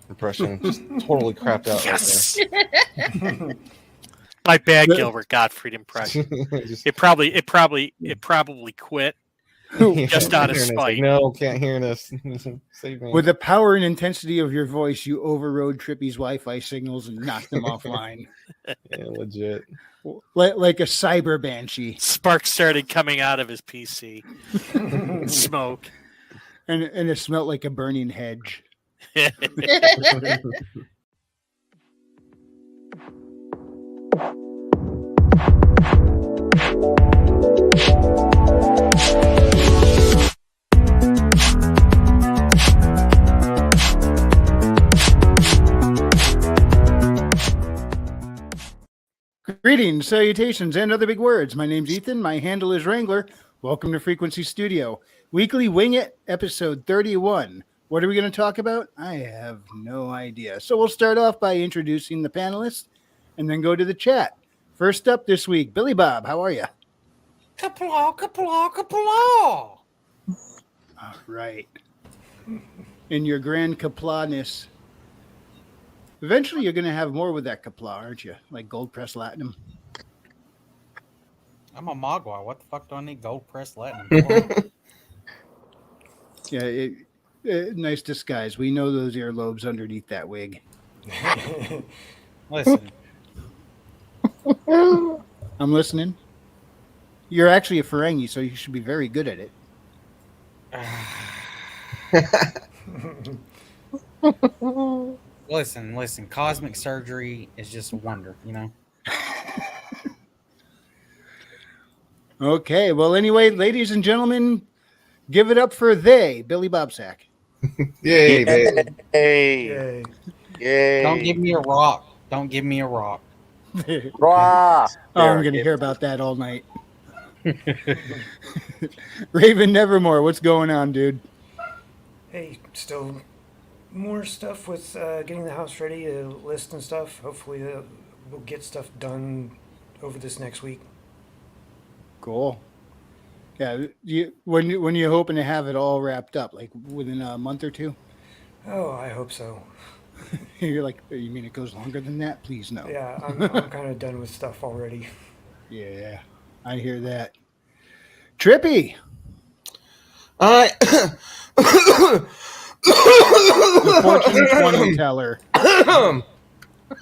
impression. Just totally crapped out. Yes. Right there. My bad Gilbert Gottfried impression. It probably quit just out of spite. Like, no, can't hear this. Save me. With the power and intensity of your voice, you overrode Trippy's Wi-Fi signals and knocked them offline. Yeah, legit. Like a cyber banshee. Sparks started coming out of his PC. Smoke. And it smelled like a burning hedge. Greetings, salutations, and other big words. My name's Ethan. My handle is Wrangler. Welcome to Frequency Studio. Weekly Wing It, episode 31. What are we going to talk about? I have no idea. So we'll start off by introducing the panelists and then go to the chat. First up this week, Billy Bob, how are you? Kapla, kapla, kapla. All right. In your grand kapla-ness. Eventually, you're going to have more with that kapla, aren't you? Like gold press latinum. I'm a Mogwai. What the fuck do I need gold press Latin? Yeah, nice disguise. We know those earlobes underneath that wig. Listen. I'm listening. You're actually a Ferengi, so you should be very good at it. Listen. Cosmic surgery is just a wonder, you know? Okay, well, anyway, ladies and gentlemen, give it up for Billy Bobsack. Yay, baby. Yay. Yay. Don't give me a rock. Don't give me a rock. Rah. Oh, I'm going to hear about that all night. Raven Nevermore, what's going on, dude? Hey, still more stuff with getting the house ready, a list and stuff. Hopefully we'll get stuff done over this next week. Cool. Yeah, when you hoping to have it all wrapped up, like within a month or two? Oh, I hope so. You're like, you mean it goes longer than that? Please no. Yeah, I'm kind of done with stuff already. Yeah, I hear that. Trippy. The fortune 20 teller.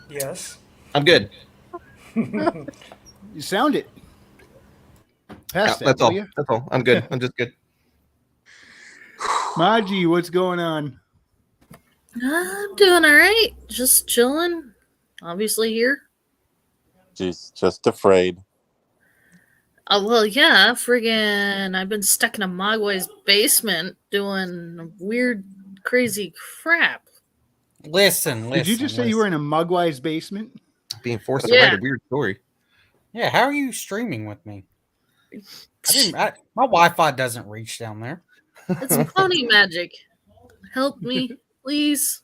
Yes. I'm good. You sound it. Pass that, that's all. you? That's all. I'm good. I'm just good. Maji, what's going on? I'm doing all right. Just chilling. Obviously here. Just afraid. Oh, well, yeah. Friggin' I've been stuck in a Mogwai's basement doing weird, crazy crap. Listen. Did you just say you were in a Mogwai's basement? Being forced to write a weird story. Yeah, how are you streaming with me? My Wi-Fi doesn't reach down there. It's pony magic. Help me, please.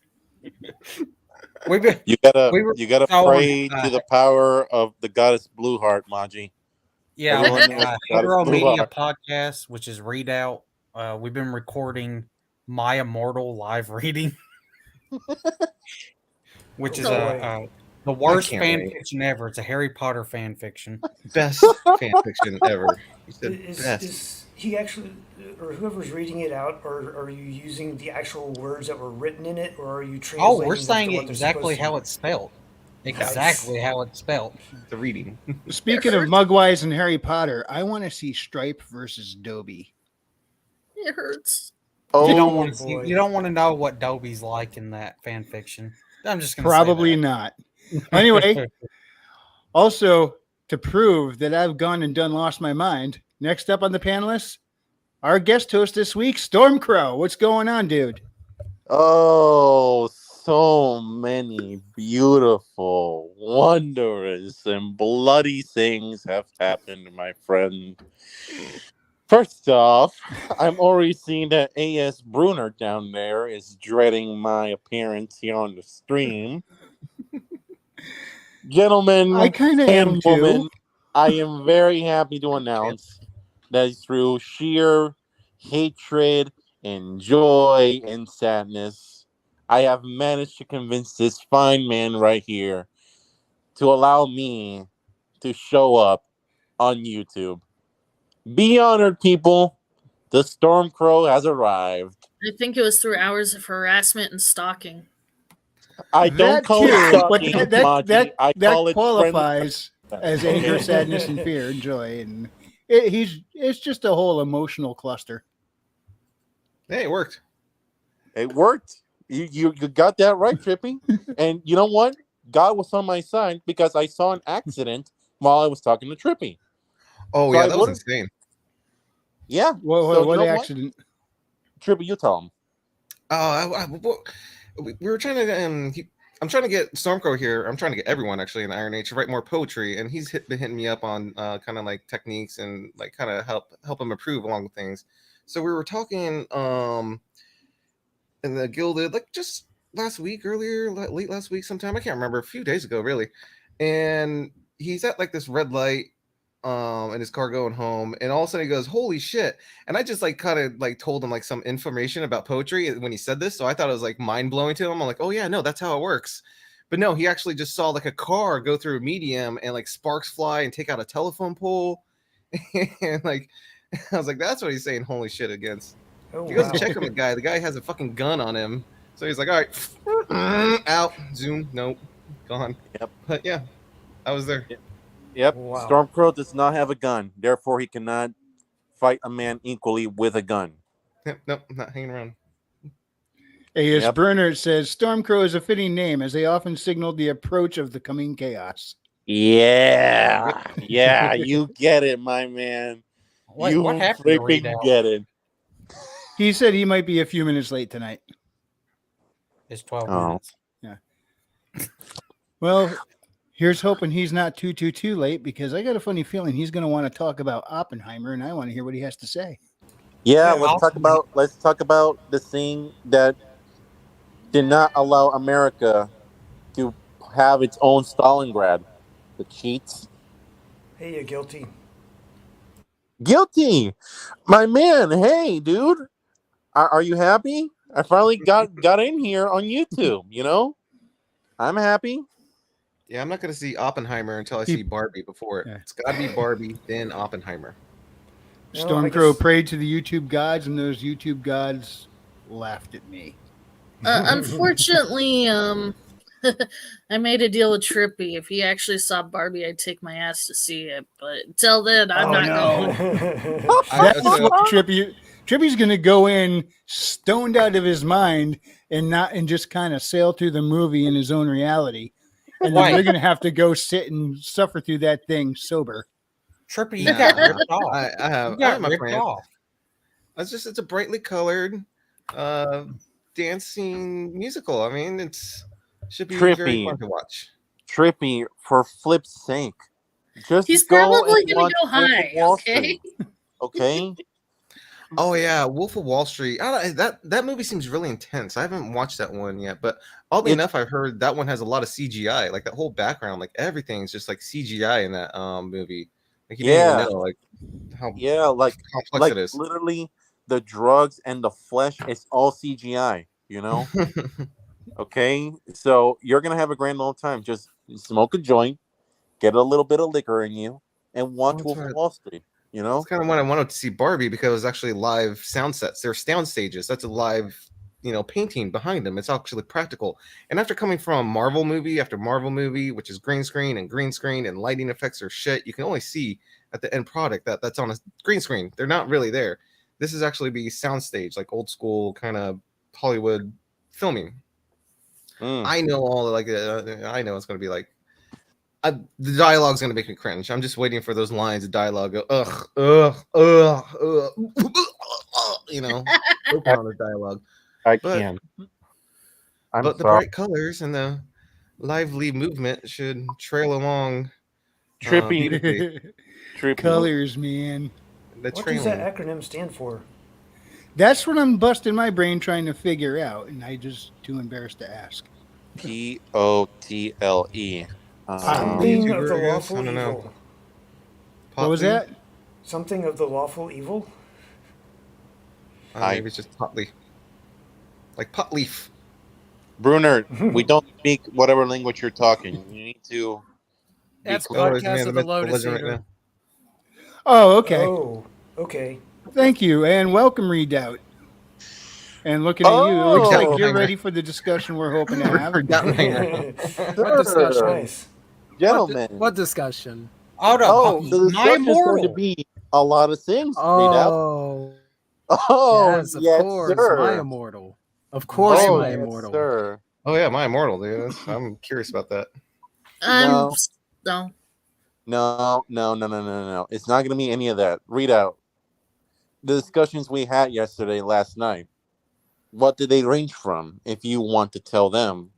You gotta pray to the power of the goddess Blueheart, Maji. Yeah, on Hero Media Podcast, which is Readout. We've been recording My Immortal live reading, which is the worst fan fiction ever. It's a Harry Potter fan fiction. Best fan fiction ever. Is he actually, or whoever's reading it out, or are you using the actual words that were written in it, or are you translating? Oh, we're saying exactly how it's spelled. Exactly how it's spelled. The reading. Speaking of Mugwais and Harry Potter, I want to see Stripe versus Dobby. It hurts. Oh, you don't want to know what Dobby's like in that fan fiction. I'm just going to probably not. Anyway, also to prove that I've gone and lost my mind. Next up on the panelists, our guest host this week, Stormcrow. What's going on, dude? Oh, so many beautiful, wondrous, and bloody things have happened, my friend. First off, I'm already seeing that A.S. Bruner down there is dreading my appearance here on the stream. Gentlemen I kind of am woman, too. I am very happy to announce that through sheer hatred and joy and sadness, I have managed to convince this fine man right here to allow me to show up on YouTube. Be honored, people. The Stormcrow has arrived. I think it was through hours of harassment and stalking. I don't That call it too, but stalking, Maji. I call it friendly. qualifies as anger, sadness, and fear and joy, and it's just a whole emotional cluster. Hey, it worked. It worked. You got that right, Trippy. And you know what? God was on my side because I saw an accident while I was talking to Trippy. Oh So yeah, I that was would've- insane. Yeah. What, So you what know accident? Trippy, you tell him. We were trying to. I'm trying to get Stormcrow here. I'm trying to get everyone actually in IronAge to write more poetry, and he's been hitting me up on kind of like techniques and like kind of help him improve along with things. So we were talking in the Gilded like just last week, late last week, sometime I can't remember, a few days ago really, and he's at like this red light in his car going home, and all of a sudden he goes, holy shit. And I just like kind of like told him like some information about poetry when he said this, so I thought it was like mind-blowing to him. I'm like, oh yeah, no, that's how it works. But no, he actually just saw like a car go through a medium and like sparks fly and take out a telephone pole. And like I was like, that's what he's saying holy shit against. Oh, He goes wow. to check on the guy has a fucking gun on him, so he's like, all right, out, zoom, nope, gone. Yep. But yeah, I was there. Yep. Wow. Stormcrow does not have a gun. Therefore, he cannot fight a man equally with a gun. Yep, nope, I'm not hanging around. A.S. Yep. Burner says Stormcrow is a fitting name as they often signaled the approach of the coming chaos. Yeah. Yeah, you get it, my man. What, you what happened to freaking Readout? get it. He said he might be a few minutes late tonight. It's 12 Oh. minutes. Well, here's hoping he's not too late, because I got a funny feeling he's going to want to talk about Oppenheimer, and I want to hear what he has to say. Yeah, Yeah, let's talk about the thing that did not allow America to have its own Stalingrad. The cheats. Hey, you guilty. Guilty. My man, hey dude. Are you happy? I finally got in here on YouTube, you know? I'm happy. Yeah, I'm not going to see Oppenheimer until I see Barbie before it. Yeah. It's got to be Barbie, then Oppenheimer. No, I Stormcrow guess- prayed to the YouTube gods, and those YouTube gods laughed at me. Unfortunately, I made a deal with Trippy. If he actually saw Barbie, I'd take my ass to see it. But until then, I'm not going. That's what Trippy's going to go in stoned out of his mind and just kind of sail through the movie in his own reality. And then Why? we're going to have to go sit and suffer through that thing sober. Trippy, you Nah, got ripped off. I have You got my ripped plan. off. It's a brightly colored dancing musical. I mean, should be very Trippy. fun to watch. Trippy, for flip's sake. Just He's go probably and going watch to go Wolf of high, Wall okay? Street, okay? Oh yeah, Wolf of Wall Street. That movie seems really intense. I haven't watched that one yet, but oddly enough, I've heard that one has a lot of CGI. Like that whole background, like everything's just like CGI in that movie. Like you didn't even know like how like complex it is. literally the drugs and the flesh is all CGI, you know? Okay? So you're gonna have a grand old time. Just smoke a joint, get a little bit of liquor in you, and watch That's Wolf of right. Wall Street. You know? That's kind of what I wanted to see Barbie, because it was actually live sound sets. They're sound stages. That's a live, painting behind them. It's actually practical. And after coming from Marvel movie after Marvel movie, which is green screen and lighting effects are shit, you can only see at the end product that's on a green screen. They're not really there. This is actually be sound stage, like old school kind of Hollywood filming. I know I know it's going to be like. The dialogue's gonna make me cringe. I'm just waiting for those lines of dialogue. Go, ugh, open on the dialogue. I But- can. But the bright colors and the lively movement should trail along. Trippy, beautifully. Trippy. Colors, man. The What does trailing. that acronym stand for? That's what I'm busting my brain trying to figure out, and I just too embarrassed to ask. POTLE. Something of the YouTuber, I guess? lawful I don't know. evil. What was that? Something of the lawful evil? Maybe it's just pot leaf. Like pot leaf. Brunner, we don't speak whatever language you're talking. You need to be That's clear. podcast of the Lotus Eater. Oh, okay. Oh, okay. Thank you, and welcome, Redoubt. And looking at you, it looks like you're Oh. ready for the discussion we're hoping to have. What discussion? Nice. Gentlemen. What discussion? Hold up. Oh, the My discussion is going to Immortal. be a lot of things. Redoubt. Oh, Oh, yes, of yes, course. sir. My Immortal. Of course, Oh, my yes, Immortal. sir. Oh yeah, my immortal, dude. I'm curious about that. Um, No. No. It's not going to be any of that. Readout. The discussions we had last night, what did they range from? If you want to tell them,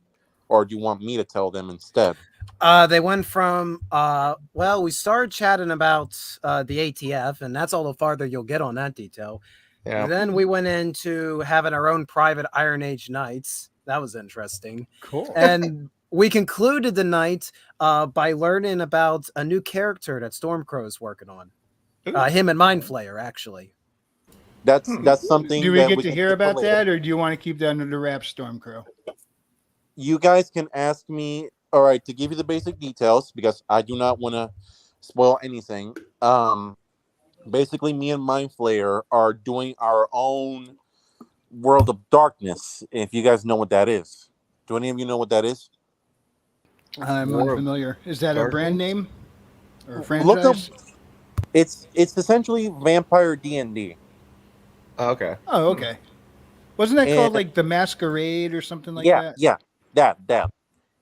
or do you want me to tell them instead? They went from well, we started chatting about the ATF, and that's all the farther you'll get on that detail. Yeah. Then we went into having our own private IronAge nights. That was interesting. Cool. And we concluded the night by learning about a new character that Stormcrow is working on. Him and Mindflayer, actually. That's something. Do we that get to can hear keep about for later. that, or do you want to keep that under the wraps, Stormcrow? You guys can ask me. All right, to give you the basic details, because I do not want to spoil anything. Basically, me and Mindflayer are doing our own World of Darkness. If you guys know what that is, do any of you know what that is? I'm War of unfamiliar. Is that a brand name or a Look franchise? up. It's essentially Vampire D&D. Oh, okay. Oh, okay. Wasn't that called And- like the Masquerade or something like Yeah, that? that.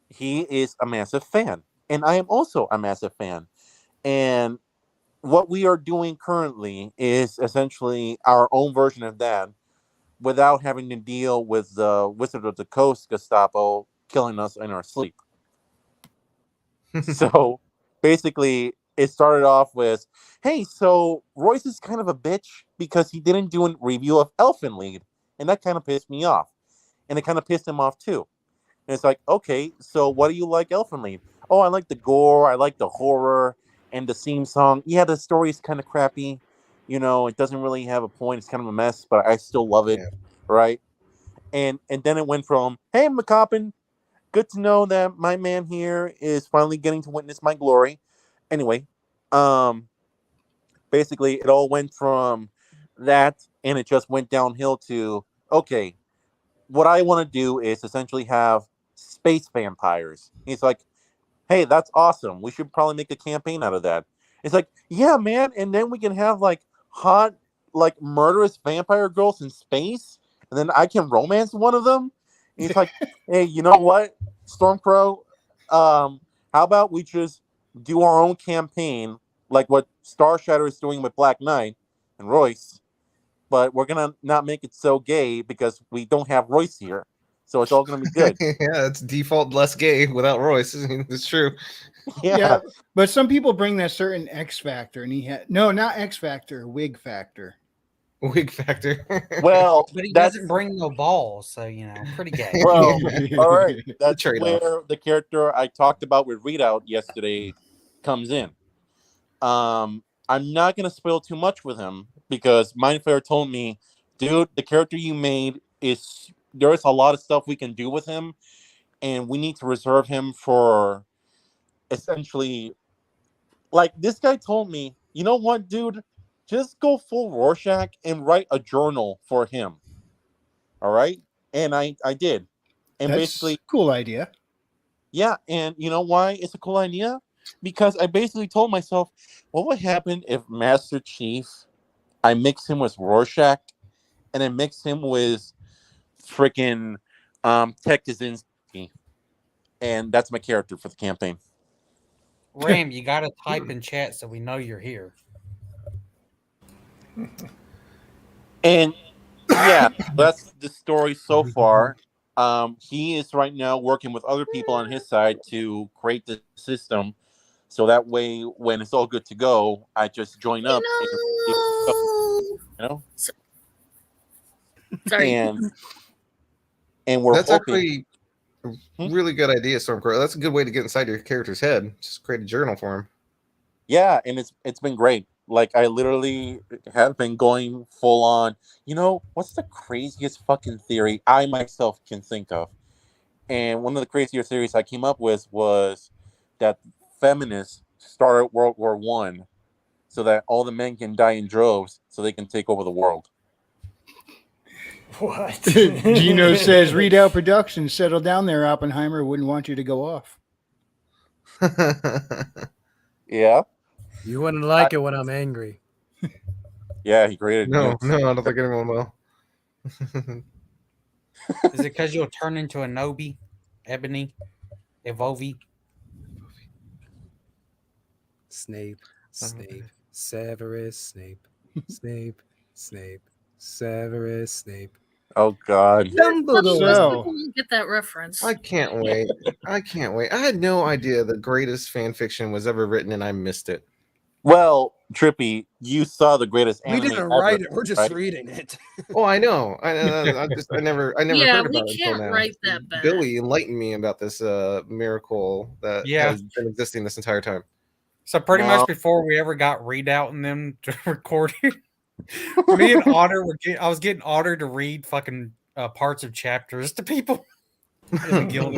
He is a massive fan, and I am also a massive fan. And what we are doing currently is essentially our own version of that, without having to deal with the Wizard of the Coast Gestapo killing us in our sleep. So basically, it started off with, hey, so Royce is kind of a bitch because he didn't do a review of Elfen Lied, and that kind of pissed me off. And it kind of pissed him off too. And it's like, okay, so what do you like Elfen Lied? Oh, I like the gore, I like the horror, and the theme song. Yeah, the story is kind of crappy. You know, it doesn't really have a point. It's kind of a mess, but I still love it, Yeah. right? And then it went from, hey, McCoppin, good to know that my man here is finally getting to witness my glory. Anyway, basically it all went from that, and it just went downhill to, okay, what I want to do is essentially have space vampires. He's like, hey, that's awesome. We should probably make a campaign out of that. It's like, yeah, man, and then we can have like hot, like murderous vampire girls in space, and then I can romance one of them. And he's like, hey, you know what, Stormcrow? How about we just do our own campaign, like what Star Shatter is doing with Black Knight and Royce, but we're gonna not make it so gay because we don't have Royce here, so it's all gonna be good. Yeah, it's default less gay without Royce. It's true. Yeah, but some people bring that certain X factor, and he had not X factor, wig factor. Wig factor. Well, But he that's doesn't bring no balls, so pretty gay. well, all right. That's trade-off. where the character I talked about with Readout yesterday comes in. I'm not gonna spoil too much with him because Mindflayer told me, dude, the character you made there's a lot of stuff we can do with him, and we need to reserve him for essentially, like, this guy told me, you know what, dude, just go full Rorschach and write a journal for him. All right, and I did, and That's basically, cool idea. yeah, and you know why it's a cool idea? Because I basically told myself, what would happen if Master Chief, I mix him with Rorschach, and I mix him with freaking Tech Kaczynski, and that's my character for the campaign. Ram, you gotta type in chat so we know you're here. And yeah, that's the story so far. He is right now working with other people on his side to create the system, so that way, when it's all good to go, I just join up. You know, Sorry. and we're That's hoping. actually a really good idea, Stormcrow. That's a good way to get inside your character's head. Just create a journal for him. Yeah, and it's been great. Like, I literally have been going full on. You know, what's the craziest fucking theory I myself can think of? And one of the crazier theories I came up with was that feminists started World War One so that all the men can die in droves so they can take over the world. What? Gino says, Readout Productions, settle down there, Oppenheimer. Wouldn't want you to go off. Yeah. You wouldn't like it when I'm angry. Yeah, he created No, nukes. no, I don't think anyone will. Is it because you'll turn into a Nobi, Ebony, Evovi? Snape, Severus Snape, Severus Snape. Oh God. Dumbledore. So- People won't get that reference. I can't wait. I can't wait. I had no idea the greatest fan fiction was ever written, and I missed it. Well, Trippy, you saw the greatest We anime didn't ever, write it. We're just right? reading it. Oh, I know. I never Yeah, heard we about it until can't now. write that back. Billy enlightened me about this miracle that Yeah. has been existing this entire time. So pretty No. much before we ever got Readout and them to record it, me and Otter I was getting Otter to read fucking parts of chapters to people in the guild.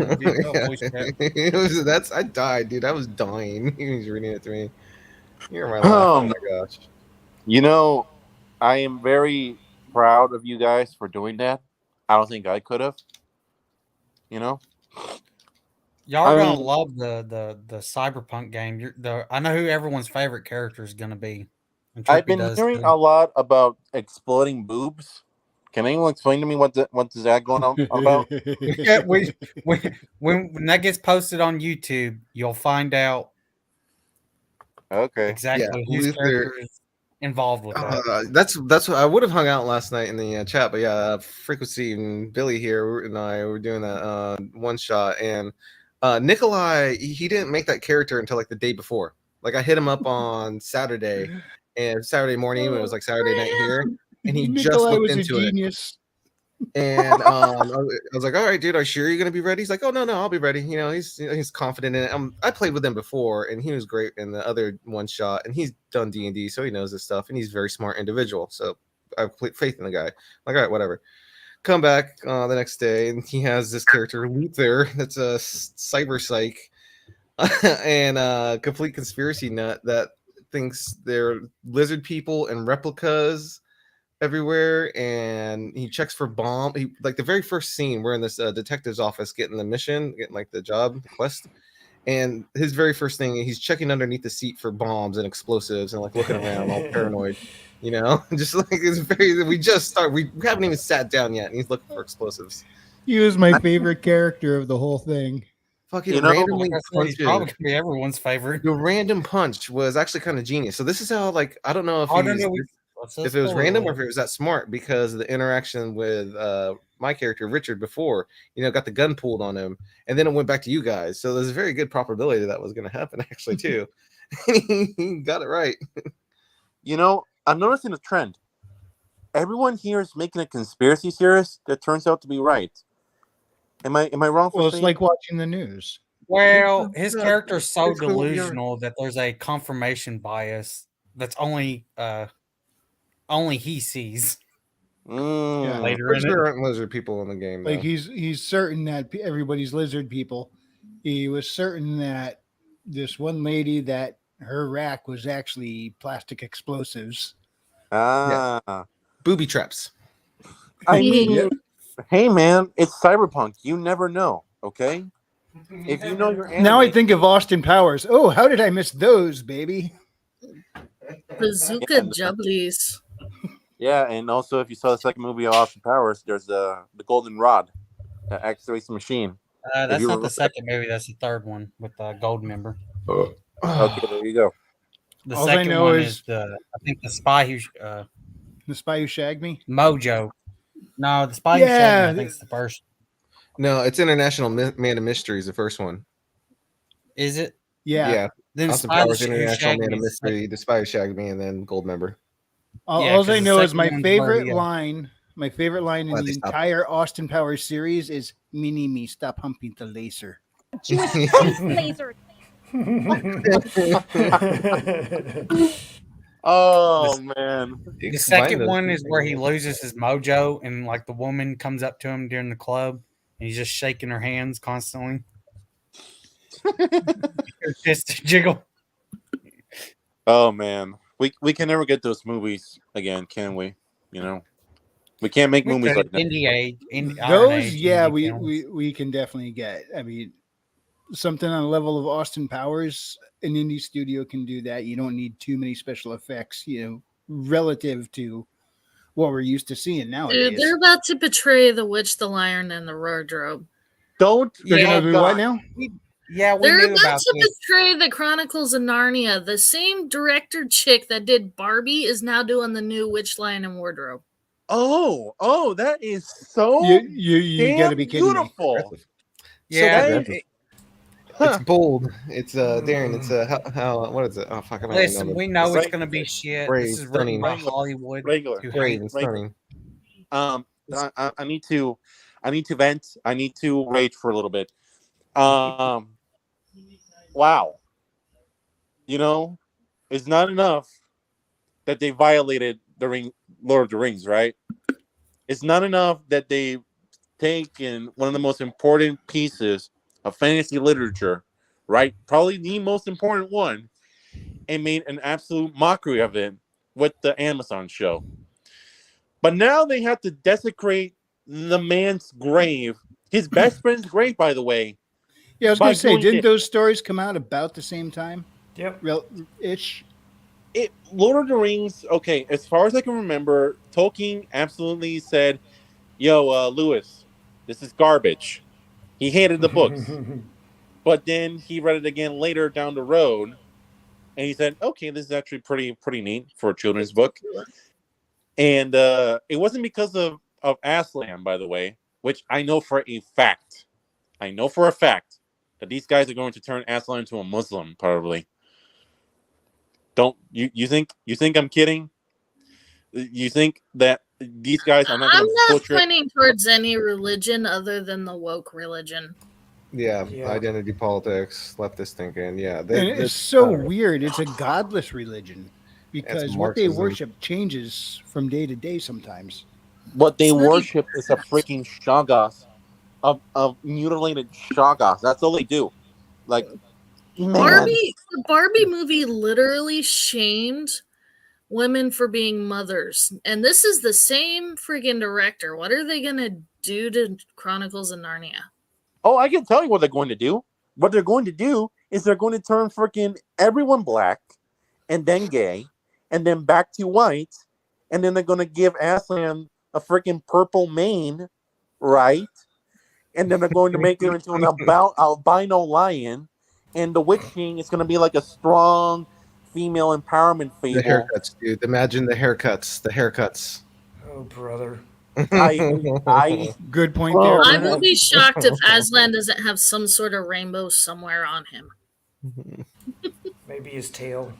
Voice chat. I died, dude. I was dying. He was reading it to me. You're my laugh. Oh my gosh. You know, I am very proud of you guys for doing that. I don't think I could have. You know? Y'all are gonna Um, love the cyberpunk game. I know who everyone's favorite character is gonna be. And I've Trippy been does hearing too. a lot about exploding boobs. Can anyone explain to me what is that going on about? Yeah, when that gets posted on YouTube, you'll find out Okay. exactly Yeah, whose Luther- character is involved with that. that's what I would have hung out last night in the chat, but yeah, Frequency and Billy here and I were doing that one shot, and Nikolai he didn't make that character until like the day before. Like I hit him up on Saturday, and Saturday morning it was like Saturday night here, and he just Nikolai looked was a into it. genius. And I was like, all right, dude, are you sure you're gonna be ready? He's like, oh no, I'll be ready. You know, he's confident in it. I played with him before, and he was great in the other one shot, and he's done D&D, so he knows this stuff, and he's a very smart individual. So I have faith in the guy. I'm like, all right, whatever. Come back the next day, and he has this character Luther that's a cyber psych and a complete conspiracy nut that thinks they're lizard people and replicas everywhere, and he checks for bomb. He like the very first scene, we're in this detective's office getting the mission, getting like the job, the quest, and his very first thing, he's checking underneath the seat for bombs and explosives and like looking around all paranoid, you know. Just like it's very, we haven't even sat down yet, and he's looking for explosives. He was my favorite character of the whole thing. Fucking You know, randomly He's punches. probably gonna be everyone's favorite. The random punch was actually kind of genius. So this is how, like, I don't know if Oh, no, he's- no, if it was random or if it was that smart, because of the interaction with my character Richard before, you know, got the gun pulled on him, and then it went back to you guys. So there's a very good probability that was going to happen actually too. He got it right. You know, I'm noticing a trend. Everyone here is making a conspiracy theorist that turns out to be right. Am I wrong for Well, it's saying? like watching the news. Well, his character's so basically what we are. delusional that there's a confirmation bias that's only he sees Mm. later Pretty in sure it. there aren't lizard people in the game. Like Though. he's certain that everybody's lizard people. He was certain that this one lady, that her rack was actually plastic explosives. Ah. Booby traps. I mean, Yep. hey man, it's cyberpunk. You never know. Okay. If you know your anime, Now I think of Austin Powers. Oh, how did I miss those, baby? Bazooka Jubblies. Yeah, and also if you saw the second movie of Austin Powers, there's the golden rod that activates the machine. That's you not remember- the second movie. That's the third one with Gold Member. Okay, there you go. The All I second know one is- is I think the spy who The Spy Who Shagged Me. Mojo. No, the spy who Yeah, shagged me, I think it's the first. No, it's International Man of Mysteries, the first one. Is it? Yeah. Then Austin Spy Powers, Who International Shagged Man Me of is the Mystery, The Spy Who Shagged Me, and then Gold Member. All, Yeah, all 'cause I the know is second my one's favorite where, line. My favorite line in Glad the they stopped. entire Austin Powers series is "Mini me, stop humping the laser." Jewish space laser. Oh man. The Combine second those one two is where he things. loses his mojo and like the woman comes up to him during the club and he's just shaking her hands constantly. Her fist jiggle. Oh man, we can never get those movies again, can we? You know, we can't make movies like that. Indie Age, Those, IronAge, yeah, indie films. we can definitely get. I mean, something on the level of Austin Powers, an indie studio can do that. You don't need too many special effects, relative to what we're used to seeing Dude, nowadays. they're about to betray the witch, the lion, and the wardrobe. Don't. They're oh, gonna do God. what now? We They're knew about about to this. betray the Chronicles of Narnia. The same director chick that did Barbie is now doing the new Witch, Lion, and Wardrobe. Oh, that is so You got to damn be kidding me. beautiful. Yeah, that It's Huh. bold. It's Darren. It's how what is it? Oh fuck! I don't listen, know. we know it's Right. going to be shit. Brave, This is stunning. written by Hollywood. Regular. to Brave hate- and stunning. I need to vent. I need to rage for a little bit. Wow. You know, it's not enough that they violated the Lord of the Rings, right? It's not enough that they've taken one of the most important pieces of fantasy literature, right? Probably the most important one, and made an absolute mockery of it with the Amazon show. But now they have to desecrate the man's grave, his best friend's grave, by the way. Yeah, I was by going to say, doing didn't it. those stories come out about the same time? Yep. Ish. Lord of the Rings, okay, as far as I can remember, Tolkien absolutely said, yo, Lewis, this is garbage. He hated the books. But then he read it again later down the road, and he said, okay, this is actually pretty neat for a children's book. And it wasn't because of Aslan, by the way, which I know for a fact. I know for a fact that these guys are going to turn Aslan into a Muslim, probably. Don't you think I'm kidding? You think that these guys are not I'm going to not butcher? pointing towards any religion other than the woke religion. Yeah, Yeah. identity politics, leftist thinking. Yeah, And it's so weird. It's a godless religion because what they Marxism. worship changes from day to day sometimes. What they It's not worship is a freaking shoggoth of mutilated shoggoths. That's all they do. Like, man, The Barbie movie literally shamed women for being mothers. And this is the same friggin' director. What are they gonna do to Chronicles of Narnia? oh, I can tell you what they're going to do. What they're going to do is they're going to turn freaking everyone black, and then gay, and then back to white, and then they're going to give Aslan a freaking purple mane, right? And then they're going to make him into an albino lion, and the Witch King is going to be like a strong female empowerment The fable. haircuts, dude. Imagine the haircuts. Oh, brother. I Good point Oh, there. I man. will be shocked if Aslan doesn't have some sort of rainbow somewhere on him. Maybe his tail.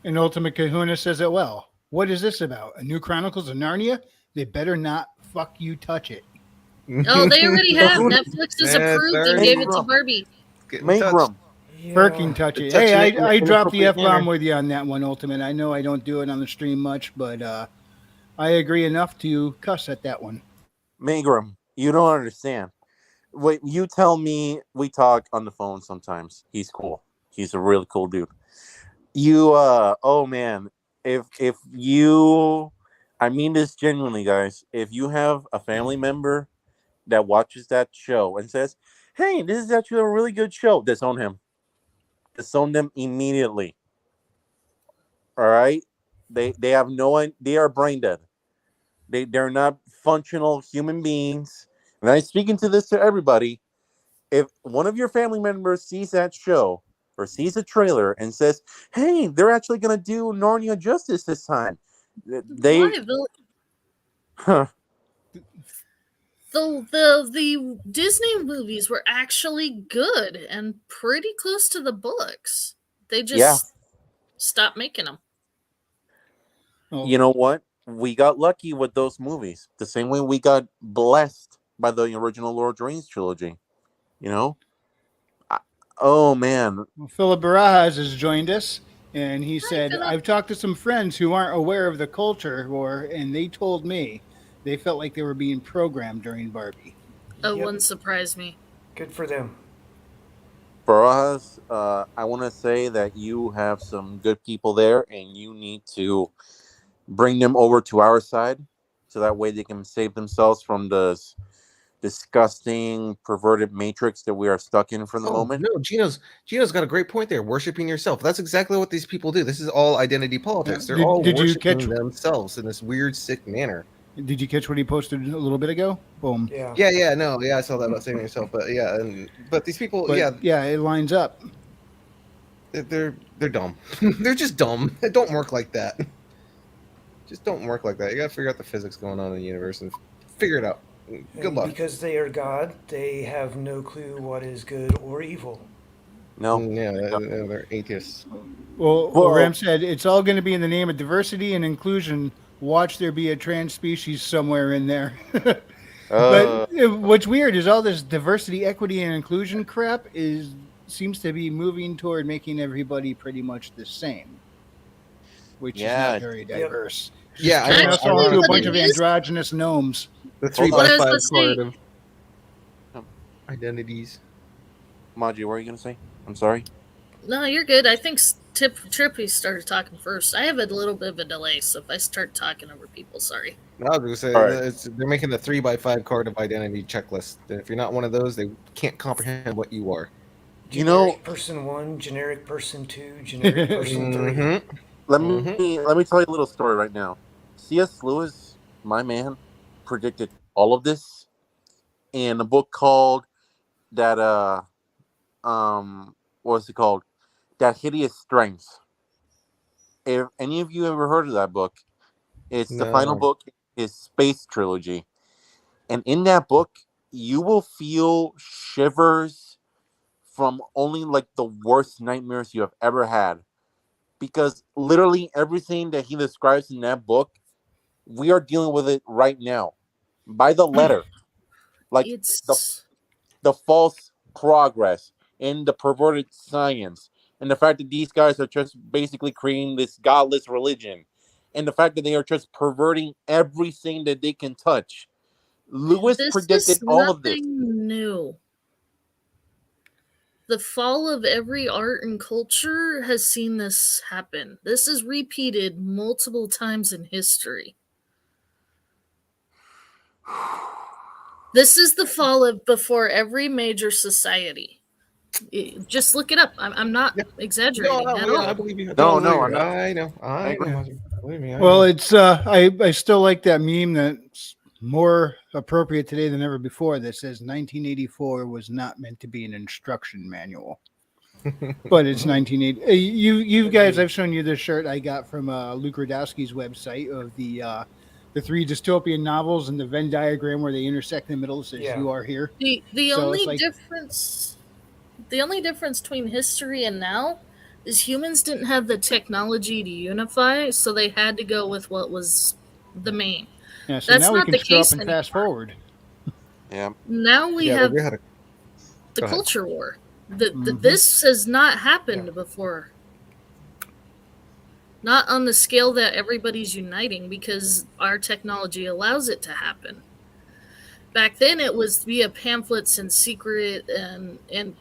And Ultimate Kahuna says it well. What is this about? A new Chronicles of Narnia? They better not fuck you touch it. Oh, they already have. Netflix has Yeah, approved and third. gave it to Barbie. Magram. Yeah. Fucking touch it. Touching Hey, it in I an dropped the inappropriate F-bomb manner. with you on that one, Ultimate. I know I don't do it on the stream much, but I agree enough to cuss at that one. Magram, you don't understand. Wait, you tell me we talk on the phone sometimes. He's cool. He's a really cool dude. You oh man, if you, I mean this genuinely, guys, if you have a family member that watches that show and says, hey, this is actually a really good show, disown him. Disown them immediately. All right? They have they are brain dead. They're not functional human beings. And I'm speaking to this to everybody. If one of your family members sees that show or sees a trailer and says, hey, they're actually going to do Narnia justice this time, they Why? Huh. The Disney movies were actually good and pretty close to the books. They just stopped making them. Oh, You know what? We got lucky with those movies. The same way we got blessed by the original Lord of the Rings trilogy. You know? Oh, man. well, Philip Barajas has joined us, and he said, Philip. I've talked to some friends who aren't aware of the culture war, and they told me they felt like they were being programmed during Barbie. wouldn't surprise me. Good for them. For us, I want to say that you have some good people there, and you need to bring them over to our side, so that way they can save themselves from the disgusting, perverted matrix that we are stuck in for the moment. No, Gino's got a great point there. Worshiping yourself. That's exactly what these people do. This is all identity politics. They're all Did you worshiping catch? themselves in this weird, sick manner. Did you catch what he posted a little bit ago? Boom. Yeah. I saw that about saving yourself. But but these people, But, it lines up. they're dumb. They're just dumb. It don't work like that. Just don't work like that. You gotta figure out the physics going on in the universe and figure it out. Good And luck. because they are God, they have no clue what is good or evil. No, They're atheists. Well, Ram said it's all going to be in the name of diversity and inclusion. Watch there be a trans species somewhere in there. But what's weird is all this diversity, equity, and inclusion crap seems to be moving toward making everybody pretty much the same, which is not very diverse. Yeah, Turn us all into a bunch But of it is- androgynous gnomes. The 3x5 What I was gonna card say- of identities. Maji, what are you gonna say? I'm sorry. No, you're good. I think Trippy started talking first. I have a little bit of a delay, so if I start talking over people, sorry. No, I was gonna say All right. they're making the 3x5 card of identity checklist. If you're not one of those, they can't comprehend what you are. Generic person 1, generic person 2, generic person 3. Mm-hmm. Let me tell you a little story right now. C.S. Lewis, my man, predicted all of this in a book called what's it called? That Hideous Strength. If any of you ever heard of that book, it's the final No. book, his Space Trilogy. And in that book, you will feel shivers from only like the worst nightmares you have ever had. Because literally everything that he describes in that book, we are dealing with it right now. By the letter. Like the false progress and the perverted science. And the fact that these guys are just basically creating this godless religion. And the fact that they are just perverting everything that they can touch. Lewis predicted all of this. Nothing new. The fall of every art and culture has seen this happen. This is repeated multiple times in history. This is the fall of before every major society. Just look it up. I'm not exaggerating at all. I believe you. No, I'm not. I know. I know. Believe me. Well, it's I still like that meme that's more appropriate today than ever before that says 1984 was not meant to be an instruction manual. But it's 1980. You guys, I've shown you this shirt I got from Luke Radowski's website of the 3 dystopian novels and the Venn diagram where they intersect in the middle says you are here. The only difference between history and now is humans didn't have the technology to unify, so they had to go with what was the main. Yeah, so that's now not we the can scroll case up and anymore. fast forward. Yeah. Now we have Go ahead. culture war. This has not happened before. Not on the scale that everybody's uniting because our technology allows it to happen. Back then it was via pamphlets and secret and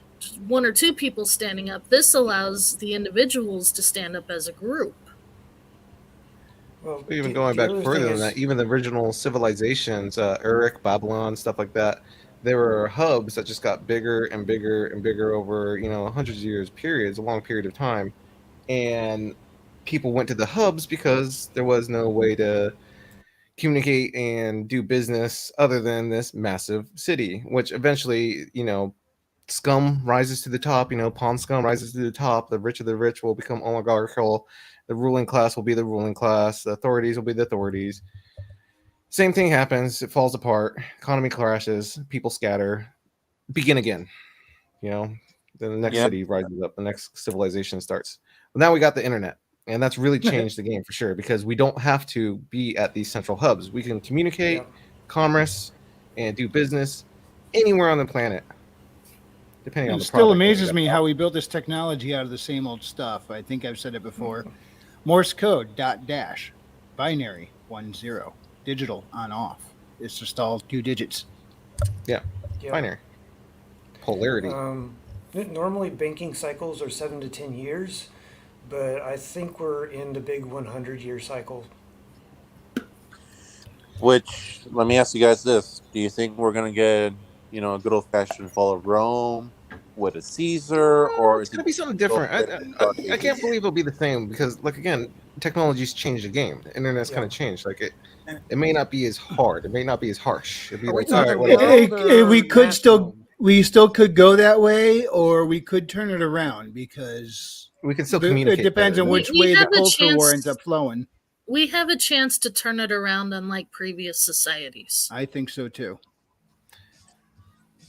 1 or 2 people standing up. This allows the individuals to stand up as a group. Well, Even going back further than that, even the original civilizations, Uruk, Babylon, stuff like that, there were hubs that just got bigger and bigger and bigger over, hundreds of years periods, a long period of time. And people went to the hubs because there was no way to communicate and do business other than this massive city, which eventually, scum rises to the top, pawn scum rises to the top. The rich of the rich will become oligarchical. The ruling class will be the ruling class. The authorities will be the authorities. Same thing happens. It falls apart. Economy crashes. People scatter. Begin again. Then the next city rises up. The next civilization starts. But now we got the internet. And that's really changed the game for sure because we don't have to be at these central hubs. We can communicate, commerce, and do business anywhere on the planet. Depending on the still amazes me how we built this technology out of the same old stuff. I think I've said it before. Morse code, .dash, binary, 10, digital, on, off. It's just all 2 digits. Yeah. Yeah. binary polarity. Normally, banking cycles are 7 to 10 years, but I think we're in the big 100-year cycle. Which, let me ask you guys this: do you think we're gonna get, a good old fashioned fall of Rome with a Caesar, or It's is it gonna be something go different. straight to the I, Dark I can't Ages? believe it'll be the same because, like, again, technology's changed the game. The internet's kind Yeah. of changed. Like it may not be as hard. It may not be as harsh. It'd be Are we like, all right, talking whatever. world or We could still national? we still could go that way, or we could turn it around because We can still it communicate depends better. on which We way the have a culture war ends chance. up flowing. We have a chance to turn it around, unlike previous societies. I think so too.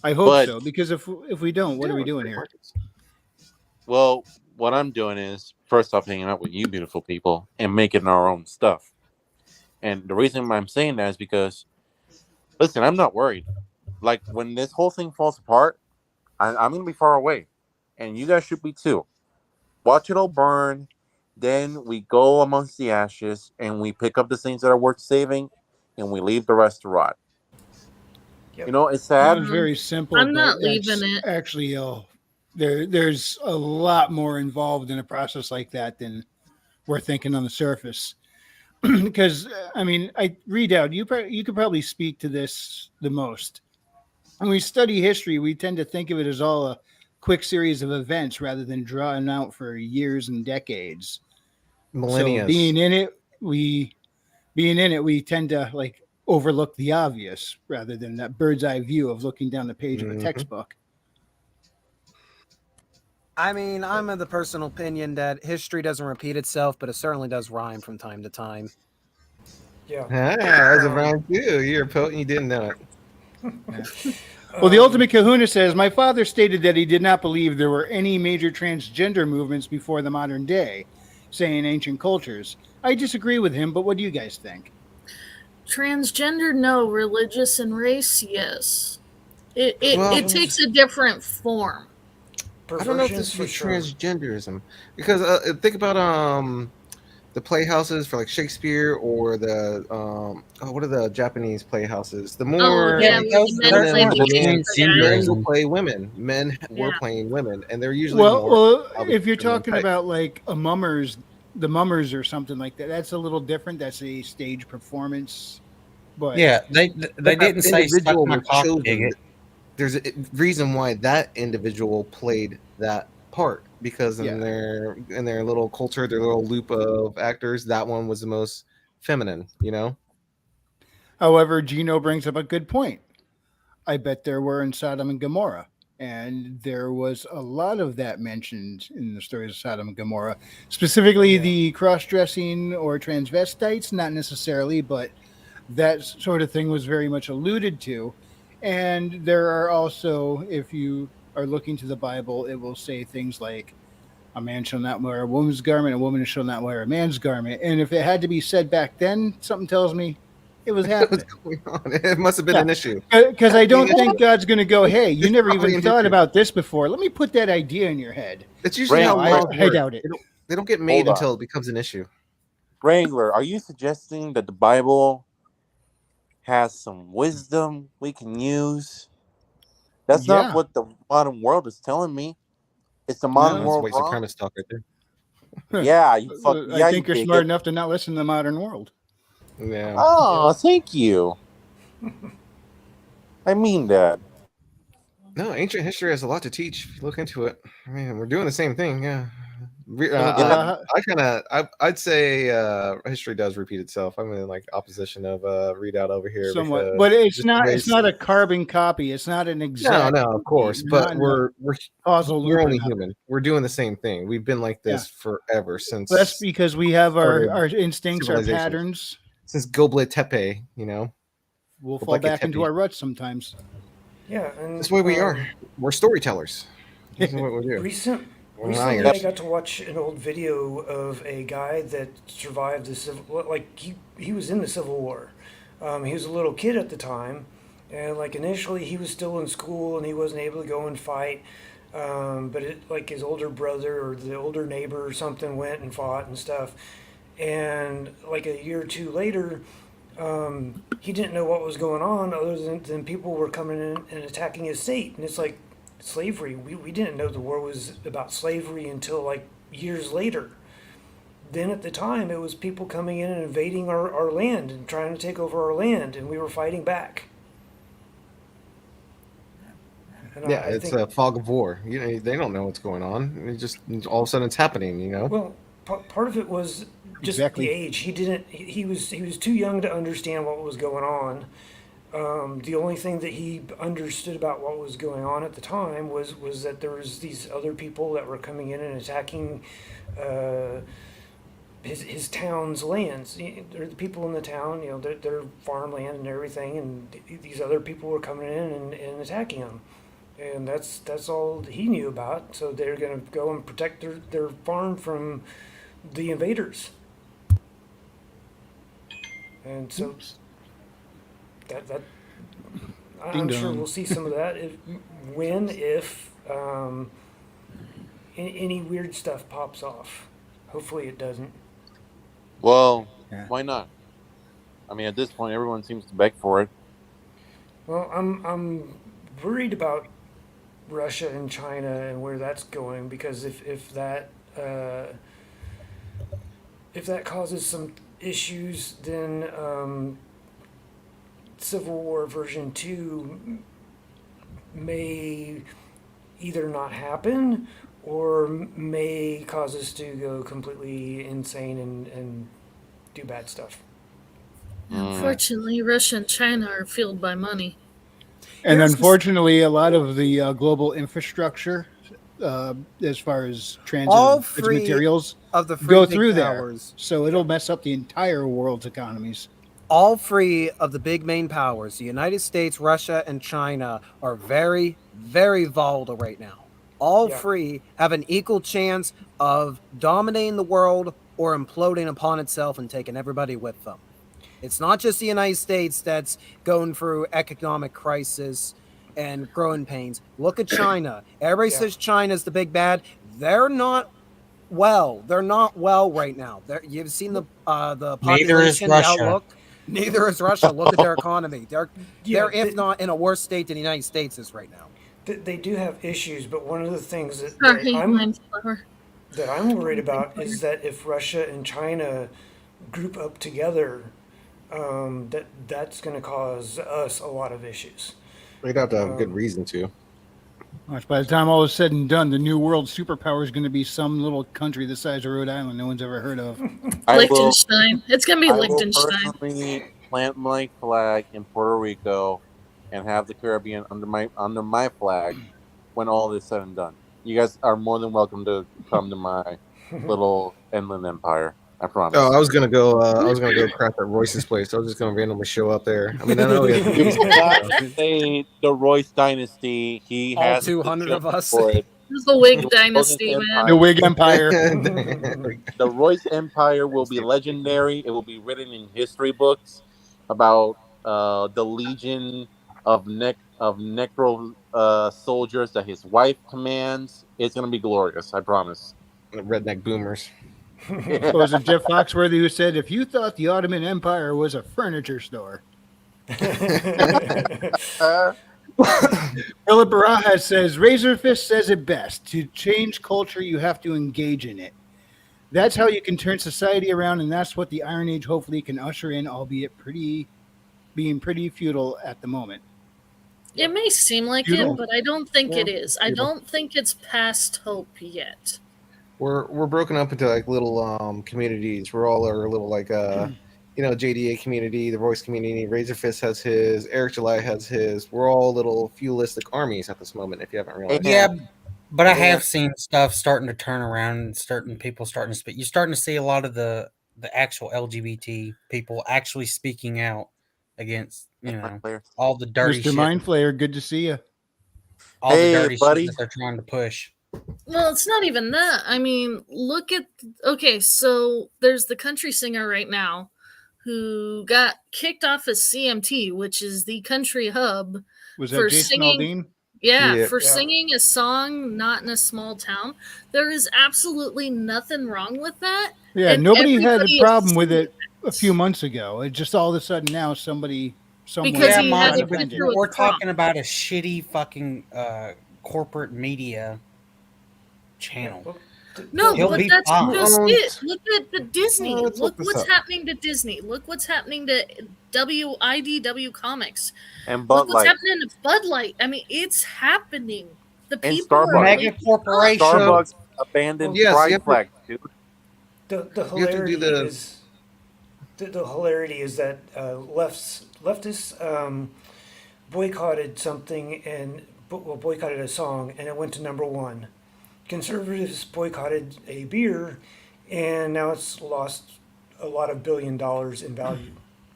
I hope But so, because if we don't, what Yeah, are we with doing free here? markets. well, what I'm doing is first off hanging out with you beautiful people and making our own stuff. And the reason I'm saying that is because, listen, I'm not worried. Like when this whole thing falls apart, I'm gonna be far away, and you guys should be too. Watch it all burn. Then we go amongst the ashes and we pick up the things that are worth saving, and we leave the rest to rot. Yep. It's sad. Sounds very simple, I'm but not leaving that's it. actually there's a lot more involved in a process like that than we're thinking on the surface. Because I mean, I read out. You could probably speak to this the most. When we study history, we tend to think of it as all a quick series of events rather than drawn out for years and decades. So Millennia. being in it, we tend to like overlook the obvious rather than that bird's eye view of looking down the page of a textbook. I mean, I'm of the personal opinion that history doesn't repeat itself, but it certainly does rhyme from time to time. Yeah. That was a rhyme too. You're a poet and you didn't know it. Well, the ultimate kahuna says, my father stated that he did not believe there were any major transgender movements before the modern day, say in ancient cultures. I disagree with him, but what do you guys think? Transgender, no. Religious and race, yes. It Well, takes a different form. I don't know if Perversions this for would be sure. transgenderism because think about the playhouses for like Shakespeare or the what are the Japanese playhouses? The Oh more yeah, Yeah, where those the men feminine play the the those man, games, the men guys. will play women. Men were Yeah. playing women, and they're usually more. Well, obviously if you're feminine talking type. about like the mummers or something like that, that's a little different. That's a stage performance. But Yeah, they But that didn't say suck individual my was cock, chosen. bigot. There's a reason why that individual played that part because Yeah. in their little culture, their little loop of actors, that one was the most feminine. however, Gino brings up a good point. I bet there were in Sodom and Gomorrah. And there was a lot of that mentioned in the stories of Sodom and Gomorrah, specifically the cross dressing or transvestites, not necessarily, but that sort of thing was very much alluded to. And there are also, if you are looking to the Bible, it will say things like, a man shall not wear a woman's garment, a woman shall not wear a man's garment. And if it had to be said back then, something tells me it was What's happening. going on? It must have been an issue. Because I don't An issue. think God's going to go, hey, you It's never probably even an thought issue. about this before. Let me put that idea in your head. That's usually how Wrangler, laws I work. doubt it. They don't get made Hold on. until it becomes an issue. Wrangler, are you suggesting that the Bible has some wisdom we can use? That's not Yeah. what the modern world is telling me. It's the modern No. That's world white wrong. supremacist talk right there. Yeah, you I you think you're bigot. smart enough to not listen to the modern world. Yeah. Oh, thank you. I mean that. No, ancient history has a lot to teach if you look into it. I mean, we're doing the same thing. Yeah. Philip, I'd say history does repeat itself. I'm in like opposition of readout over here somewhat, because but it's just the way not a carbon copy. It's not an no, exact. of course, We're but not in we're causal loop. we're or only nothing. human. We're doing the same thing. We've been like Yeah. this forever since That's because we have started our instincts, our civilization. patterns. since Göbekli Tepe. We'll Or fall Black back into Tepe. our ruts sometimes. Yeah, and That's why we are. We're storytellers. This is what we do. Recently, Liars. I got to watch an old video of a guy that survived the civil. Like he was in the Civil War. He was a little kid at the time, and like initially he was still in school and he wasn't able to go and fight. But like his older brother or the older neighbor or something went and fought and stuff. And like a year or two later, he didn't know what was going on other than people were coming in and attacking his state. And it's like slavery. We didn't know the war was about slavery until like years later. Then at the time, it was people coming in and invading our land and trying to take over our land, and we were fighting back. And Yeah, I it's think, a fog of war. You know, they don't know what's going on. It just all of a sudden it's happening. You know. well, part of it was just Exactly. the age. He didn't. He was too young to understand what was going on. The only thing that he understood about what was going on at the time was that there was these other people that were coming in and attacking his town's lands. They're the people in the town, you know, their farmland and everything, and these other people were coming in and attacking him. And that's all he knew about. So they're going to go and protect their farm from the invaders. And so that I'm sure Ding-dong. we'll see some of that if any weird stuff pops off. Hopefully it doesn't. Well, Yeah. why not? I mean, at this point, everyone seems to beg for it. Well, I'm worried about Russia and China and where that's going, because if that causes some issues, then Civil War version 2 may either not happen or may cause us to go completely insane and do bad stuff. Unfortunately, Russia and China are fueled by money. And Here's- unfortunately, a lot of the global infrastructure, as far as transit All of goods free materials, of the free go big through there. powers. So it'll mess up the entire world's economies. All three of the big main powers, the United States, Russia, and China, are very, very volatile right now. All Yeah. three have an equal chance of dominating the world or imploding upon itself and taking everybody with them. It's not just the United States that's going through economic crisis and growing pains. Look at China. Everybody Yeah. says China's the big bad. They're not well. They're not well right now. You've seen the Neither is population, the Russia. outlook. Neither is Russia. Look at their economy. They're if they, not in a worse state than the United States is right now. they do have issues, but one of the things Sorry, Mindflower. that I'm worried about is that if Russia and China group up together, that's going to cause us a lot of issues. They'd have to have a good reason to. Watch, by the time all is said and done, the new world superpower is going to be some little country the size of Rhode Island no one's ever heard of. Liechtenstein. It's gonna be I will Liechtenstein. personally plant my flag in Puerto Rico and have the Caribbean under my flag when all is said and done. You guys are more than welcome to come to my little inland empire. I promise. Oh, I was gonna go. I was gonna go crap at Royce's place. I was just gonna randomly show up there. I mean, I know he has You cannot say the Royce dynasty. He All has 200 of us. for it. This is the Whig The dynasty, Royce man. The Whig Empire. The Royce Empire will be legendary. It will be written in history books about the legion of necro soldiers that his wife commands. It's gonna be glorious. I promise. Redneck boomers. What was it Jeff Foxworthy who said, if you thought the Ottoman Empire was a furniture store? Philip Barajas says, Razor Fist says it best. To change culture, you have to engage in it. That's how you can turn society around, and that's what the Iron Age hopefully can usher in, albeit being pretty futile at the moment. It may seem like Futile. it, but I don't think it is. I Futile. don't think it's past hope yet. We're broken up into like little communities. We're all our little like JDA community, the Royce community. Razor Fist has his. Eric July has his. We're all little feudalistic armies at this moment. If you haven't realized. Yeah, but I have seen stuff starting to turn around and certain people starting to speak. You're starting to see a lot of the actual LGBT people actually speaking out against, all the dirty Mr. shit. Mindflayer, good to see you. All Hey, the dirty buddy. shit that they're trying to push. Well, it's not even that. I mean, look at so there's the country singer right now who got kicked off as CMT, which is the country hub. Was For that Jason singing- Aldean? Yeah. For Yeah. singing a song not in a small town. There is absolutely nothing wrong with that. Yeah, And nobody had a everybody problem with it a few months ago. It just all of a sudden now somebody somewhere Because Yeah, he had trying to put defend through it. a we're crop. talking about a shitty fucking corporate media channel. Well, No, He'll but be that's fine. just Who it. owns- Look at the Disney. let's Look look this what's up. happening to Disney. Look what's happening to IDW Comics. And Look Bud what's Light. happening to Bud Light. I mean, it's happening. The And people are Starbucks. Mega waking up. corporation. Starbucks abandoned Well, yes, you Pride have to- flag, dude. The You have to do hilarity the- is the hilarity is that leftists boycotted something and boycotted a song and it went to #1. Conservatives boycotted a beer and now it's lost a lot of $1 billion in value.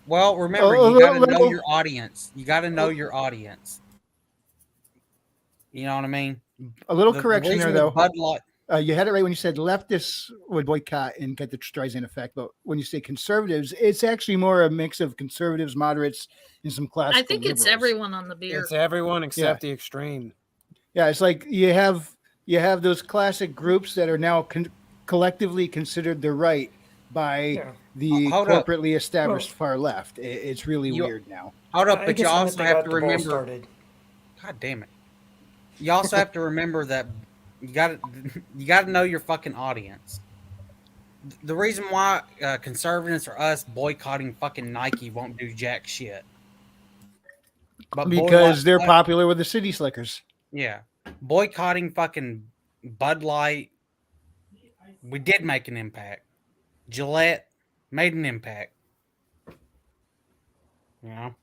Well, remember, A you got to know little- your audience. You got to know your audience. You know what I mean? A little The correction reason there, with though. Bud Light. You had it right when you said leftists would boycott and get the Streisand effect, but when you say conservatives, it's actually more a mix of conservatives, moderates, and some classical I think it's liberals. everyone on the beer. It's everyone except the extreme. Yeah, it's like you have those classic groups that are now collectively considered the right by Yeah. the Hold up. corporately established Well, far left. It's really you- weird now. Hold up, I but guess you I meant also they have got to the ball remember. started. God damn it! You also have to remember that you got to know your fucking audience. The reason why conservatives or us boycotting fucking Nike won't do jack shit. But Because they're popular with the city slickers. Yeah, boycotting fucking Bud Light, we did make an impact. Gillette made an impact. You know,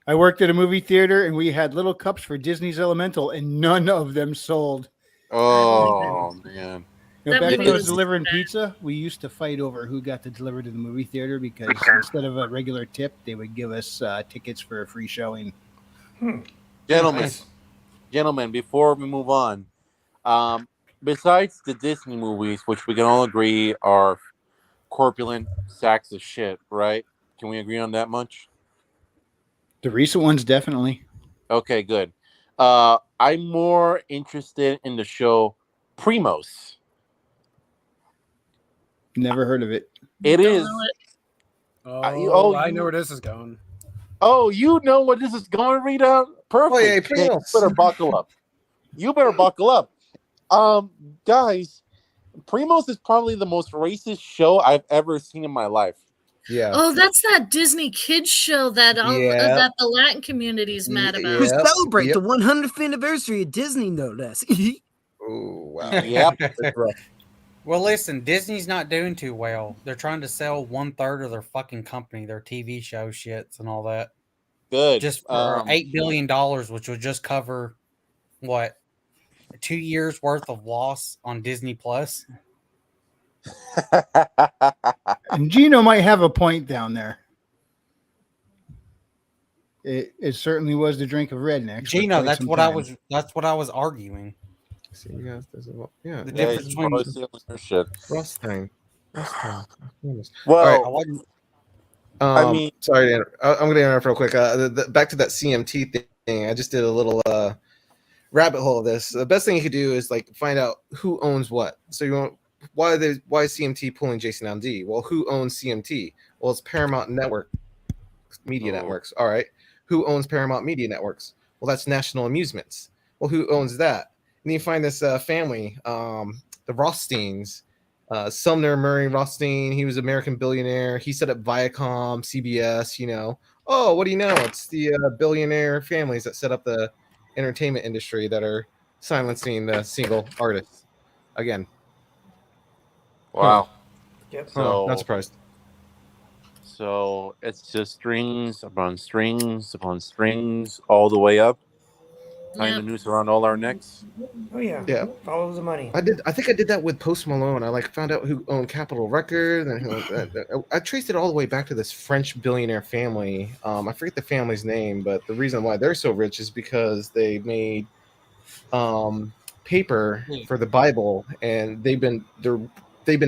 I worked at a movie theater and we had little cups for Disney's Elemental and none of them sold. Oh man. You know, That back when movie I was was delivering bad. pizza, we used to fight over who got to deliver to the movie theater because instead of a regular tip, they would give us tickets for a free showing. Gentlemen, Nice. gentlemen, before we move on, besides the Disney movies, which we can all agree are corpulent sacks of shit, right? Can we agree on that much? The recent ones, definitely. Okay, good. I'm more interested in the show Primos. Never heard of it. It Don't is. know it. I know where this is going. Oh, you know where this is going, Rita? Perfect. Oh, yeah, Then you Primos. better buckle up. You better buckle up. Guys, Primos is probably the most racist show I've ever seen in my life. Yeah. Oh, that's that Disney kids show that Yeah. that the Latin community is mad about. Yeah. To celebrate Yep. the 100th anniversary of Disney, no less. Oh wow. Yep. That's rough. well, listen, Disney's not doing too well. They're trying to sell 1/3 of their fucking company, their TV show shits and all that, Good. just for $8 billion, which would just cover what 2 years worth of loss on Disney Plus. And Gino might have a point down there. It certainly was the drink of rednecks. for Gino, quite that's some what time. That's what I was arguing. See you guys. There's a yeah. The Yeah, difference he's between probably stealing your shit. Rust time. Rust time. Well, I wasn't. I mean- sorry, I'm going to interrupt real quick. Back to that CMT thing. I just did a little rabbit hole of this. The best thing you could do is like find out who owns what. So you want why is CMT pulling Jason MD? Well, who owns CMT? Well, it's Paramount Network Media Networks. All right. Who owns Paramount Media Networks? Well, that's National Amusements. Well, who owns that? And you find this family, the Rothsteins, Sumner Murray Rothstein. He was an American billionaire. He set up Viacom, CBS. You know, oh, what do you know? It's the billionaire families that set up the entertainment industry that are silencing the single artists. Again, wow. Yep. So, not surprised. So it's just strings upon strings upon strings all the way up, tying Yep. the noose around all our necks. Oh yeah. Yeah. Follow the money. I think I did that with Post Malone. I like found out who owned Capitol Records, and I traced it all the way back to this French billionaire family. I forget the family's name, but the reason why they're so rich is because they made paper for the Bible, and they've been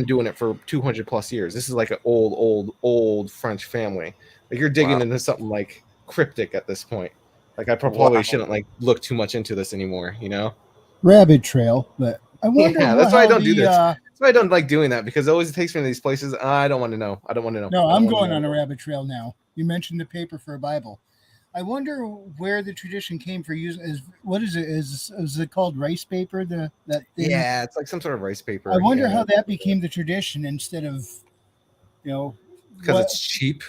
doing it for 200 plus years. This is like an old French family. Like you're digging into something like cryptic at this point. Like I probably shouldn't like look too much into this anymore, you know? Rabbit trail, but I wonder Yeah, that's why I how don't do this. So I don't like doing that because it always takes me to these places. I don't want to know. I don't want to know. No, I don't I'm wanna going know. on a rabbit trail now. You mentioned the paper for a Bible. I wonder where the tradition came for using. What is it? Is it called rice paper? That thing? Yeah, it's like some sort of rice paper. I wonder yeah. how that became the tradition instead of, you know, Because what? it's cheap.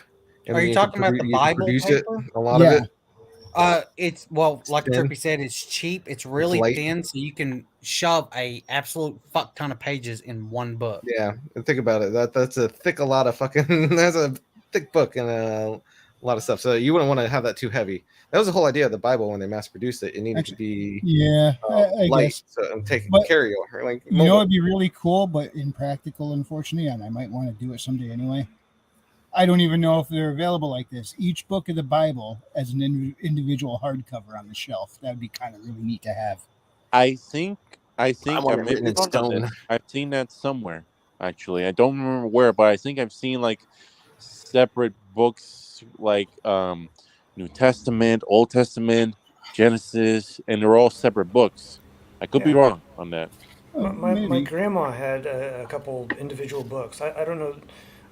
I Are mean, you you talking about the you can Bible produce it. paper? A lot of Yeah. it. It's well, like thin. Trippy said, it's cheap. It's really light. thin, so you can shove a absolute fuck ton of pages in one book. Yeah, and think about it. That's a thick, a lot of fucking. That's a thick book and a lot of stuff. So you wouldn't want to have that too heavy. That was the whole idea of the Bible when they mass produced it. It needed to be Yeah, I light, guess. so take But carry over, like you know, mobile. it'd be really cool, but impractical, unfortunately, and I might want to do it someday anyway. I don't even know if they're available like this. Each book of the Bible as an individual hardcover on the shelf. That would be kind of really neat to have. I think I I want it may written be in wrong on stone. this. I've seen that somewhere. Actually, I don't remember where, but I think I've seen like separate books, like New Testament, Old Testament, Genesis, and they're all separate books. I could be Yeah. wrong on that. My Maybe. grandma had a couple individual books. I don't know.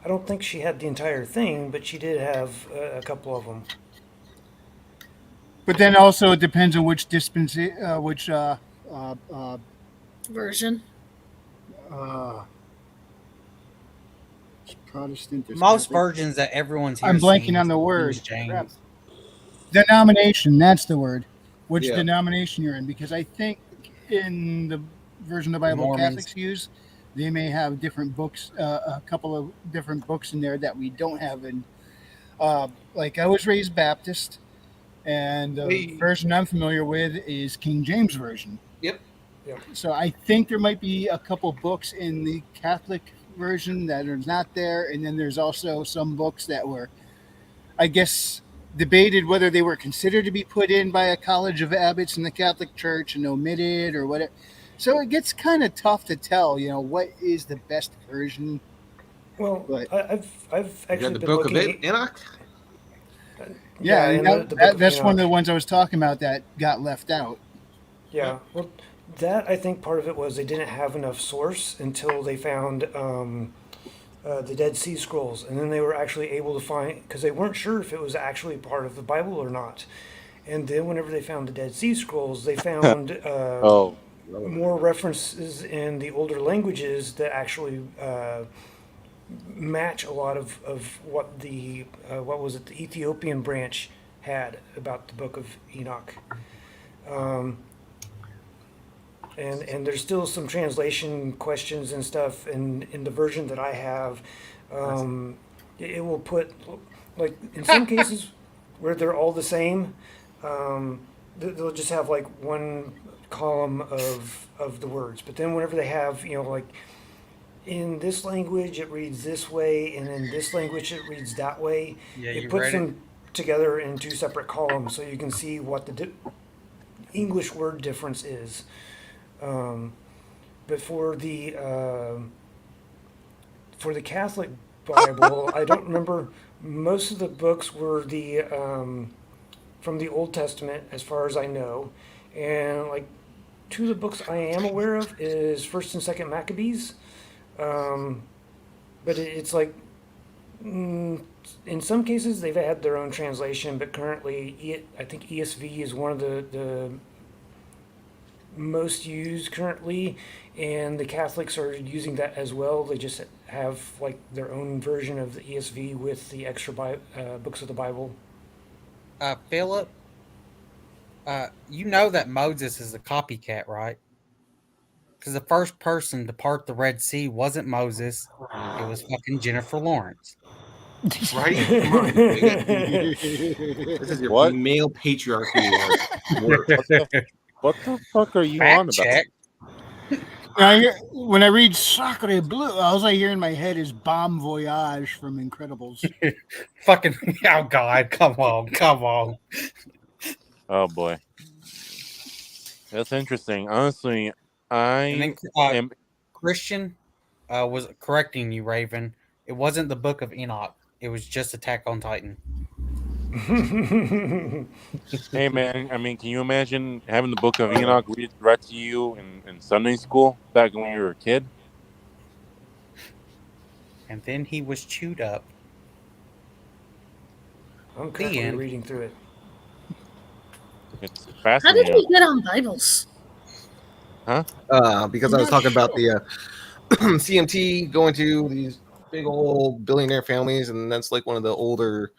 I don't think she had the entire thing, but she did have a couple of them. But then also it depends on which Version. Protestant. Most versions that everyone's here I'm blanking seeing on the is word. King James. Denomination. That's the word. Which Yeah. denomination you're in? Because I think in the version of the Bible Mormons. Catholics use, they may have different books, a couple of different books in there that we don't have in. Like I was raised Baptist, and the Hey. version I'm familiar with is King James version. Yep. So I think there might be a couple books in the Catholic version that are not there, and then there's also some books that were, I guess, debated whether they were considered to be put in by a college of abbots in the Catholic Church and omitted or whatever. So it gets kind of tough to tell, what is the best version. Well, But- I've actually You got the been book of looking. Enoch. Yeah, and and the book of that's one of Enoch. the ones I was talking about that got left out. Yeah, well, that I think part of it was they didn't have enough source until they found the Dead Sea Scrolls, and then they were actually able to find because they weren't sure if it was actually part of the Bible or not. And then whenever they found the Dead Sea Scrolls, they found Oh, more references in the older languages that actually match a lot of what the what was it, the Ethiopian branch had about the Book of Enoch. And there's still some translation questions and stuff in the version that I have. It will put, like, in some cases where they're all the same, they'll just have like one column of the words. But then whenever they have, like, in this language it reads this way, and in this language it reads that way, Yeah, it you puts read it. them together in two separate columns so you can see what the English word difference is. But for the Catholic Bible, I don't remember. Most of the books were the from the Old Testament, as far as I know, and like two of the books I am aware of is First and Second Maccabees. But it's like in some cases they've had their own translation, but currently I think ESV is one of the most used currently, and the Catholics are using that as well. They just have like their own version of the ESV with the extra books of the Bible. Philip, you know that Moses is a copycat, right? Because the first person to part the Red Sea wasn't Moses; it was fucking Jennifer Lawrence. Right? Come on. This is your What? male patriarchy work. What the fuck are you Fact on about? check. When I read Sacre Bleu, all I hear in my head is Bomb Voyage from Incredibles. Fucking oh god! Come on! Oh boy, that's interesting. Honestly, And then I am. Christian was correcting you, Raven. It wasn't the Book of Enoch. It was just Attack on Titan. Hey man, I mean, can you imagine having the Book of Enoch read to you in Sunday school back when you were a kid? and then he was chewed up. I'm currently end. reading through it. It's How did fascinating. we get on Bibles? Because I was Not talking about sure. the CMT going to these big old billionaire families, and that's like one of the older,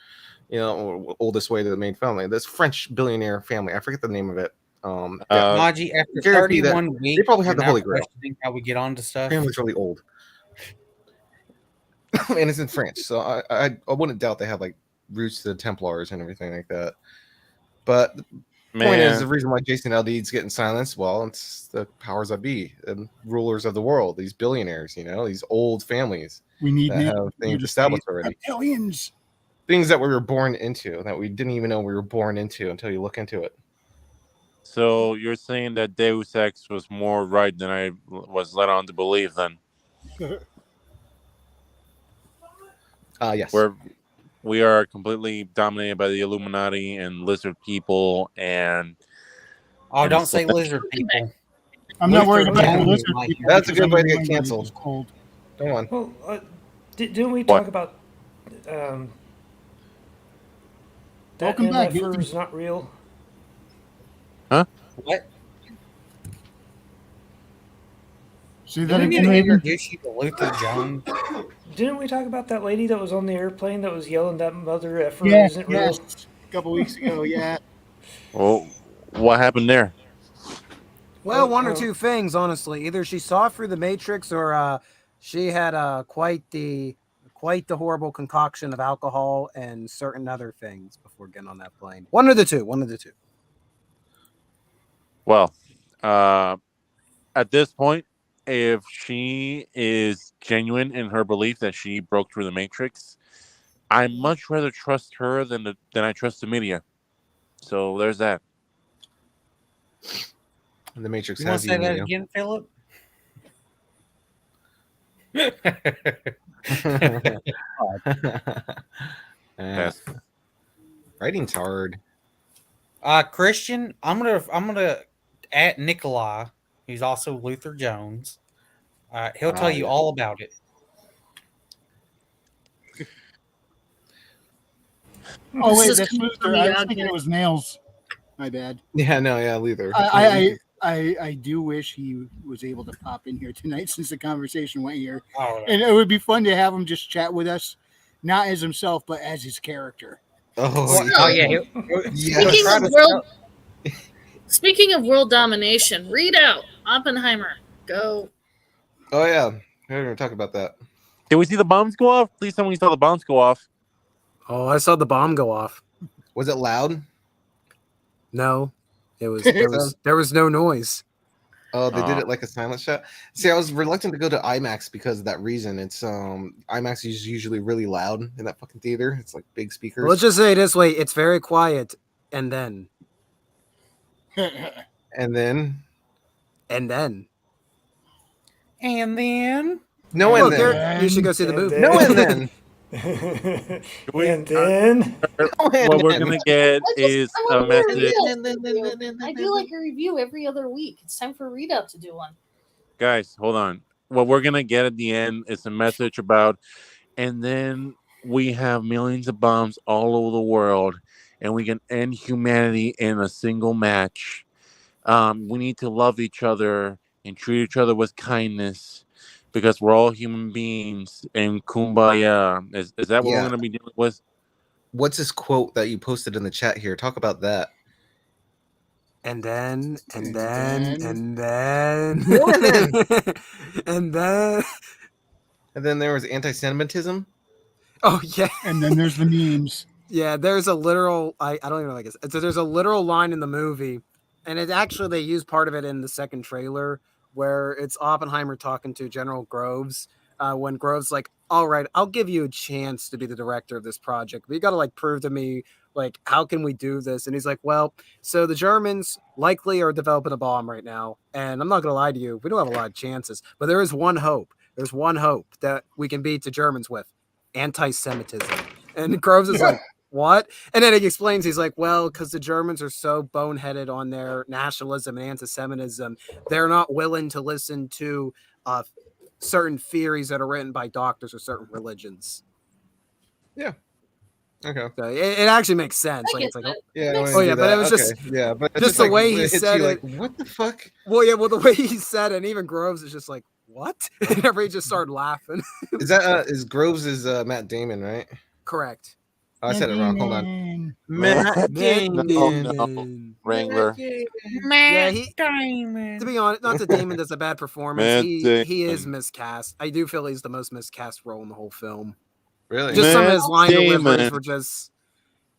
oldest way to the main family. This French billionaire family, I forget the name of it. Maji, after guarantee that 31 weeks, they probably have you're the not Holy Grail. questioning how we get onto stuff. Family's really old, and it's in French, so I wouldn't doubt they have like roots to the Templars and everything like that. But the point is, the Man, reason why Jason Aldean's getting silenced, well, it's the powers that be and rulers of the world, these billionaires, these old families We need that have things established already. Reptilians. Things that we were born into that we didn't even know we were born into until you look into it. so you're saying that Deus Ex was more right than I was led on to believe then? Yes. We are completely dominated by the Illuminati and lizard people and Oh, don't so say lizard people. I'm not worried Luther about the Jones lizard might people. That's a because good way to I'm get remembering it canceled. was cold. Go on. Well, didn't we What? talk about that Welcome back, MFR Ethan. is not real? What? See that Did we again, Raven? introduce you to Luther Jones? Didn't we talk about that lady that was on the airplane that was yelling that mother effer Yes, isn't yes. real? A couple weeks ago, yeah. well, what happened there? Well, one or two things, honestly. Either she saw through the Matrix, or she had quite the horrible concoction of alcohol and certain other things before getting on that plane. One of the two. Well, at this point, if she is genuine in her belief that she broke through the Matrix, I much rather trust her than I trust the media. So there's that. And the Matrix You want has to say that Neo. again, Philip? Yes. Writing's hard. Christian, I'm gonna at Nikolai, who's also Luther Jones. He'll tell you Yeah. all about it. Oh This wait, is that's coming Luther. from I the was thinking argument. it was Nails. My bad. Yeah, no, yeah, Luther. I do wish he was able to pop in here tonight since the conversation went here, Oh, and it would be fun to have him just chat with us, not as himself but as his character. yeah. Speaking of world, speaking of world domination, read out Oppenheimer. Go. Oh yeah, we didn't even talk about that. Did we see the bombs go off? Please tell me you saw the bombs go off. Oh, I saw the bomb go off. Was it loud? No, there was no noise. Oh, they did it like a silent shot. See, I was reluctant to go to IMAX because of that reason. It's IMAX is usually really loud in that fucking theater. It's like big speakers. Well, let's just say it this way: it's very quiet, and then and then no, Look, and then you should go see the movie. no, and then and then what we're gonna get is a message. I do like a review every other week. It's time for Readout to do one. Guys, hold on. What we're gonna get at the end is a message about, and then we have millions of bombs all over the world, and we can end humanity in a single match. We need to love each other and treat each other with kindness because we're all human beings. And kumbaya. Is that what we're gonna be dealing with? What's this quote that you posted in the chat here? Talk about that. And then and then there was anti-Semitism. Oh yeah, and then there's the memes. Yeah, there's a literal. I don't even know. There's a literal line in the movie, and it actually they use part of it in the second trailer where it's Oppenheimer talking to General Groves. When Groves like, all right, I'll give you a chance to be the director of this project, but you got to like prove to me like how can we do this? And he's like, well, so the Germans likely are developing a bomb right now, and I'm not gonna lie to you, we don't have a lot of chances, but there is one hope. There's one hope that we can beat the Germans with anti-Semitism. And Groves is like, what? And then he explains, he's like, well, because the Germans are so boneheaded on their nationalism and anti-Semitism, they're not willing to listen to certain theories that are written by doctors or certain religions. Okay. So it actually makes sense. I Like get it's like, that. Yeah, I Makes wanted to yeah, do but that. it was Okay, just yeah, but it's just the like, way he it hits said you it. like, what the fuck? Well, the way he said it, and even Groves is just like, what? And everybody just started laughing. Is that is Groves is Matt Damon, right? Correct. Oh, I said it wrong. Hold on. Matt Damon. no, Wrangler. Yeah, to be honest, not that Damon does a bad performance. Matt He is Damon. miscast. I do feel he's the most miscast role in the whole film. Really? Just some of Matt his line deliveries Damon. were just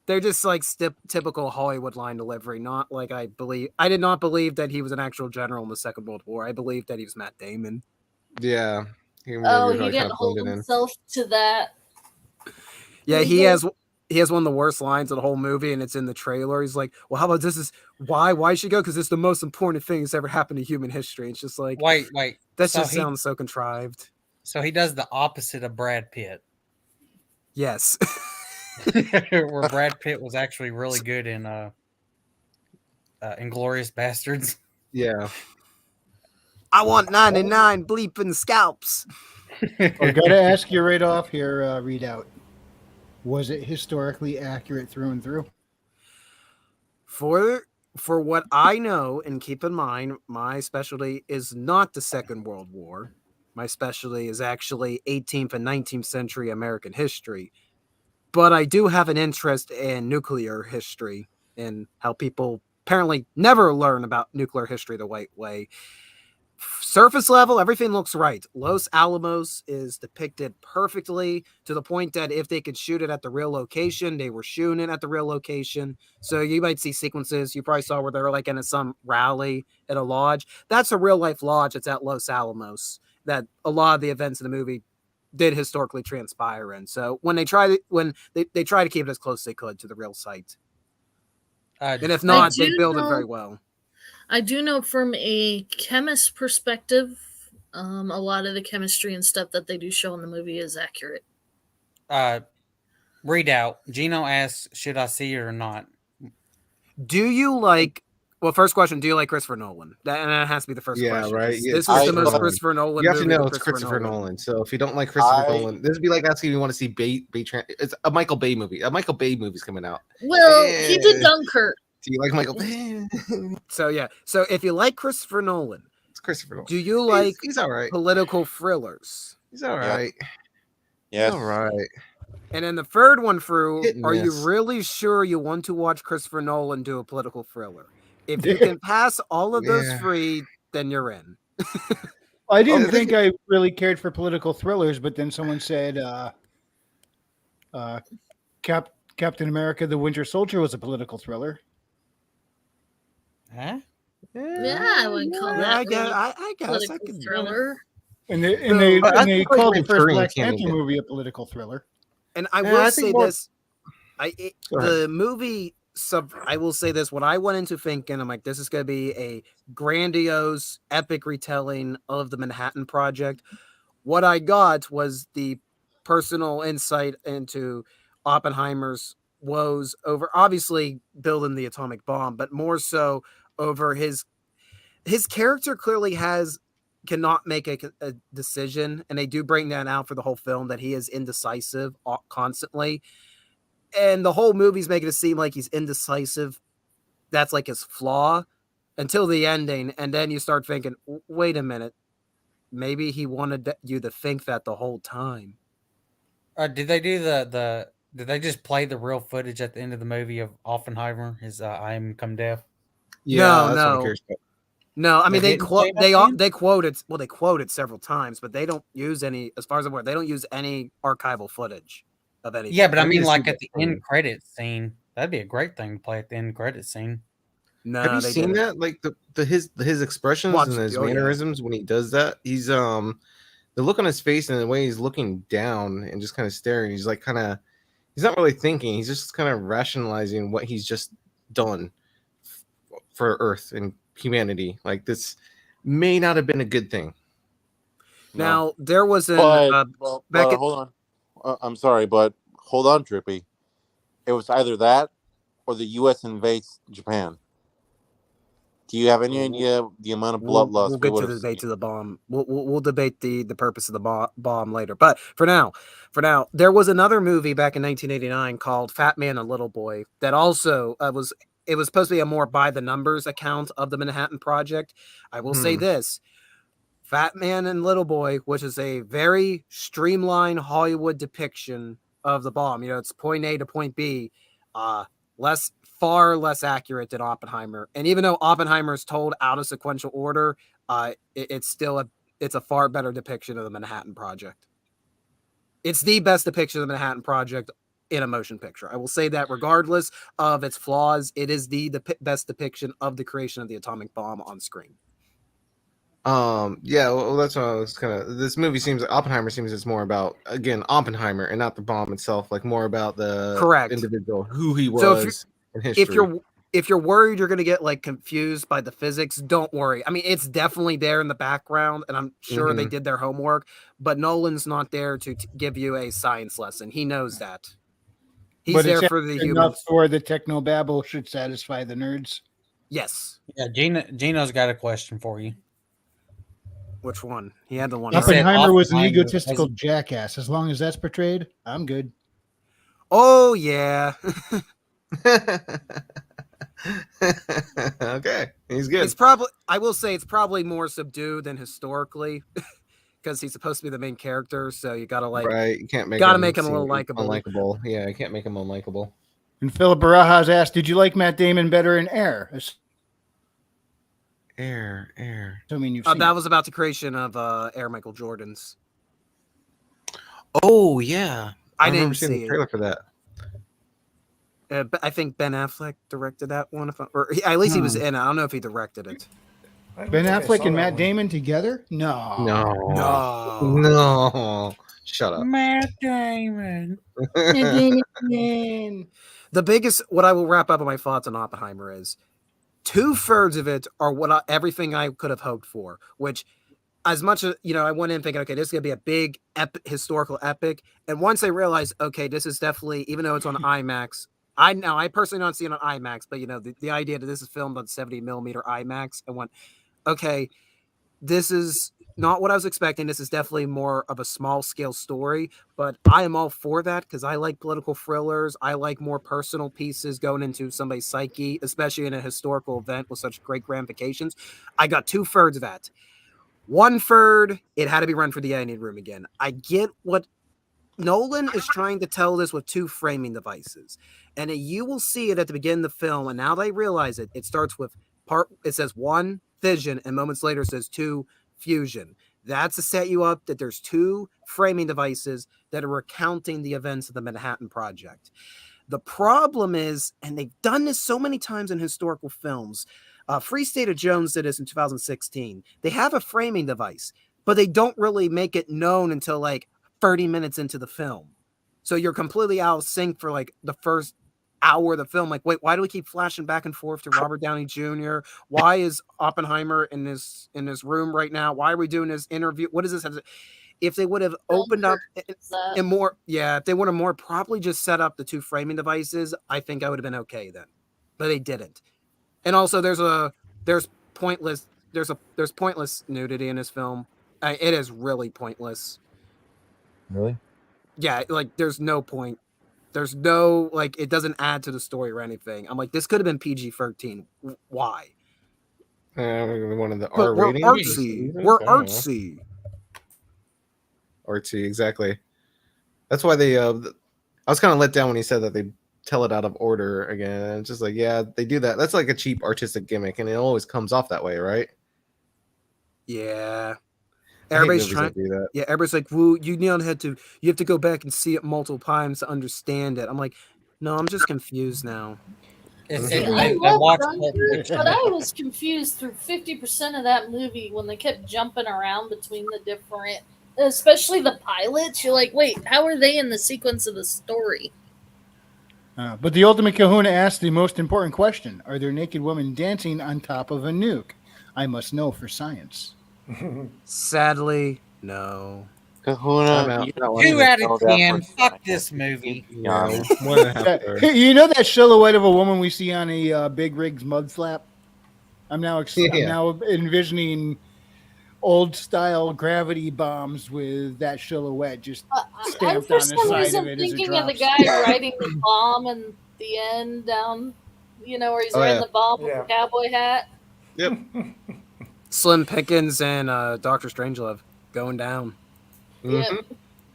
they're just like typical Hollywood line delivery. Not like I did not believe that he was an actual general in the Second World War. I believed that he was Matt Damon. Yeah. He Oh, really he kind didn't of hold blended in. himself to that. Yeah, He he did. has one of the worst lines of the whole movie, and it's in the trailer. He's like, "Well, how about this? Is why should go? Because it's the most important thing that's ever happened to human history." It's just like Wait. that So just he sounds so contrived. so he does the opposite of Brad Pitt, Yes. where Brad Pitt was actually really good in Inglorious Bastards. Yeah. I want 99 bleeping scalps. I gotta ask you right off here, Readout. Was it historically accurate through and through? For what I know, and keep in mind, my specialty is not the Second World War. My specialty is actually 18th and 19th century American history. But I do have an interest in nuclear history and how people apparently never learn about nuclear history the right way. Surface level, everything looks right. Los Alamos is depicted perfectly to the point that if they could shoot it at the real location, they were shooting it at the real location. So you might see sequences you probably saw where they're like in some rally at a lodge. That's a real life lodge. It's at Los Alamos that a lot of the events in the movie did historically transpire in. So when they try to keep it as close as they could to the real site. And if not, they build it very well. I do know from a chemist perspective, a lot of the chemistry and stuff that they do show in the movie is accurate. Readout. Gino asks, should I see it or not? Do you like? Well, first question: do you like Christopher Nolan? That has to be the first question. Right. Yeah, this was the most Nolan. Christopher Nolan. You have to movie know with it's Christopher Nolan. So if you don't like Christopher Nolan, this would be like asking if you want to see it's a Michael Bay movie. A Michael Bay movie's coming out. Well, he did Dunkirk. Do you like Michael Bay? So yeah. So if you like Christopher Nolan, It's Christopher Nolan. do you like He's all right. political thrillers? He's all right. Yes. All right. And then the third one through, Hit and are you miss. really sure you want to watch Christopher Nolan do a political thriller? If you can pass all of those Yeah. three, then you're in. I didn't think I really cared for political thrillers, but then someone said Captain America: The Winter Soldier was a political thriller. Huh? Yeah, I would call Yeah, that. I guess. I guess I political could. thriller. And they I they think, called like, the first Manchurian Black Candidate. Panther movie a political thriller. And I Yeah, will I say think more- this: Go ahead. the movie. I will say this: when I went into thinking, I'm like, this is going to be a grandiose, epic retelling of the Manhattan Project. What I got was the personal insight into Oppenheimer's woes over, obviously building the atomic bomb, but more so over his character clearly cannot make a decision, and they do bring that out for the whole film that he is indecisive constantly. And the whole movie's making it seem like he's indecisive. That's like his flaw until the ending. And then you start thinking, wait a minute. Maybe he wanted you to think that the whole time. Did they do did they just play the real footage at the end of the movie of Oppenheimer? His I am come deaf. Yeah, No, that's what I'm no. curious about. No, I mean They didn't play that they quote it several times, but they don't use any, as far as I'm aware, they don't use any archival footage of anything. Yeah, but I I mean, need to like see at the that end movie. credit scene, that'd be a great thing to play at the end credit scene. No, Have you they seen didn't. that? Like his expressions Watch- and his oh, yeah. mannerisms when he does that. He's the look on his face and the way he's looking down and just kind of staring. He's like he's not really thinking. He's just kind of rationalizing what he's just done for Earth and humanity. Like this may not have been a good thing. Now there was an But back at, hold on. I'm sorry, but hold on, Trippy. It was either that or the U.S. invades Japan. Do you have any idea the amount of blood loss We'll we get would to have the debate seen? of the bomb. We'll debate the purpose of the bomb later. But for now, there was another movie back in 1989 called Fat Man and Little Boy that also was supposed to be a more by the numbers account of the Manhattan Project. I will say this. Fat Man and Little Boy, which is a very streamlined Hollywood depiction of the bomb. You know, it's point A to point B. Far less accurate than Oppenheimer. And even though Oppenheimer is told out of sequential order, it's still a far better depiction of the Manhattan Project. It's the best depiction of the Manhattan Project in a motion picture. I will say that regardless of its flaws, it is the best depiction of the creation of the atomic bomb on screen. Yeah, well, that's what I was this movie seems like Oppenheimer seems it's more about, again, Oppenheimer and not the bomb itself, like more about the Correct individual, who he So was in history. if you're worried you're going to get like confused by the physics, don't worry. I mean, it's definitely there in the background, and I'm sure they did their homework, but Nolan's not there to give you a science lesson. He knows that. He's there for the humans. For the technobabble should satisfy the nerds. Yes. Yeah, Gino's got a question for you. Which one? He had the one. Oppenheimer was an egotistical jackass. As long as that's portrayed, I'm good. Oh, yeah. Okay, he's good. I will say it's probably more subdued than historically, because he's supposed to be the main character. So you gotta right. You can't make him a little likable. Unlikable. Yeah, you can't make him unlikable. And Philip Barajas asked, "Did you like Matt Damon better in Air?" Air. I mean, that was about the creation of Air Michael Jordan's. Oh yeah, I didn't see the trailer for that. I think Ben Affleck directed that one, or at least he was in it. I don't know if he directed it. Ben Affleck and Matt Damon together? No. Shut up, Matt Damon. The biggest, what I will wrap up on my thoughts on Oppenheimer is 2/3 of it are everything I could have hoped for, which, as much as, I went in thinking, okay, this is going to be a big historical epic. And once I realized, okay, this is definitely, even though it's on IMAX, I personally don't see it on IMAX, but the idea that this is filmed on 70 millimeter IMAX, I went, okay, this is not what I was expecting. This is definitely more of a small scale story, but I am all for that because I like political thrillers. I like more personal pieces going into somebody's psyche, especially in a historical event with such great ramifications. I got 2/3 of that. 1/3, it had to be run for the editing room again. I get what Nolan is trying to tell this with 2 framing devices, and you will see it at the beginning of the film. And now they realize it. It starts with it says 1 fission, and moments later it says 2 fusion. That's to set you up that there's 2 framing devices that are recounting the events of the Manhattan Project. The problem is, and they've done this so many times in historical films, Free State of Jones did this in 2016. They have a framing device, but they don't really make it known until like 30 minutes into the film. So you're completely out of sync for like the first hour of the film. Like, wait, why do we keep flashing back and forth to Robert Downey Jr.? Why is Oppenheimer in this room right now? Why are we doing this interview? What is this? If they would have opened up and more, if they would have more properly just set up the 2 framing devices, I think I would have been okay then. But they didn't. And also there's pointless nudity in this film. It is really pointless. Really? Yeah, like there's no point. There's no, like, it doesn't add to the story or anything. I'm like, this could have been PG-13. Why? One of the R ratings. We're artsy. Artsy, exactly. That's why they. I was kind of let down when he said that they tell it out of order again. It's just like, yeah, they do that. That's like a cheap artistic gimmick, and it always comes off that way, right? Yeah. Everybody's trying to do that. Yeah, everybody's like, "Woo, you have to go back and see it multiple times to understand it." I'm like, no, I'm just confused now. I love Dunkirk, but I was confused through 50% of that movie when they kept jumping around between the different, especially the pilots. You're like, wait, how are they in the sequence of the story? But the Ultimate Kahuna asked the most important question: are there naked women dancing on top of a nuke? I must know for science. Sadly, no. Kahuna, 2 out of 10. Fuck this movie. You know that silhouette of a woman we see on a Big Rigs mud flap? I'm now Yeah. I'm now envisioning old style gravity bombs with that silhouette just I'm stamped for on the some side reason of it as it thinking of the drops. guy riding the bomb and the end down, where he's Oh, riding yeah. the bomb with Yeah. the cowboy hat. Yep. Slim Pickens and Doctor Strangelove going down. Yep. Mhm.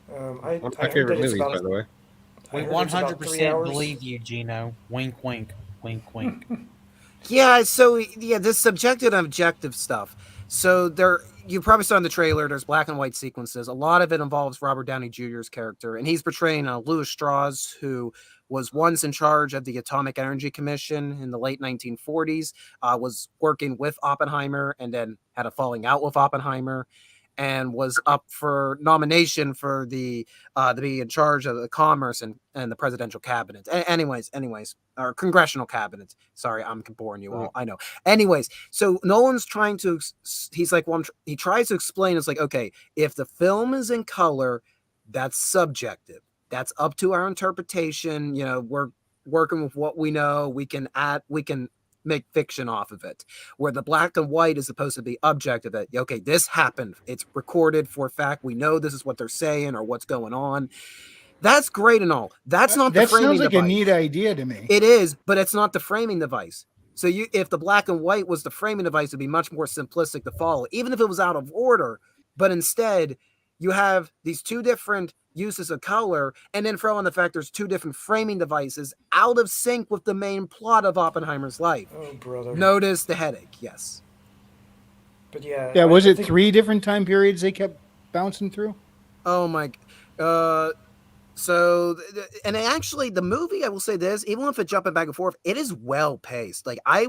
I One of I my heard favorite that it's movies, by about the way. I We heard it's about 3 100% hours. believe you, Gino. Wink, wink, wink, wink. Yeah, so yeah, this subjective and objective stuff. So you probably saw in the trailer, there's black and white sequences. A lot of it involves Robert Downey Jr.'s character, and he's portraying Louis Strauss, who was once in charge of the Atomic Energy Commission in the late 1940s, was working with Oppenheimer, and then had a falling out with Oppenheimer, and was up for nomination for to be in charge of the commerce and the presidential cabinet. Anyways, or congressional cabinet. Sorry, I'm boring you all. I know. Anyways, so Nolan's trying to. He's like, well, he tries to explain. It's like, okay, if the film is in color, that's subjective. That's up to our interpretation. We're working with what we know. We can make fiction off of it, where the black and white is supposed to be objective. That okay, this happened, it's recorded for a fact, we know this is what they're saying or what's going on. That's great and all. That's not the That framing sounds like device. a neat idea to me. It is, but it's not the framing device. So if the black and white was the framing device, it'd be much more simplistic to follow, even if it was out of order. But instead, you have these two different uses of color, and then throw in the fact there's two different framing devices out of sync with the main plot of Oppenheimer's life. Oh, brother. Notice the headache, yes. But yeah. Yeah, was I it think- 3 different time periods they kept bouncing through? Oh my. And actually, the movie, I will say this, even if it's jumping back and forth, it is well paced. Like I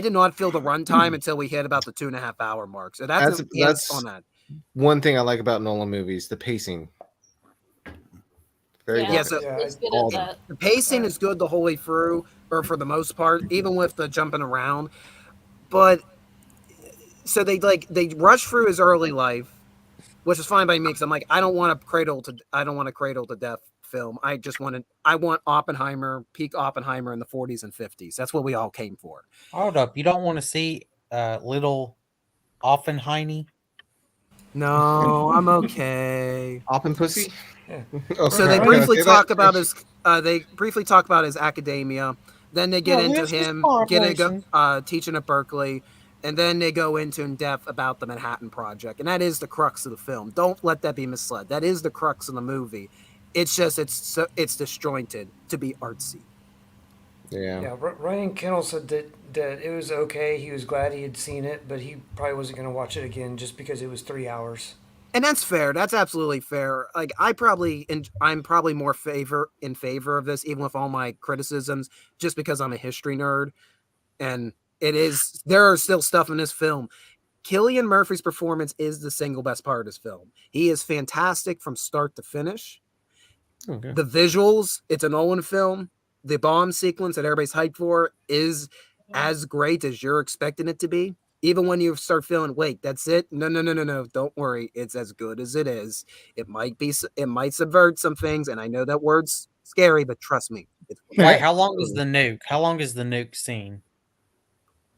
did not feel the runtime until we hit about the 2.5 hour mark. So that's on that. One thing I like about Nolan movies: the pacing. Very Yeah, good. Yeah, so it's good all at of them. that. the pacing is good the whole way through, or for the most part, even with the jumping around. But so they rush through his early life, which is fine by me because I'm like, I don't want a cradle to death film. I want Oppenheimer, peak Oppenheimer in the 40s and 50s. That's what we all came for. Hold up. You don't want to see little Offenheiny? No, I'm okay. Oppen pussy. Yeah. Oh, So they can I briefly say talk that? about his academia. Then they get into him teaching at Berkeley, and then they go into in depth about the Manhattan Project, and that is the crux of the film. Don't let that be misled. That is the crux of the movie. It's just it's disjointed to be artsy. Yeah. Ryan Kennel said that it was okay. He was glad he had seen it, but he probably wasn't going to watch it again just because it was 3 hours. And that's fair. That's absolutely fair. Like I'm probably more in favor of this, even with all my criticisms, just because I'm a history nerd, and there are still stuff in this film. Cillian Murphy's performance is the single best part of this film. He is fantastic from start to finish. Okay. The visuals, it's a Nolan film. The bomb sequence that everybody's hyped for is as great as you're expecting it to be. Even when you start feeling, wait, that's it? No. Don't worry. It's as good as it is. It might subvert some things, and I know that word's scary, but trust me. Wait, how long is the nuke? How long is the nuke scene?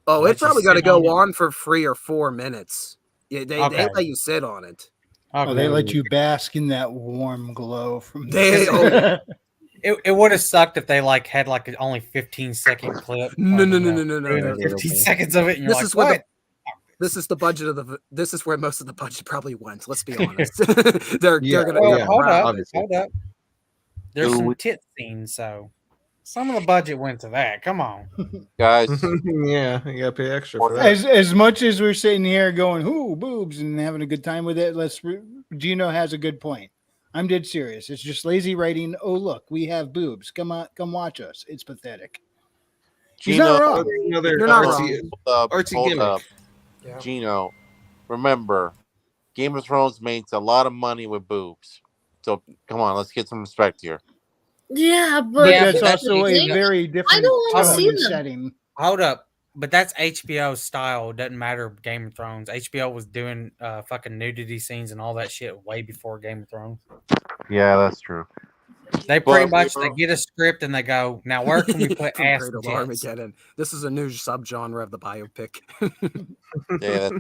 Oh, Let it's you probably got to sit go on it? on for 3 or 4 minutes. Yeah, they Okay. let you sit on it. Oh, they Okay. let you bask in that warm glow from They- It would have sucked if they had a only 15-second clip. No. 15 seconds of it, and you're This like, is what what? This is the budget of this is where most of the budget probably went. Let's be honest. they're Yeah, gonna Well, yeah, hold up, obviously. hold up. There's Do some we- tit scenes, so some of the budget went to that. Come on. Guys, Yeah, you gotta pay extra for that. as much as we're sitting here going, "Ooh, boobs," and having a good time with it, Gino has a good point. I'm dead serious. It's just lazy writing. Oh, look, we have boobs. Come on, come watch us. It's pathetic. He's Gino, not wrong. Another You're not artsy, artsy hold gimmick. up. Yeah. Gino, remember, Game of Thrones makes a lot of money with boobs. So come on, let's get some respect here. Yeah, But but that's that's also a they- very different don't wanna tone see and them. setting. Hold up. But that's HBO's style. It doesn't matter Game of Thrones. HBO was doing fucking nudity scenes and all that shit way before Game of Thrones. Yeah, that's true. They pretty But much they get a script and they go, now where can we put From ass Cradle and to tits? Armageddon. This is a new subgenre of the biopic. yeah,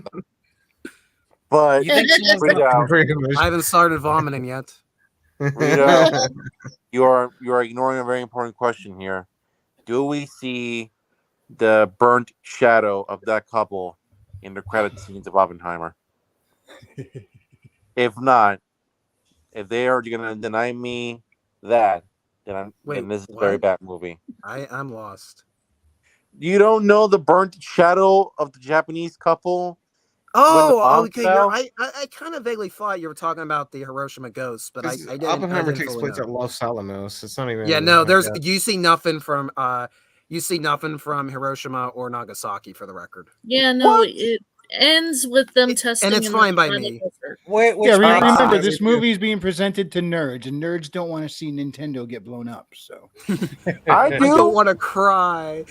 but You think someone's read gonna out, Pretty much. I haven't started vomiting yet. Rita, you are ignoring a very important question here. Do we see the burnt shadow of that couple in the credit scenes of Oppenheimer? If not, if they are going to deny me that, then Wait, this is a very what? bad movie. I'm lost. You don't know the burnt shadow of the Japanese couple? When the Oh, bomb okay. fell? I kind of vaguely thought you were talking about the Hiroshima ghost, but I didn't. Oppenheimer takes fully place know. at Los Alamos. It's not even. Yeah, no. like There's that. you see nothing from Hiroshima or Nagasaki for the record. Yeah, no, What? it ends with them testing. And it's in fine the by Nevada me. desert. which Yeah, makes remember sense. this movie is being presented to nerds, and nerds don't want to see Nintendo get blown up. So I I do. don't want to cry.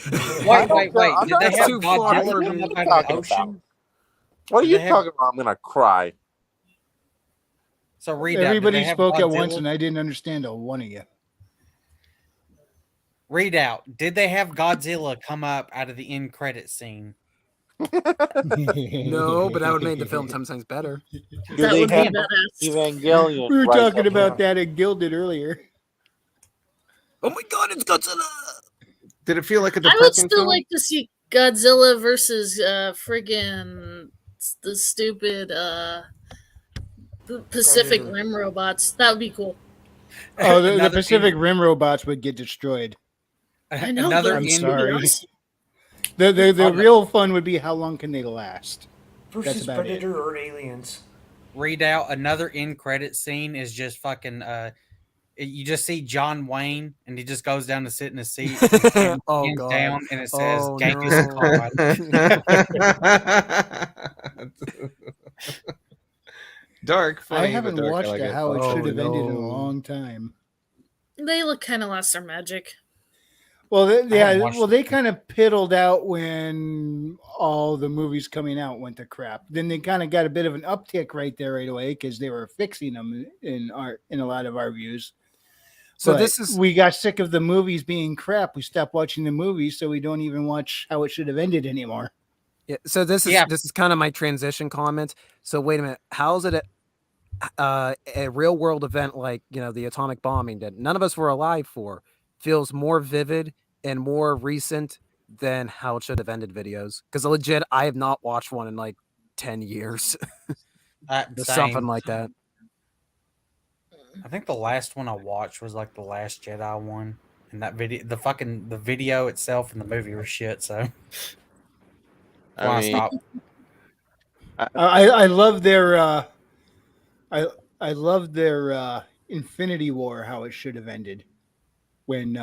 Wait. Did they That's have too far Godzilla for come me. up What out are of the you talking about? ocean? What are Did you they have- talking about? I'm going to cry. So read out. everybody Did they have spoke at Godzilla? once, and I didn't understand a one of you. Read out. Did they have Godzilla come up out of the end credit scene? No, but that would make the film 10 times better. Do That they would be have badass. Evangelion? We were rise talking up about there? that at Gilded earlier. Oh my god, it's Godzilla! Did it feel like a I would depressing still film? like to see Godzilla versus friggin' the stupid Pacific Predator. Rim robots. That would be cool. Oh, the Another Pacific Rim robots would get destroyed. I know, Another but I'm it'd in, be sorry. awesome. The real fun would be how long can they last? Versus about it. Predator or Aliens. read out. Another end credit scene is just fucking. You just see John Wayne, and he just goes down to sit in his seat. And Oh, hands God. down, and it says Oh, Genghis no. Khan. Dark, funny, I haven't but dark. watched I like it. How It Oh, Should Have Ended in a no. long time. They look kind of lost their magic. Well, haven't watched they kind of piddled out when all the movies coming out went to crap. Then they kind of got a bit of an uptick right there right away because they were fixing them in a lot of our views. So But this is we got sick of the movies being crap. We stopped watching the movies, so we don't even watch How It Should Have Ended anymore. yeah, so this is Yeah. this is kind of my transition comment. So wait a minute, how is it a real world event like the atomic bombing that none of us were alive for feels more vivid and more recent than How It Should Have Ended videos? Because legit, I have not watched one in like 10 years. Something Same. like that. I think the last one I watched was like the Last Jedi one, and that video, the video itself and the movie were shit. So I mean, stopped. I love their I love their Infinity War. How it should have ended when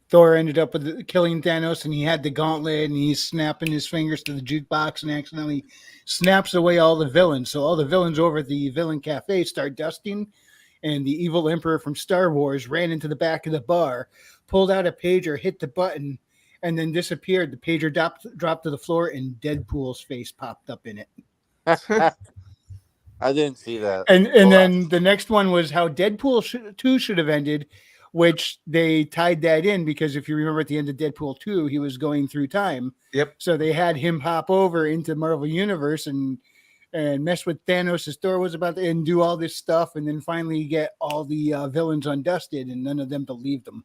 Thor ended up with killing Thanos, and he had the gauntlet, and he's snapping his fingers to the jukebox, and accidentally snaps away all the villains. So all the villains over at the villain cafe start dusting, and the evil emperor from Star Wars ran into the back of the bar, pulled out a pager, hit the button, and then disappeared. The pager dropped to the floor, and Deadpool's face popped up in it. I didn't see that. And then the next one was how Deadpool 2 should have ended, which they tied that in because if you remember at the end of Deadpool 2, he was going through time. Yep. So they had him hop over into Marvel Universe and mess with Thanos as Thor was about to and do all this stuff and then finally get all the villains undusted and none of them believed them.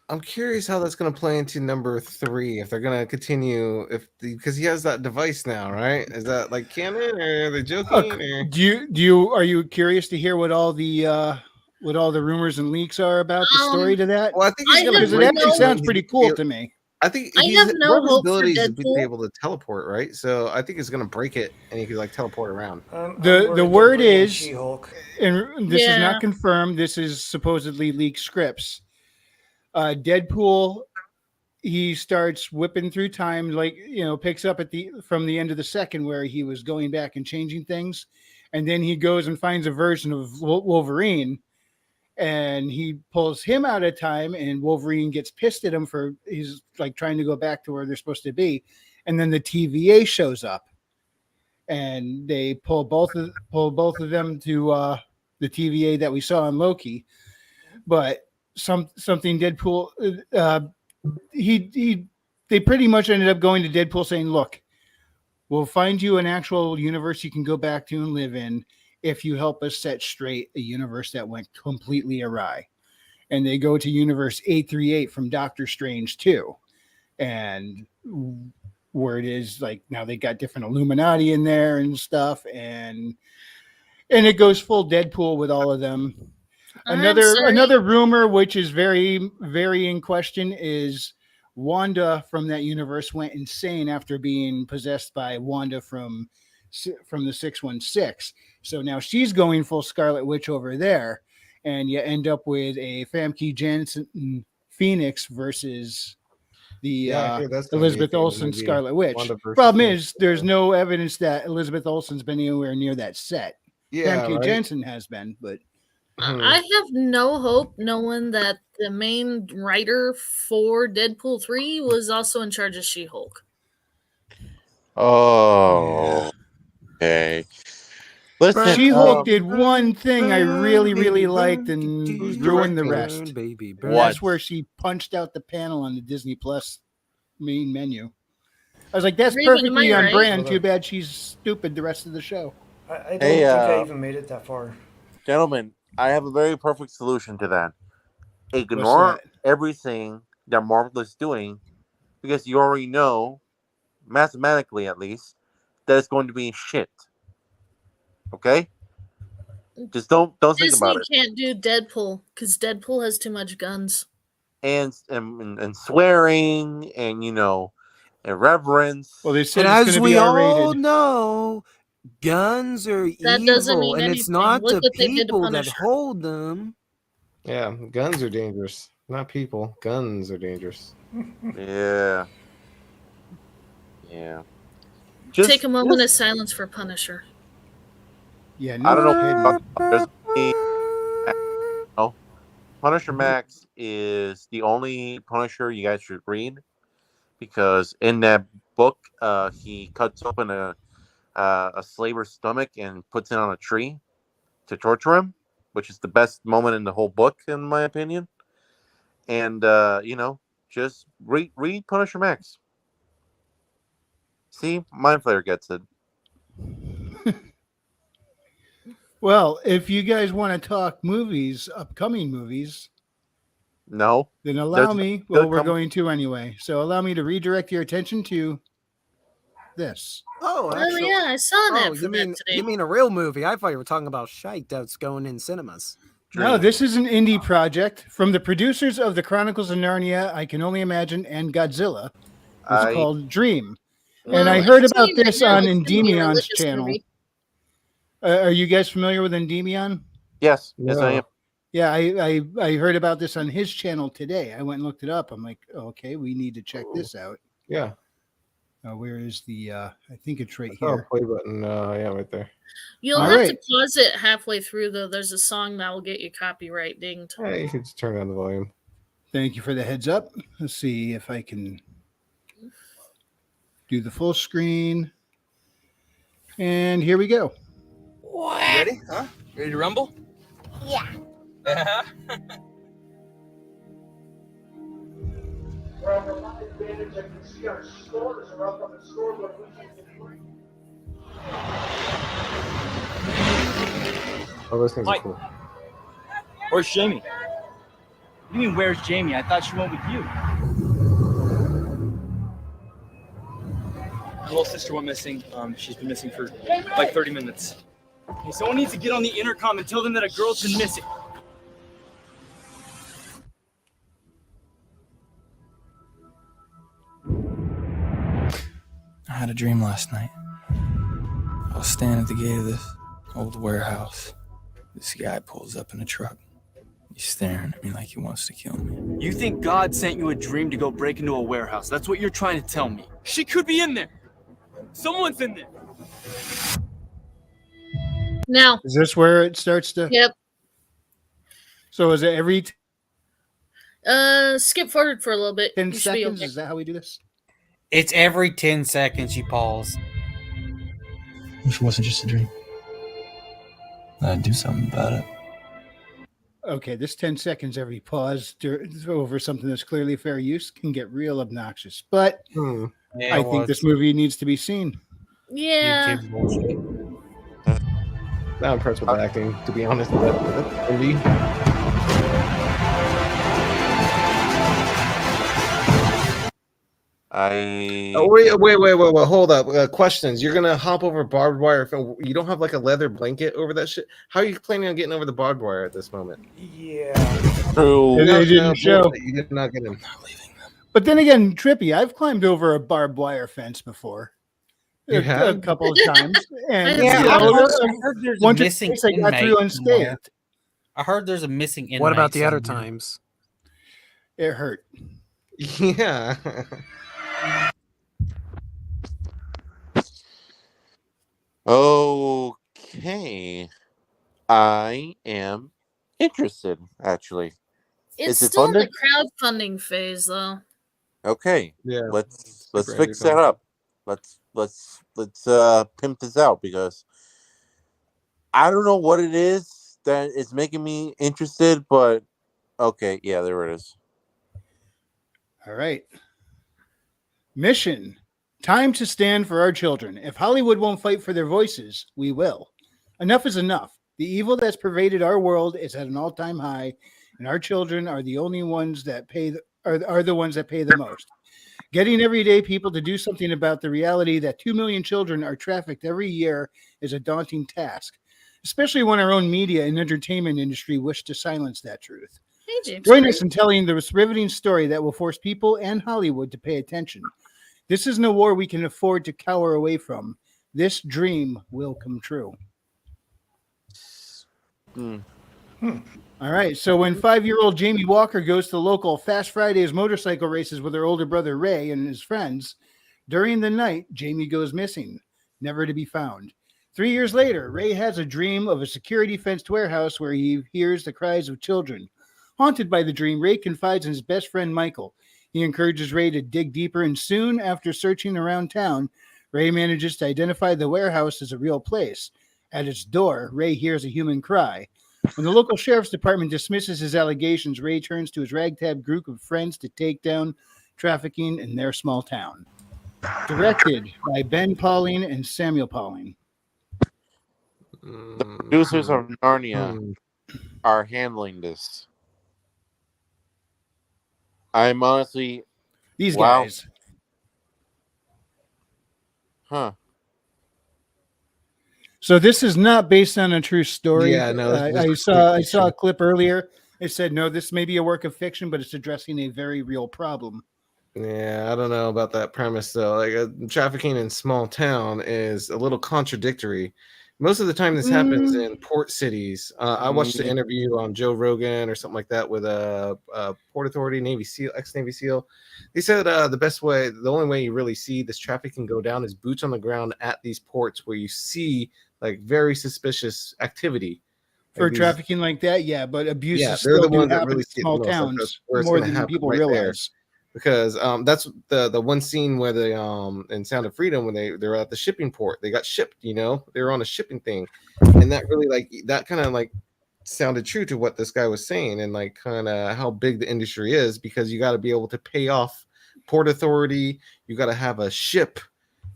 I'm curious how that's going to play into number 3. If they're going to continue, because he has that device now, right? Is that like canon or are they joking? Or? Are you curious to hear what all the rumors and leaks are about the story to that? Well, I think he's I going Because have it actually no- sounds pretty cool to me. I think I he's have no one of his hope for abilities is being Deadpool. able to teleport, right? So I think he's going to break it and he could like teleport around. The word is, She-Hulk. and this is Yeah. not confirmed. This is supposedly leaked scripts. Deadpool, he starts whipping through time, like picks up from the end of the second where he was going back and changing things, and then he goes and finds a version of Wolverine, and he pulls him out of time, and Wolverine gets pissed at him for he's like trying to go back to where they're supposed to be, and then the TVA shows up, and they pull both of them to the TVA that we saw in Loki. but something Deadpool, they pretty much ended up going to Deadpool saying, "Look, we'll find you an actual universe you can go back to and live in if you help us set straight a universe that went completely awry." And they go to Universe 838 from Doctor Strange 2. And where it is like now they got different Illuminati in there and stuff. And it goes full Deadpool with all of them. Another rumor, which is very, very in question, is Wanda from that universe went insane after being possessed by Wanda from the 616. So now she's going full Scarlet Witch over there, and you end up with a Famke Janssen Phoenix versus the Elizabeth Olsen Scarlet Witch. Problem is, there's no evidence that Elizabeth Olsen's been anywhere near that set. Yeah, Famke right? Janssen has been, but I have no hope knowing that the main writer for Deadpool 3 was also in charge of She-Hulk. Oh, okay. Listen, She-Hulk did one thing I really, really liked and ruined the rest. Baby, That's where she punched out the panel on the Disney Plus main menu. I was like, that's perfectly on brand. Too bad she's stupid the rest of the show. I don't think I even made it that far. Gentlemen, I have a very perfect solution to that. Ignore everything that Marvel is doing, because you already know, mathematically at least, that it's going to be shit. Okay? Just don't think about it. Disney can't do Deadpool because Deadpool has too much guns. And swearing and irreverence. Well, they said and it's as going to be we R-rated. all know, guns are That doesn't evil, mean and anything. it's not Look the what they did to people that Punisher. hold them. Yeah, guns are dangerous. Not people. Guns are dangerous. Yeah. Take a moment of silence for Punisher. Yeah, I don't know. Punisher Max is the only Punisher you guys should read, because in that book, he cuts open a slaver's stomach and puts it on a tree to torture him, which is the best moment in the whole book, in my opinion. And just read Punisher Max. See, Mind Flayer gets it. Well, if you guys want to talk movies, upcoming movies, no, then allow me. Well, we're going to anyway. So allow me to redirect your attention to this. Oh, actually, yeah, I saw that. You mean a real movie? I thought you were talking about shite that's going in cinemas. No, this is an indie project from the producers of The Chronicles of Narnia, I Can Only Imagine, and Godzilla. It's called Dream. And I heard about this on Endemion's channel. Are you guys familiar with Endemion? Yes, yes, I am. Yeah, I heard about this on his channel today. I went and looked it up. I'm like, okay, we need to check this out. Yeah. Where is the? I think it's right here. Play button. Yeah, right there. You'll have to pause it halfway through, though. There's a song that will get you copyright dinged. Yeah, you can just turn down the volume. Thank you for the heads up. Let's see if I can do the full screen. And here we go. What? You ready? Huh? Ready to rumble? Yeah. Oh, those things are cool. Where's Jamie? What do you mean, where's Jamie? I thought she went with you. My little sister went missing. She's been missing for like 30 minutes. Hey, someone needs to get on the intercom and tell them that a girl's been missing. I had a dream last night. I was standing at the gate of this old warehouse. This guy pulls up in a truck. He's staring at me like he wants to kill me. You think God sent you a dream to go break into a warehouse? That's what you're trying to tell me. She could be in there. Someone's in there. Now. Is this where it starts to? Yep. So is it every? Skip forward for a little bit. 10 seconds? Is that how we do this? It's every 10 seconds you pause. Wish it wasn't just a dream. I'd do something about it. Okay, this 10 seconds every pause over something that's clearly fair use can get real obnoxious. But Yeah, I well, think this movie needs to be seen. Yeah. YouTube bullshit. Not impressed with the acting, to be honest. But that's indie. Oh, wait, hold up. Questions. You're gonna hop over barbed wire. You don't have like a leather blanket over that shit. How are you planning on getting over the barbed wire at this moment? Yeah. True. They didn't show. bullshit. You did not get him. But then again, Trippy, I've climbed over a barbed wire fence before. You A have? couple of times. And Yeah, you I know, heard there's a once or missing twice I got inmate through somewhere. unscathed. I heard there's a missing inmate. What about the other somewhere. times? It hurt. Yeah. Okay. I am interested, actually. It's Is it still in the funded? crowdfunding phase, though. Okay. Yeah. Let's Super fix indie that up. Let's pimp this out, because I don't know what it is that is making me interested, but okay, yeah, there it is. All right. Mission. Time to stand for our children. If Hollywood won't fight for their voices, we will. Enough is enough. The evil that's pervaded our world is at an all-time high, and our children are the only ones that are the ones that pay the most. Getting everyday people to do something about the reality that 2 million children are trafficked every year is a daunting task, especially when our own media and entertainment industry wish to silence that truth. Hey, James. Join us in telling the riveting story that will force people and Hollywood to pay attention. This isn't a war we can afford to cower away from. This dream will come true. All right. So when 5-year-old Jamie Walker goes to local Fast Fridays motorcycle races with her older brother Ray and his friends, during the night, Jamie goes missing, never to be found. 3 years later, Ray has a dream of a security fenced warehouse where he hears the cries of children. Haunted by the dream, Ray confides in his best friend Michael. He encourages Ray to dig deeper, and soon after searching around town, Ray manages to identify the warehouse as a real place. At its door, Ray hears a human cry. When the local sheriff's department dismisses his allegations, Ray turns to his ragtag group of friends to take down trafficking in their small town. Directed by Ben Pauling and Samuel Pauling. The producers of Narnia are handling this. I'm honestly... These wow. guys. Huh. So this is not based on a true story. Yeah, no. I saw a clip earlier. It said, no, this may be a work of fiction, but it's addressing a very real problem. Yeah, I don't know about that premise though. Like trafficking in small town is a little contradictory. Most of the time, this happens in port cities. I watched an interview on Joe Rogan or something like that with a Port Authority Navy SEAL, ex-Navy SEAL. They said the only way you really see this trafficking go down is boots on the ground at these ports where you see like very suspicious activity. For Like trafficking like that, yeah, but abuses they're still the do ones that happen really in see it small the most. Like, towns that's where it's more gonna than happen people right there. realize. Because that's the one scene where they in Sound of Freedom when they're at the shipping port, they got shipped, they were on a shipping thing, and that really that kind of sounded true to what this guy was saying, and like kind of how big the industry is, because you got to be able to pay off Port Authority, you got to have a ship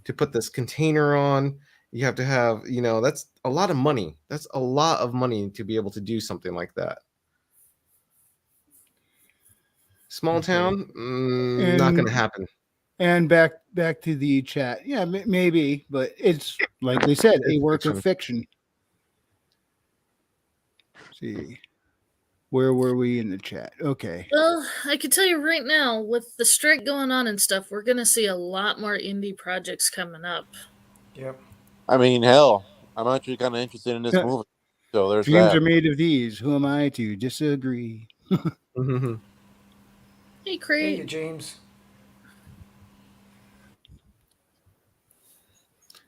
to put this container on, you have to have that's a lot of money. That's a lot of money to be able to do something like that. Small town, not going to happen. And back to the chat. Yeah, maybe, but it's like they said, a work of fiction. Let's see, where were we in the chat? Okay. Well, I can tell you right now, with the strike going on and stuff, we're going to see a lot more indie projects coming up. Yep. I mean, hell, I'm actually kind of interested in this movie. So there's Dreams that. are made of these. Who am I to disagree? Hey, Craig. Hey, James.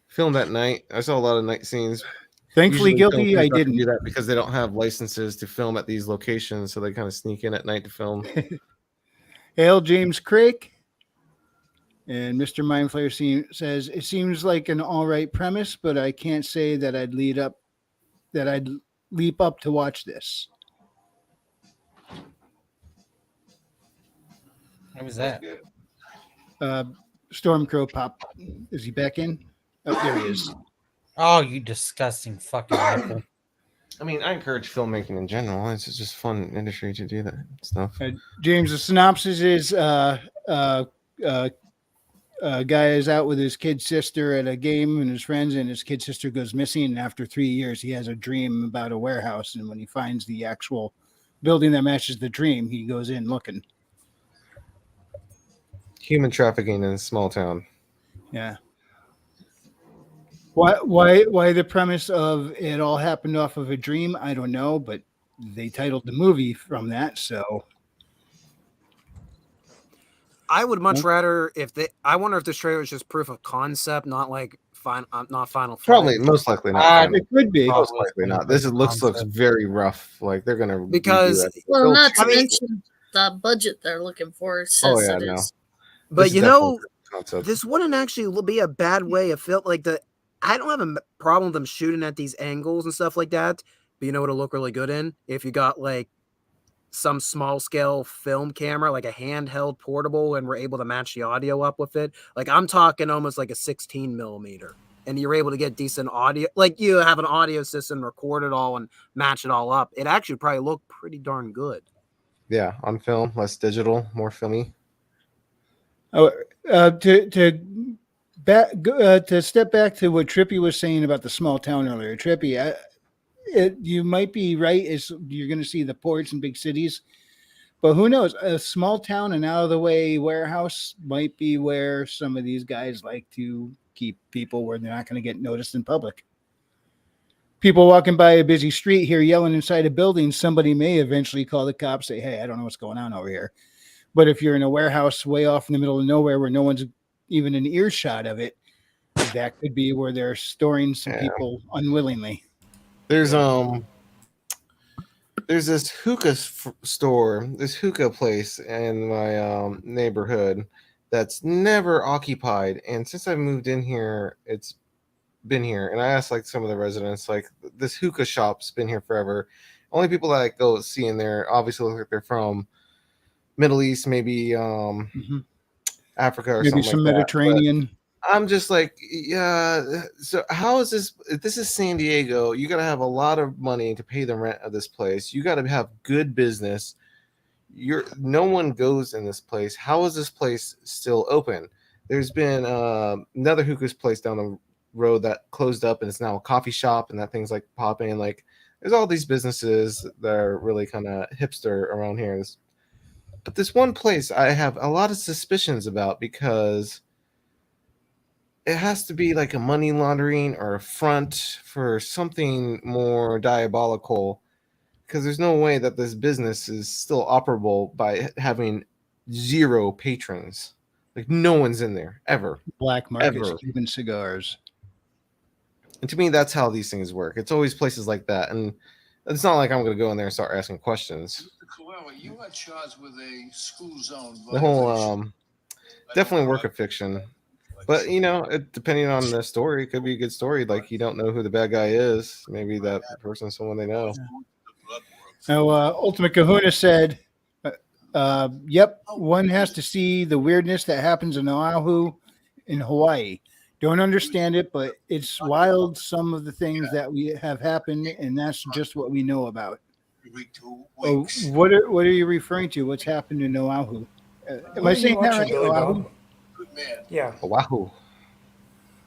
Filmed at night. I saw a lot of night scenes. Thankfully, Usually guilty. I didn't do that because they don't have licenses to film at these locations, so they kind of sneak in at night to film. Hail, James Craig. And Mr. Mindflayer says it seems like an all right premise, but I can't say that I'd leap up to watch this. What was that? Stormcrow pop. Is he back in? Oh, there he is. Oh, you disgusting fucking ripple. I mean, I encourage filmmaking in general. It's just fun industry to do that stuff. James, the synopsis is guy is out with his kid sister at a game and his friends, and his kid sister goes missing. And after 3 years, he has a dream about a warehouse. And when he finds the actual building that matches the dream, he goes in looking. Human trafficking in a small town. Yeah. Why the premise of it all happened off of a dream? I don't know, but they titled the movie from that. So I would much rather if they. I wonder if this trailer is just proof of concept, not like not final. Probably, most likely not. it could be. Most likely not. This looks very rough. Like they're gonna because well, not to mention the budget they're looking for says it is. But you know, this wouldn't actually be a bad way. It felt like I don't have a problem with them shooting at these angles and stuff like that. But you know what it'll look really good in? If you got like some small scale film camera, like a handheld portable, and we're able to match the audio up with it. Like I'm talking almost like a 16 millimeter. And you're able to get decent audio. Like you have an audio system, record it all and match it all up. It actually probably look pretty darn good. Yeah, on film, less digital, more filmy. Oh, to step back to what Trippy was saying about the small town earlier, Trippy, you might be right. You're going to see the ports in big cities, but who knows? A small town and out of the way warehouse might be where some of these guys like to keep people where they're not going to get noticed in public. People walking by a busy street here yelling inside a building, somebody may eventually call the cops, say, hey, I don't know what's going on over here. But if you're in a warehouse way off in the middle of nowhere where no one's even in earshot of it, that could be where they're storing some people unwillingly. There's this hookah store, this hookah place in my neighborhood that's never occupied, and since I moved in here, it's been here. And I asked like some of the residents, like this hookah shop's been here forever. Only people that I go see in there obviously look like they're from Middle East, maybe Africa or maybe something some like Mediterranean. That. I'm just like, yeah. So how is this? If this is San Diego, you got to have a lot of money to pay the rent of this place. You got to have good business. No one goes in this place. How is this place still open? There's been another hookah place down the road that closed up, and it's now a coffee shop, and that thing's like popping. Like there's all these businesses that are really kind of hipster around here. But this one place I have a lot of suspicions about because it has to be like a money laundering or a front for something more diabolical, because there's no way that this business is still operable by having 0 patrons. Like no one's in there ever. Black markets, Cuban cigars. And to me, that's how these things work. It's always places like that. And it's not like I'm going to go in there and start asking questions. You are charged with a school zone. The whole definitely work of fiction. But, you know, depending on the story, it could be a good story. Like, you don't know who the bad guy is. Maybe that person's someone they know. Now, Ultimate Kahuna said, yep, one has to see the weirdness that happens in Oahu in Hawaii. Don't understand it, but it's wild, some of the things that we have happened, and that's just what we know about. Oh, what are you referring to? What's happened in Oahu? Am I saying that right? Oahu? Yeah. Oahu.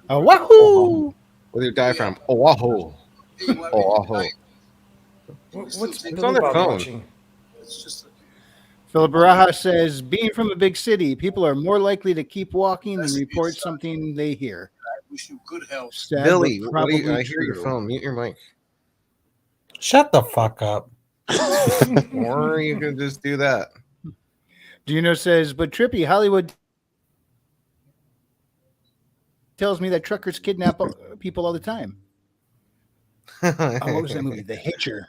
Oahu. With your diaphragm. Oahu. Oahu. What's on their phone? watching? Philip Baraja says, being from a big city, people are more likely to keep walking than report something they hear. I wish you good health. Sad, Billy, but I hear probably your true. phone. Mute your mic. Shut the fuck up. Or you can just do that. Gino says, but Trippy, Hollywood tells me that truckers kidnap people all the time. What was that movie? The Hitcher.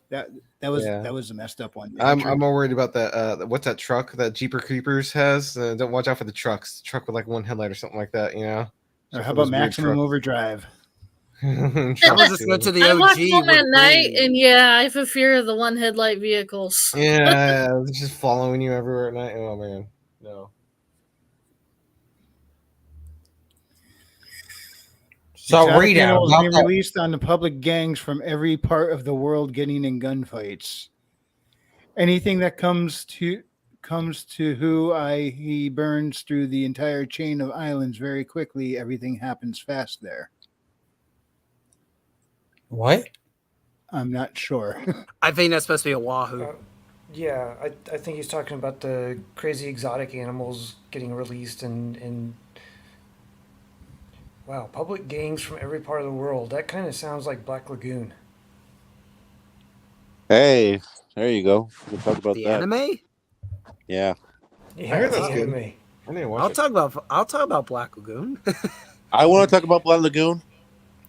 That was a messed up one. I'm more worried about that. What's that truck that Jeeper Creepers has? Don't watch out for the trucks. Truck with like one headlight or something like that. You know. Or how about Maximum Overdrive? I was just go to the I OG. watch them with at night, green. and yeah, I have a fear of the one headlight vehicles. Yeah, it's just following you everywhere at night. Oh man, no. So Exotic readout animals about being that. released on the public gangs from every part of the world getting in gunfights. Anything that comes to who he burns through the entire chain of islands very quickly. Everything happens fast there. What? I'm not sure. I think that's supposed to be a Wahoo. Yeah, I think he's talking about the crazy exotic animals getting released and wow, public gangs from every part of the world. That kind of sounds like Black Lagoon. Hey, there you go. We'll talk about The that. anime? Yeah. Yeah, I heard the that's good. anime. I need to watch I'll it. talk about Black Lagoon. I want to talk about Blood Lagoon.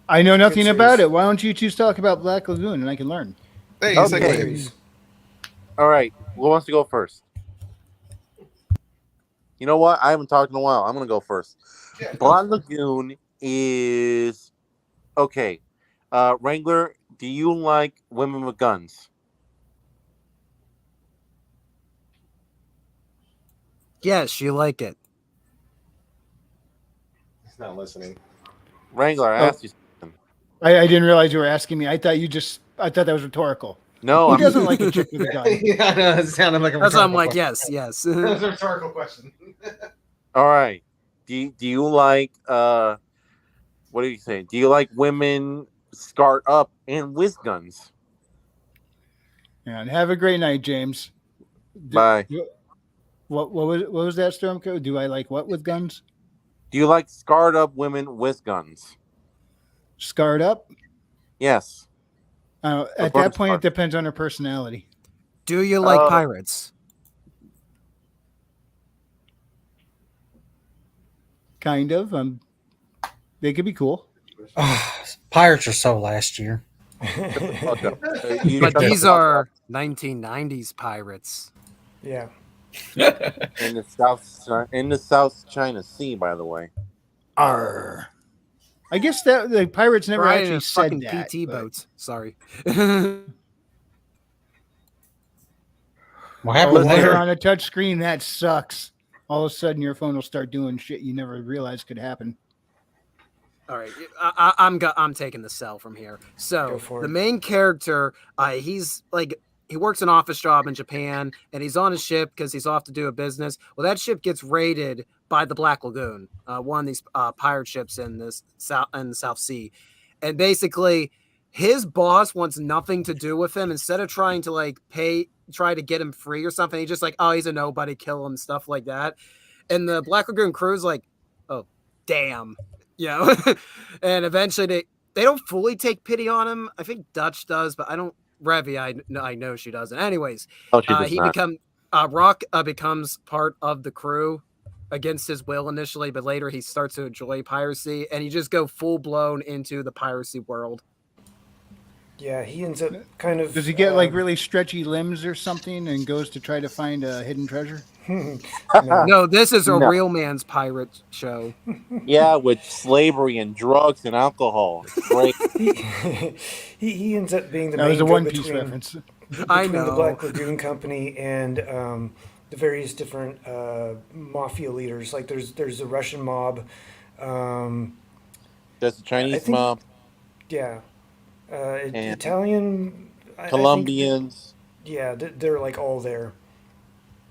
I know nothing Good about series. it. Why don't you two talk about Black Lagoon and I can learn? Hey, Okay. Good segue. series. All right. Who wants to go first? You know what? I haven't talked in a while. I'm going to go first. Yeah, Blood Lagoon is okay. Wrangler, do you like women with guns? Yes, you like it. He's not listening. Wrangler, I Oh. asked you something. I didn't realize you were asking me. I thought that was rhetorical. No, Who I'm doesn't like a chick with a gun? Yeah, I know. It sounded like a That's why I'm rhetorical like, question. yes. That was a rhetorical question. all right. Do you like what do you say? Do you like women scarred up and with guns? And have a great night, James. Bye. What was that, Storm Code? Do I like what with guns? Do you like scarred up women with guns? Scarred up? Yes. At that point, it depends on her personality. Do you like pirates? Kind of. They could be cool. Pirates are so last year. But these are 1990s pirates. Yeah. in the South China Sea, by the way. Arr. I guess that the pirates never Right, actually in said fucking that. PT boats. Sorry. What Oh, happened when there? you're on a touch screen, that sucks. All of a sudden, your phone will start doing shit you never realized could happen. All right, I'm taking the cell from here. So Go for the it. main character, he's like he works an office job in Japan, and he's on a ship because he's off to do a business. Well, that ship gets raided by the Black Lagoon, one of these pirate ships in the South Sea, and basically his boss wants nothing to do with him. Instead of trying to try to get him free or something, he's just like, oh, he's a nobody, kill him, stuff like that. And the Black Lagoon crew's like, oh, damn. And eventually they don't fully take pity on him. I think Dutch does, but I don't. Revy, I know she doesn't. Anyways, Oh, she does not. Rock becomes part of the crew against his will initially, but later he starts to enjoy piracy, and he just go full blown into the piracy world. Yeah, he ends up kind of. Does he get like really stretchy limbs or something and goes to try to find a hidden treasure? No, this is a No. real man's pirate show. Yeah, with slavery and drugs and alcohol. It's great. he ends up being the That main was a go One Piece between, reference. I between the know. Black Lagoon Company and the various different mafia leaders. Like there's the Russian mob. There's the Chinese think- mob, Yeah. And Italian. I think Colombians. yeah, they're like all there.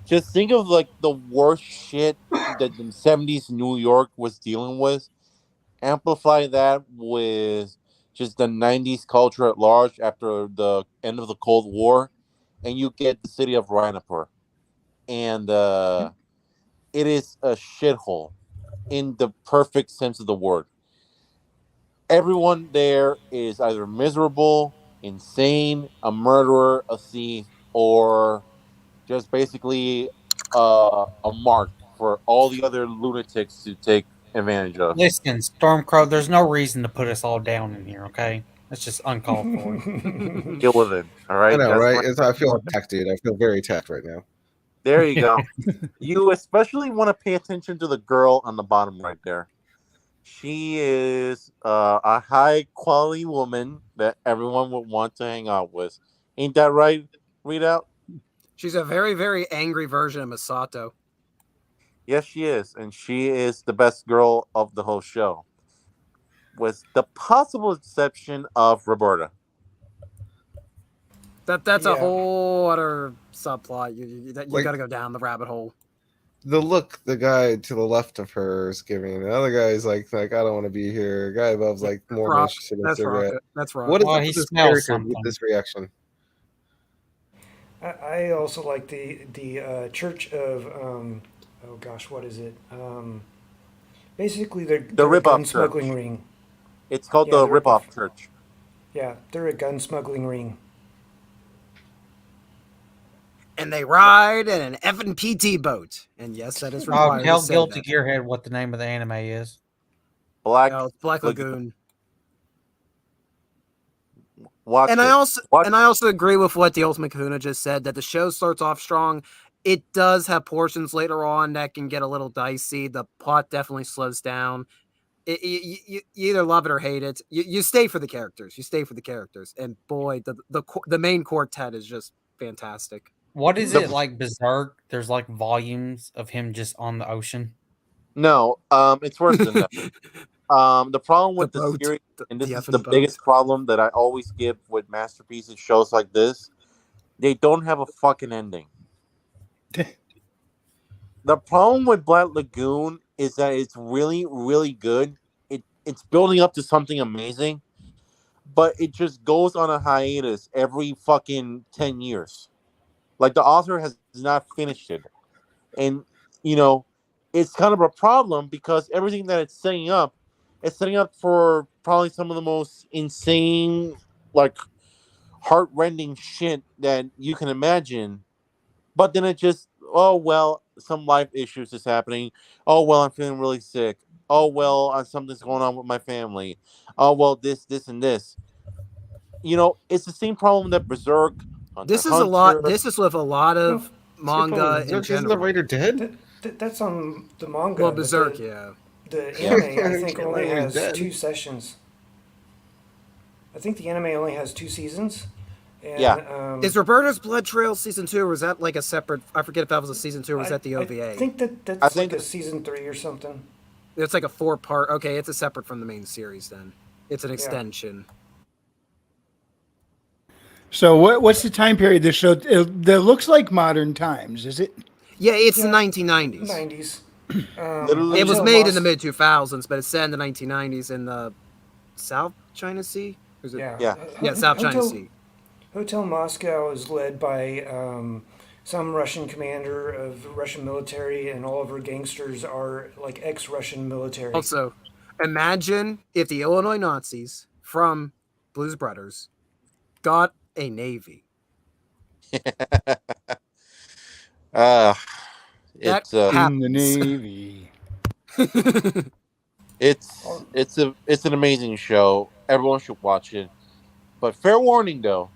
Just think of like the worst shit that the 70s New York was dealing with. Amplify that with just the 90s culture at large after the end of the Cold War, and you get the city of Rhinopur. And it is a shithole in the perfect sense of the word. Everyone there is either miserable, insane, a murderer, a thief, or just basically a mark for all the other lunatics to take advantage of. Listen, Stormcrow, there's no reason to put us all down in here, okay? That's just uncalled for. Deal with it, all right? I know, That's right? my- I feel attacked, dude. I feel very attacked right now. There you go. You especially want to pay attention to the girl on the bottom right there. She is a high quality woman that everyone would want to hang out with. Ain't that right, Readout? She's a very, very angry version of Misato. Yes, she is. And she is the best girl of the whole show. With the possible exception of Roberta. That's a Yeah. whole other subplot. You Like- got to go down the rabbit hole. The look the guy to the left of her is giving. The other guy's like I don't want to be here. Guy above's like more Rock. interested in That's cigarette. Rock. That's Rock. What is Well, up he with this smells character something. with this reaction? I also like the Church of oh gosh, what is it? Basically, they're a Rip-Off gun smuggling Church. ring. It's called Yeah, the the Rip-Off Rip-Off. Church. Yeah, they're a gun smuggling ring. And they ride in an effing PT boat. And yes, that is required. Tell to say Guilty that. Gearhead what the name of the anime is. Black Oh, it's Black Lagoon. Watch And it. I also Watch- and I also agree with what the Ultimate Kahuna just said, that the show starts off strong. It does have portions later on that can get a little dicey. The plot definitely slows down. You either love it or hate it. You stay for the characters. You stay for the characters. And boy, the main quartet is just fantastic. What is it like Berserk? There's like volumes of him just on the ocean. No, it's worse than that. The problem with The the boat. series, The- and this the is effing the boat. biggest problem that I always give with masterpieces shows like this, they don't have a fucking ending. The problem with Black Lagoon is that it's really, really good. It's building up to something amazing, but it just goes on a hiatus every fucking 10 years. Like the author has not finished it. And, it's kind of a problem because everything that it's setting up for probably some of the most insane, like heart-rending shit that you can imagine. But then it just, oh well, some life issues is happening. Oh well, I'm feeling really sick. Oh well, something's going on with my family. Oh well, this, and this. It's the same problem that Berserk. Hunter This x is a lot. Hunter- This is with a lot of manga in Isn't the general. writer dead? That's on the manga. Well, but Berserk, the, yeah. The Yeah. anime, I I think, can't only believe he's has dead. 2 sessions. I think the anime only has 2 seasons. And, Yeah. Is Roberta's Blood Trail season 2, or is that like a separate? I forget if that was a season 2 or was that the OVA? I think that's I think like a season 3 or something. It's like a 4-part. Okay, it's a separate from the main series then. It's an extension. So what's the time period this show? That looks like modern times, is it? Yeah, it's the Yeah. 1990s. 90s. Literally- It was until made in the Lost- mid 2000s, but it's set in the 1990s in the South China Sea. Or is it? Yeah. Yeah, South China Hotel- Sea. Hotel Moscow is led by some Russian commander of the Russian military, and all of her gangsters are like ex-Russian military. Also, imagine if the Illinois Nazis from Blues Brothers got a navy. It's In the Navy. it's an amazing show. Everyone should watch it. But fair warning though,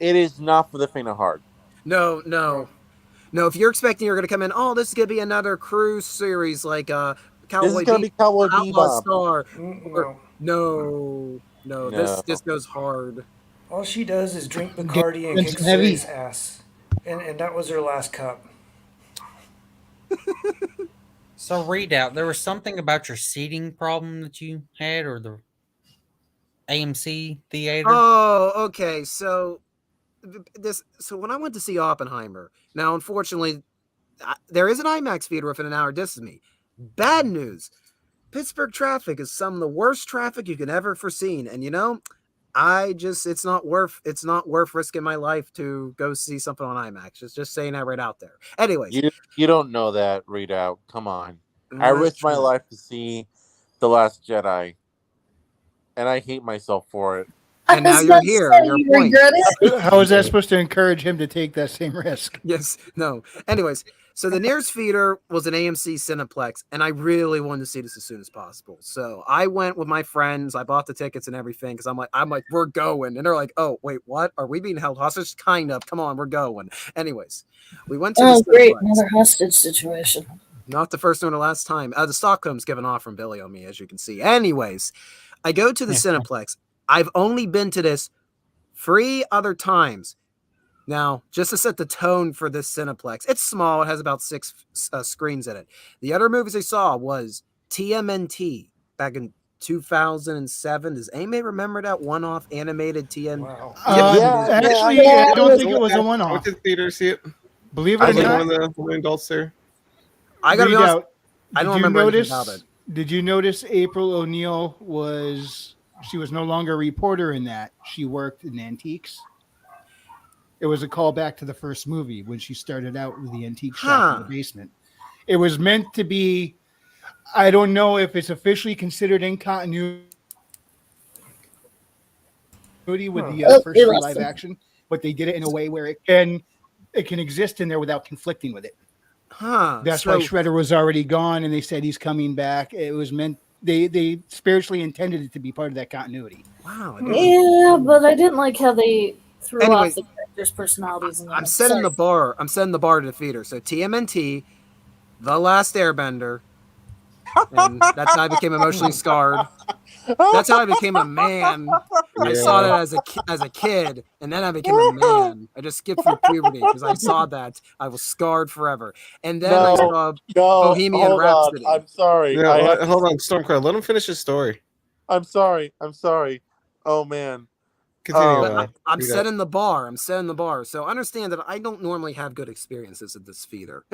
it is not for the faint of heart. No. If you're expecting you're going to come in, oh, this is going to be another cruise series like This Cowboy is gonna be Cowboy Outlaw Bebop. Star. No. No. No. This goes hard. All she does is drink Bacardi and kick heavy. Siri's ass. And that was her last cup. So Readout, there was something about your seating problem that you had, or the AMC theater. Oh, okay. So when I went to see Oppenheimer, now unfortunately there is an IMAX theater within an hour distance of me. Bad news. Pittsburgh traffic is some of the worst traffic you can ever foreseen, and it's not worth risking my life to go see something on IMAX. Just saying that right out there. Anyways, You don't know that, Readout. Come on. I that's risked my true. life to see The Last Jedi. And I hate myself for it. And now you're here. Your point. How is that supposed to encourage him to take that same risk? Yes. No. Anyways, so the nearest theater was an AMC Cineplex, and I really wanted to see this as soon as possible. So I went with my friends. I bought the tickets and everything because I'm like, we're going. And they're like, oh, wait, what? Are we being held hostage? Kind of. Come on, we're going. Anyways, we went to Oh, the great. Cineplex. Another hostage situation. Not the first one or last time. The Stockholm's given off from Billy on me, as you can see. Anyways, I go to the Cineplex. I've only been to this 3 other times. Now, just to set the tone for this Cineplex, it's small. It has about 6 screens in it. The other movies I saw was TMNT back in 2007. Does anybody remember that one-off animated TMNT? Wow. Actually, I don't think it was a I one-off. went to the theater to see it. Believe I it or was like not, one of the adults there. I gotta be read honest, out. I don't Did you remember anything about notice? it. Did you notice April O'Neil was no longer a reporter in that? She worked in antiques. It was a callback to the first movie when she started out with the antique shop in the basement. It was meant to be. I don't know if it's officially considered in continuity with the first 3 live action, but they did it in a way where it can exist in there without conflicting with it. That's why Shredder was already gone, and they said he's coming back. It was meant they spiritually intended it to be part of that continuity. Wow. Yeah, but I didn't like how they threw off the characters' personalities. I'm setting the bar. I'm setting the bar to the theater. So TMNT, The Last Airbender, and that's how I became emotionally scarred. That's how I became a man. I saw that as a kid, and then I became a man. I just skipped through puberty because I saw that. I was scarred forever. And then I saw Bohemian Rhapsody. I'm sorry. Yeah, hold on, Stormcloud. Let him finish his story. I'm sorry. Oh man. Continue. I'm setting the bar. I'm setting the bar. So understand that I don't normally have good experiences at this theater.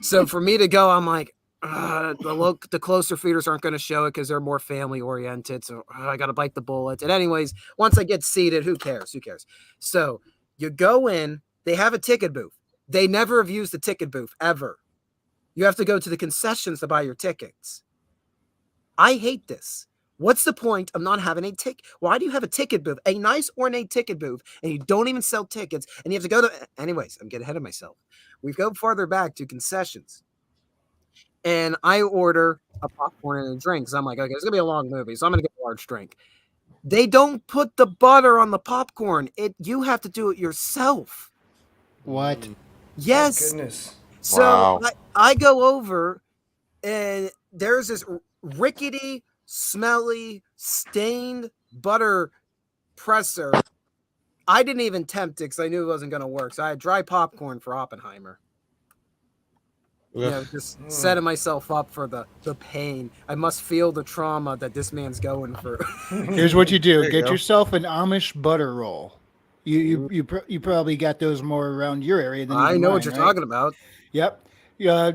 So for me to go, I'm like, the closer theaters aren't going to show it because they're more family oriented. So I got to bite the bullet. And anyways, once I get seated, who cares? So you go in, they have a ticket booth. They never have used the ticket booth ever. You have to go to the concessions to buy your tickets. I hate this. What's the point of not having a ticket? Why do you have a ticket booth, a nice ornate ticket booth, and you don't even sell tickets, and you have to go to... Anyways, I'm getting ahead of myself. We go farther back to concessions. And I order a popcorn and a drink. So I'm like, okay, it's going to be a long movie, so I'm going to get a large drink. They don't put the butter on the popcorn. You have to do it yourself. What? Yes. Oh, goodness. So Wow. I go over, and there's this rickety, smelly, stained butter presser. I didn't even tempt it because I knew it wasn't going to work. So I had dry popcorn for Oppenheimer. Just setting myself up for the pain. I must feel the trauma that this man's going through. Here's what you do: get yourself an Amish butter roll. You probably got those more around your area than I know mine, what you're right? talking about. Yep.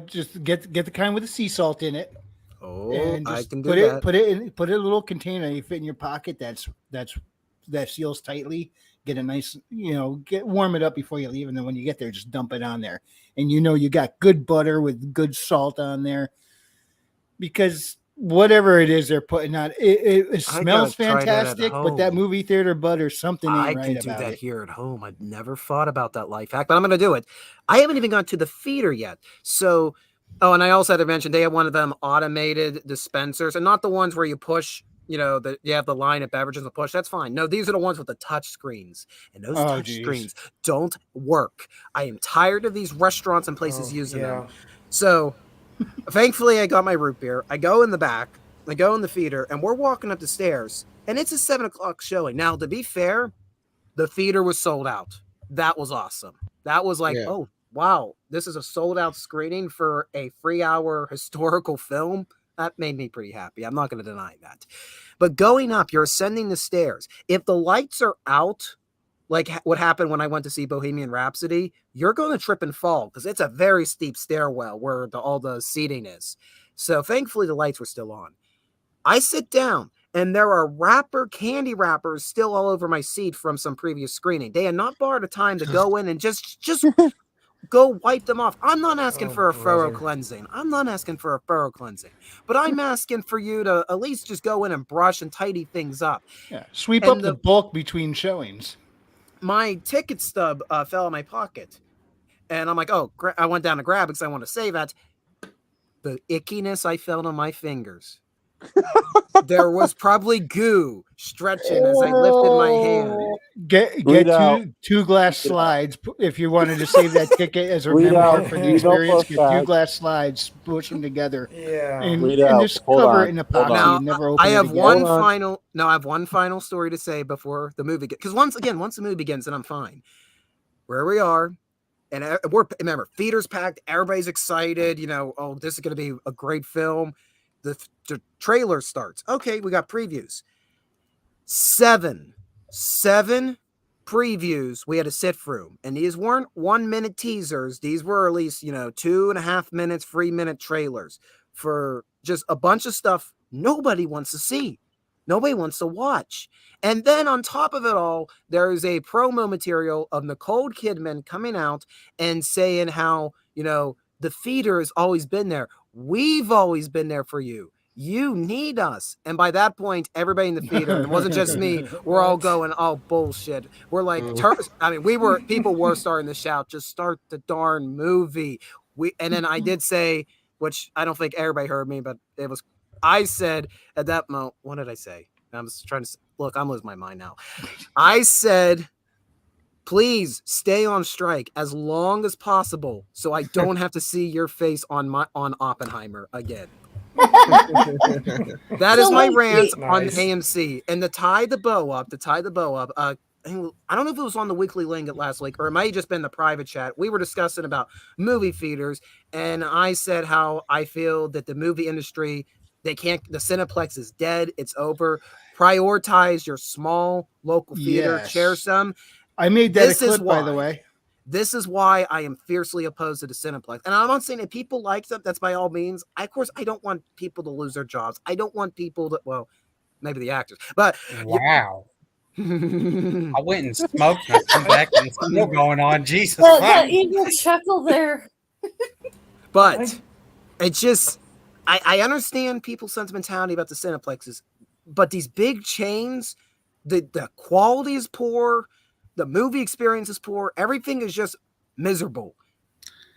Just get the kind with the sea salt in it. Oh, and just I can do that. Put it in a little container. You fit in your pocket. That seals tightly. Get a nice, warm it up before you leave, and then when you get there, just dump it on there. And you got good butter with good salt on there, because whatever it is they're putting on, it smells fantastic. But that movie theater butter, something ain't right about it. I can do that here at home. I'd never thought about that life hack, but I'm going to do it. I haven't even gone to the theater yet, so. Oh, and I also had to mention they have one of them automated dispensers, and not the ones where you push. You have the line of beverages and push. That's fine. No, these are the ones with the touch screens, and those touch screens don't work. I am tired of these restaurants and places using them. So, thankfully, I got my root beer. I go in the back. I go in the theater, and we're walking up the stairs, and it's a 7:00 showing. Now, to be fair, the theater was sold out. That was awesome. That was like, oh, wow, this is a sold out screening for a 3-hour historical film. That made me pretty happy. I'm not going to deny that. But going up, you're ascending the stairs. If the lights are out, like what happened when I went to see Bohemian Rhapsody, you're going to trip and fall because it's a very steep stairwell where all the seating is. So thankfully, the lights were still on. I sit down, and there are candy wrappers still all over my seat from some previous screening. They had not borrowed a time to go in and just go wipe them off. I'm not asking for a thorough cleansing. But I'm asking for you to at least just go in and brush and tidy things up. Yeah, sweep up the bulk between showings. My ticket stub fell in my pocket, and I'm like, I went down to grab it because I want to save it. The ickiness I felt on my fingers There was probably goo stretching as I lifted my hand. Get Read out. two glass slides if you wanted to save that ticket as a Read memoir out. for the You know for experience. a Get two fact. glass slides, push them together, Yeah. Read and out. just Hold cover on. it in Hold epoxy on. Now and never open I it have again. one Hold on. final. No, I have one final story to say before the movie. Because once the movie begins, then I'm fine. Where we are, and we're remember theaters packed. Everybody's excited. You know, oh, this is going to be a great film. The trailer starts. Okay, we got previews. Seven previews we had to sit through, and these weren't 1 minute teasers. These were at least 2.5 minutes, 3 minute trailers for just a bunch of stuff nobody wants to see, nobody wants to watch. And then on top of it all, there is a promo material of Nicole Kidman coming out and saying how the theater has always been there. We've always been there for you. You need us. And by that point, everybody in the theater, and it wasn't just me, we're all going, oh, bullshit. We're like, people were starting to shout, just start the darn movie. And then I did say, which I don't think everybody heard me, but I said at that moment, what did I say? I'm just trying to look, I'm losing my mind now. I said, please stay on strike as long as possible so I don't have to see your face on Oppenheimer again. That is my rant on AMC. And to tie the bow up, I don't know if it was on the weekly link last week, or it might have just been the private chat. We were discussing about movie theaters, and I said how I feel that the movie industry, the Cineplex is dead. It's over. Prioritize your small local theater. Yes. Share some. I made that a clip, by the way. This is why I am fiercely opposed to the Cineplex. And I'm not saying that people like them. That's by all means. Of course, I don't want people to lose their jobs. I don't want people to, well, maybe the actors. But wow. I went and smoked and I come back and it's still going on. Jesus. That evil chuckle there. But it's just, I understand people's sentimentality about the Cineplexes, but these big chains, the quality is poor. The movie experience is poor. Everything is just miserable.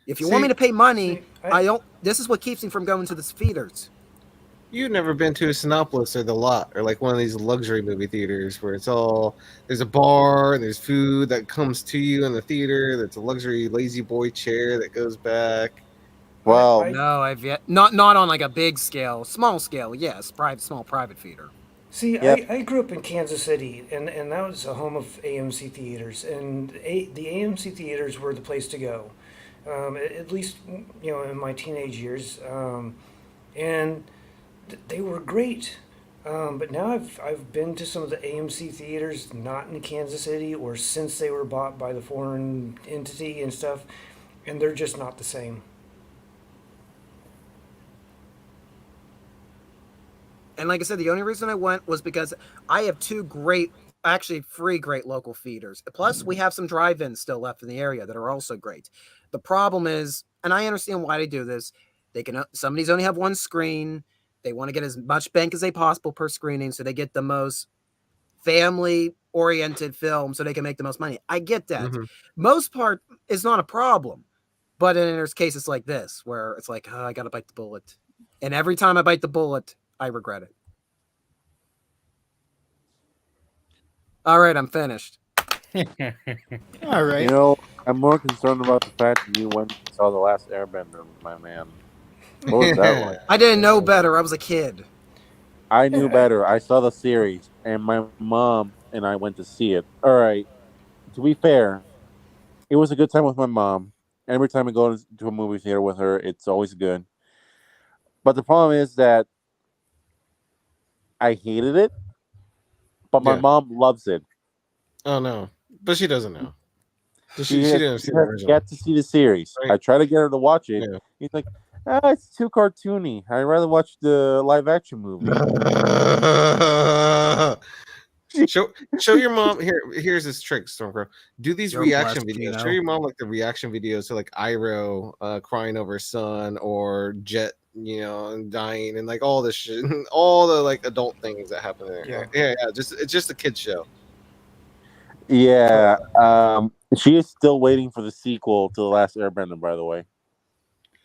If you want me to pay money, I don't. This is what keeps me from going to the theaters. You've never been to a Cinépolis or the Lot or like one of these luxury movie theaters where it's all there's a bar and there's food that comes to you in the theater. That's a luxury lazy boy chair that goes back. Well, no, I've yet not on like a big scale, small scale. Yes, small private theater. See, I grew up in Kansas City, and that was a home of AMC theaters, and the AMC theaters were the place to go, at least in my teenage years, and they were great. But now I've been to some of the AMC theaters, not in Kansas City or since they were bought by the foreign entity and stuff, and they're just not the same. And like I said, the only reason I went was because I have three great local theaters. Plus, we have some drive-ins still left in the area that are also great. The problem is, and I understand why they do this, some of these only have one screen. They want to get as much bank as they possible per screening, so they get the most family-oriented film so they can make the most money. I get that. Mm-hmm. Most part is not a problem. But then there's cases like this where it's like, I got to bite the bullet. And every time I bite the bullet, I regret it. All right, I'm finished. All right. I'm more concerned about the fact that you went and saw The Last Airbender, my man. What was that like? I didn't know better. I was a kid. I knew better. I saw the series, and my mom and I went to see it. All right. To be fair, it was a good time with my mom. Every time I go to a movie theater with her, it's always good. But the problem is that I hated it, but my mom loves it. Oh no, but she doesn't know. She didn't get to see the series. Right. I try to get her to watch it. Yeah. He's like, it's too cartoony. I'd rather watch the live action movie. Show your mom here's this trick, Stormcrow. Do these reaction videos. Show your mom like the reaction videos to like Iroh crying over his son or Jet, dying and like all this shit, all the like adult things that happen there. Yeah. It's just a kid's show. Yeah. She is still waiting for the sequel to The Last Airbender, by the way.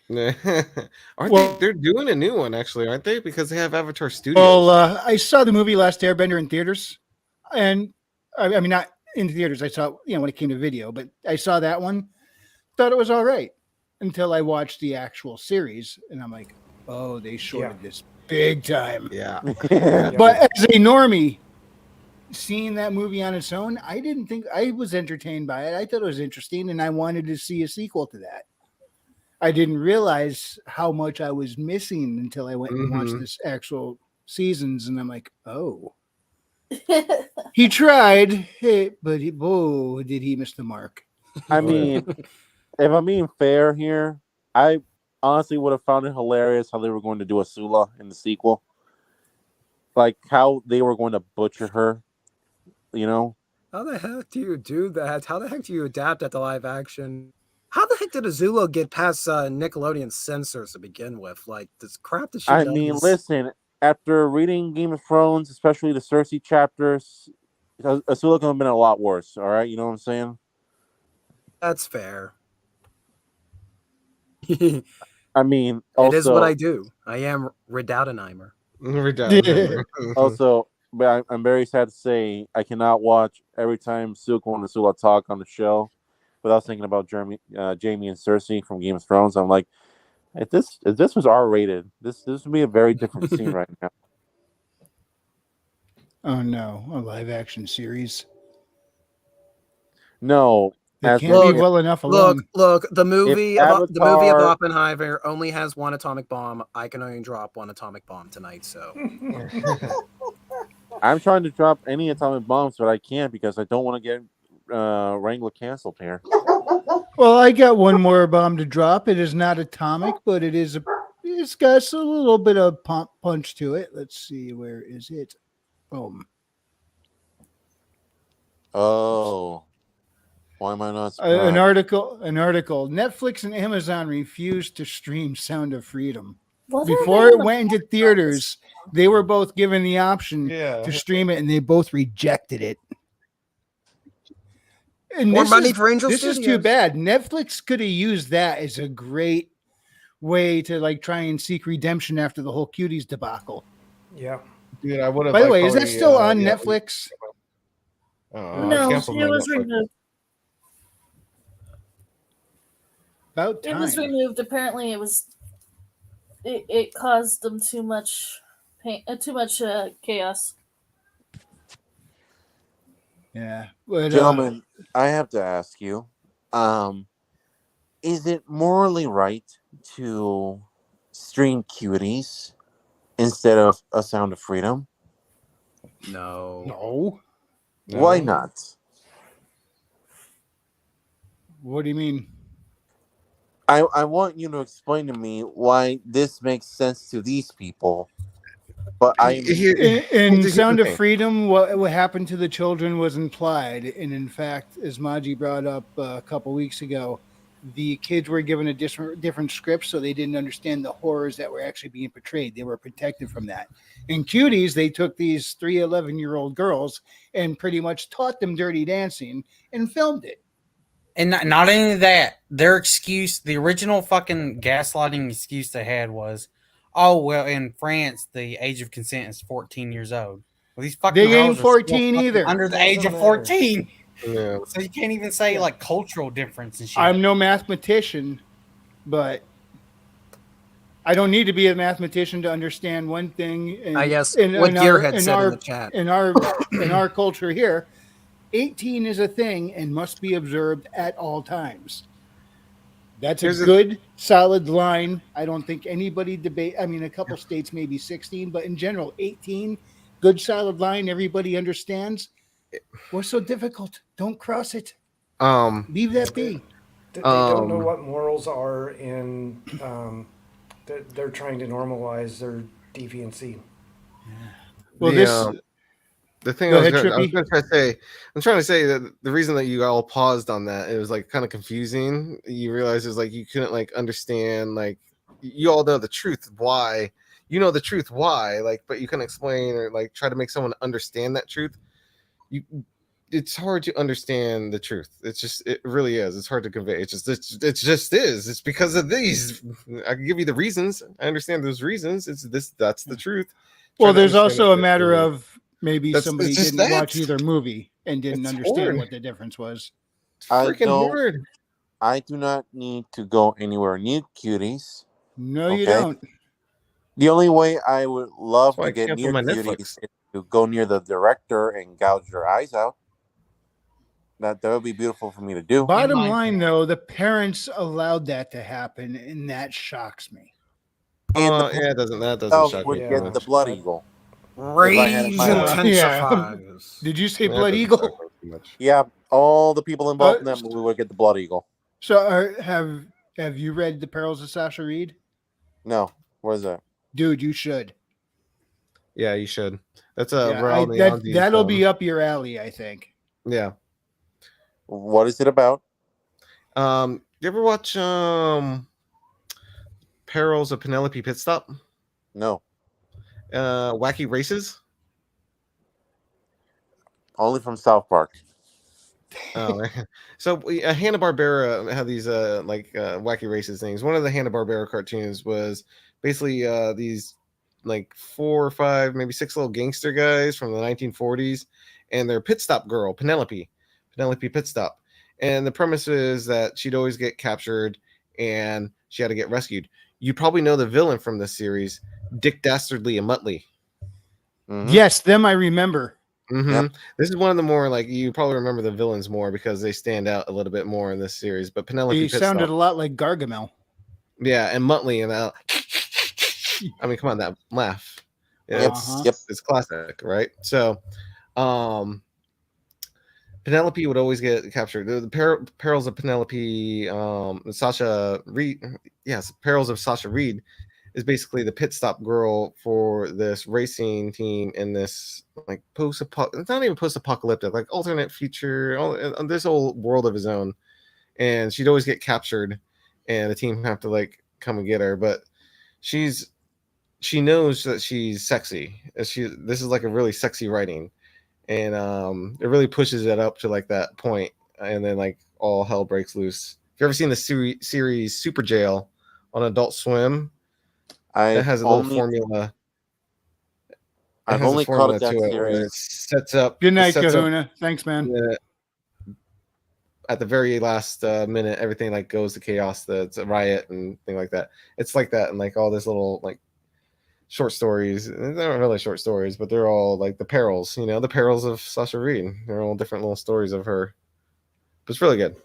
Aren't Well- they? They're doing a new one actually, aren't they? Because they have Avatar Studios. Well, I saw the movie Last Airbender in theaters, and I mean not in theaters. I saw when it came to video, but I saw that one. Thought it was all right until I watched the actual series, and I'm like, oh, they shorted this big time. Yeah. But as a normie, seeing that movie on its own, I didn't think I was entertained by it. I thought it was interesting, and I wanted to see a sequel to that. I didn't realize how much I was missing until I went and watched this actual seasons, and I'm like, oh. He tried, but did he miss the mark? I mean, if I'm being fair here, I honestly would have found it hilarious how they were going to do Asula in the sequel. Like how they were going to butcher her, How the heck do you do that? How the heck do you adapt that to live action? How the heck did Azula get past Nickelodeon censors to begin with? Like this crap that she does. I mean, listen, after reading Game of Thrones, especially the Cersei chapters, Asula could have been a lot worse, all right? You know what I'm saying? That's fair. I mean, also, it is what I do. I am Redoudenheimer. Also, but I'm very sad to say I cannot watch every time Suko and Asula talk on the show without thinking about Jamie and Cersei from Game of Thrones. I'm like, if this was R-rated, this would be a very different scene right now. Oh no, a live action series. No, it can't be well enough alone. Look, the movie of Oppenheimer only has one atomic bomb. I can only drop one atomic bomb tonight, so I'm trying to drop any atomic bombs, but I can't because I don't want to get Wrangler canceled here. Well, I got one more bomb to drop. It is not atomic, but it's got a little bit of punch to it. Let's see, where is it? Boom. Oh, why am I not? An article. Netflix and Amazon refused to stream Sound of Freedom. Before it went into theaters, they were both given the option to stream it, and they both rejected it. And more money for Angel This Studios. is too bad. Netflix could have used that as a great way to try and seek redemption after the whole Cuties debacle. Yeah. Dude, I would have. By the way, is that still on Netflix? No, it was removed. About time. It was removed. Apparently, it caused them too much pain, too much chaos. Yeah, but, gentlemen, I have to ask you: is it morally right to stream Cuties instead of A Sound of Freedom? No. Why not? What do you mean? I want you to explain to me why this makes sense to these people. But in Sound of Freedom, what happened to the children was implied, and in fact, as Maji brought up a couple weeks ago, the kids were given a different script, so they didn't understand the horrors that were actually being portrayed. They were protected from that. In Cuties, they took these 3 11-year-old girls and pretty much taught them dirty dancing and filmed it. And not only that, their excuse, the original fucking gaslighting excuse they had was, oh, well, in France, the age of consent is 14 years old. Well, these fucking they girls ain't 14 either. Under the age of 14. Yeah. So you can't even say like cultural difference and shit. I'm no mathematician, but I don't need to be a mathematician to understand one thing. And, I guess what Gearhead said in the chat. In our culture here, 18 is a thing and must be observed at all times. That's a good, solid line. I don't think anybody debate. I mean, a couple states maybe 16, but in general, 18, good, solid line. Everybody understands. What's so difficult? Don't cross it. Leave that be. They don't know what morals are, and they're trying to normalize their deviancy. Well, the thing I was trying to say that the reason that you all paused on that, it was like kind of confusing. You realize it was like you couldn't like understand, like you all know the truth why, like, but you couldn't explain or like try to make someone understand that truth. it's hard to understand the truth. It really is. It's hard to convey. It just is. It's because of these. I can give you the reasons. I understand those reasons. That's the truth. Well, Try to there's understand also a that matter of maybe it's somebody just didn't watch that. either movie and didn't It's understand hard. what the difference was. It's freaking hard. I do not need to go anywhere near cuties. No, you Okay? don't. The only way I would love That's why to I get cancel near my cuties Netflix. is to go near the director and gouge their eyes out. That would be beautiful for me to do. Bottom line, though, the parents allowed that to happen, and that shocks me. And Yeah, that doesn't myself shock would me too get much. the blood eagle. Rage intensifies. Yeah. Did you say That Blood doesn't Eagle? shock me too much. Yeah, all the people involved in that movie would get the blood eagle. So, have you read The Perils of Sasha Reed? No, what is that? Dude, you should. Yeah, you should. That's Yeah, Raul Neonzi's, that'll be up your alley, I think. Yeah. What is it about? You ever watch Perils of Penelope Pitstop? No. Wacky Races? Only from South Park. Oh, so Hanna-Barbera had these Wacky Races things. One of the Hanna-Barbera cartoons was basically these like 4 or 5, maybe 6 little gangster guys from the 1940s, and their pit stop girl, Penelope Pitstop. And the premise is that she'd always get captured and she had to get rescued. You probably know the villain from this series, Dick Dastardly and Muttley. Mm-hmm. Yes, them I remember. Mm-hmm. Yep. This is one of the more you probably remember the villains more because they stand out a little bit more in this series. But Penelope He Pitstop, sounded a lot like Gargamel. yeah, and Muttley and I mean, come on, that laugh. Yep. It's classic, right? So, Penelope would always get captured. The Perils of Penelope, Sasha Reed. Yes, Perils of Sasha Reed is basically the pit stop girl for this racing team in this like it's not even post-apocalyptic, like alternate future, this whole world of his own. And she'd always get captured, and the team have to like come and get her. But she knows that she's sexy. This is like a really sexy writing, and it really pushes it up to like that point, and then like all hell breaks loose. If you ever seen the series Super Jail on Adult Swim, it has a little formula. I've only caught that to it where series. it sets up. Good night, Kahuna. Thanks, man. At the very last minute, everything like goes to chaos. It's a riot and thing like that. It's like that, and like all this little like short stories. They're not really short stories, but they're all like the perils. The perils of Sasha Reed. They're all different little stories of her. But it's really good.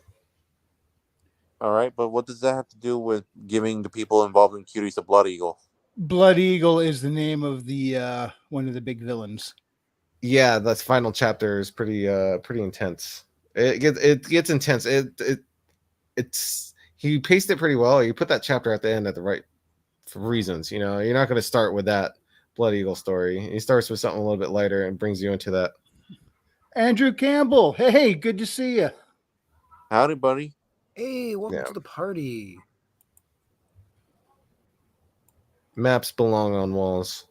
All right, but what does that have to do with giving the people involved in Cuties a blood eagle? Blood Eagle is the name of the one of the big villains. Yeah, that final chapter is pretty intense. It gets intense. It's he paced it pretty well. You put that chapter at the end at the right reasons. You're not going to start with that Blood Eagle story. He starts with something a little bit lighter and brings you into that. Andrew Campbell, hey, good to see you. Howdy, buddy. Hey, welcome to the party. Maps belong on walls.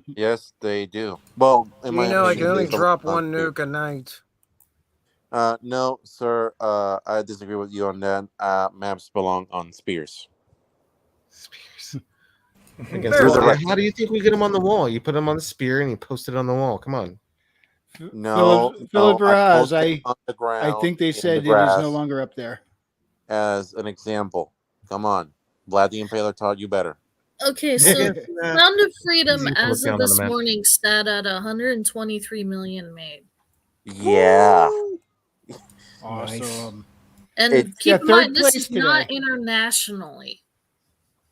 Yes, they do. Well, in my I opinion, can only they drop belong one too. nuke a night. No, sir. I disagree with you on that. Maps belong on spears. How do you think we get them on the wall? You put them on the spear and you post it on the wall. Come on. No, Philip Raz, on the I ground think they in said the it is grass no longer up there. as an example. Come on, Vlad the Impaler taught you better. Okay, so Sound of Freedom Easy to as look of down on this the map. morning sat at 123 million made. Yeah. Awesome. And keep in mind, this is not internationally.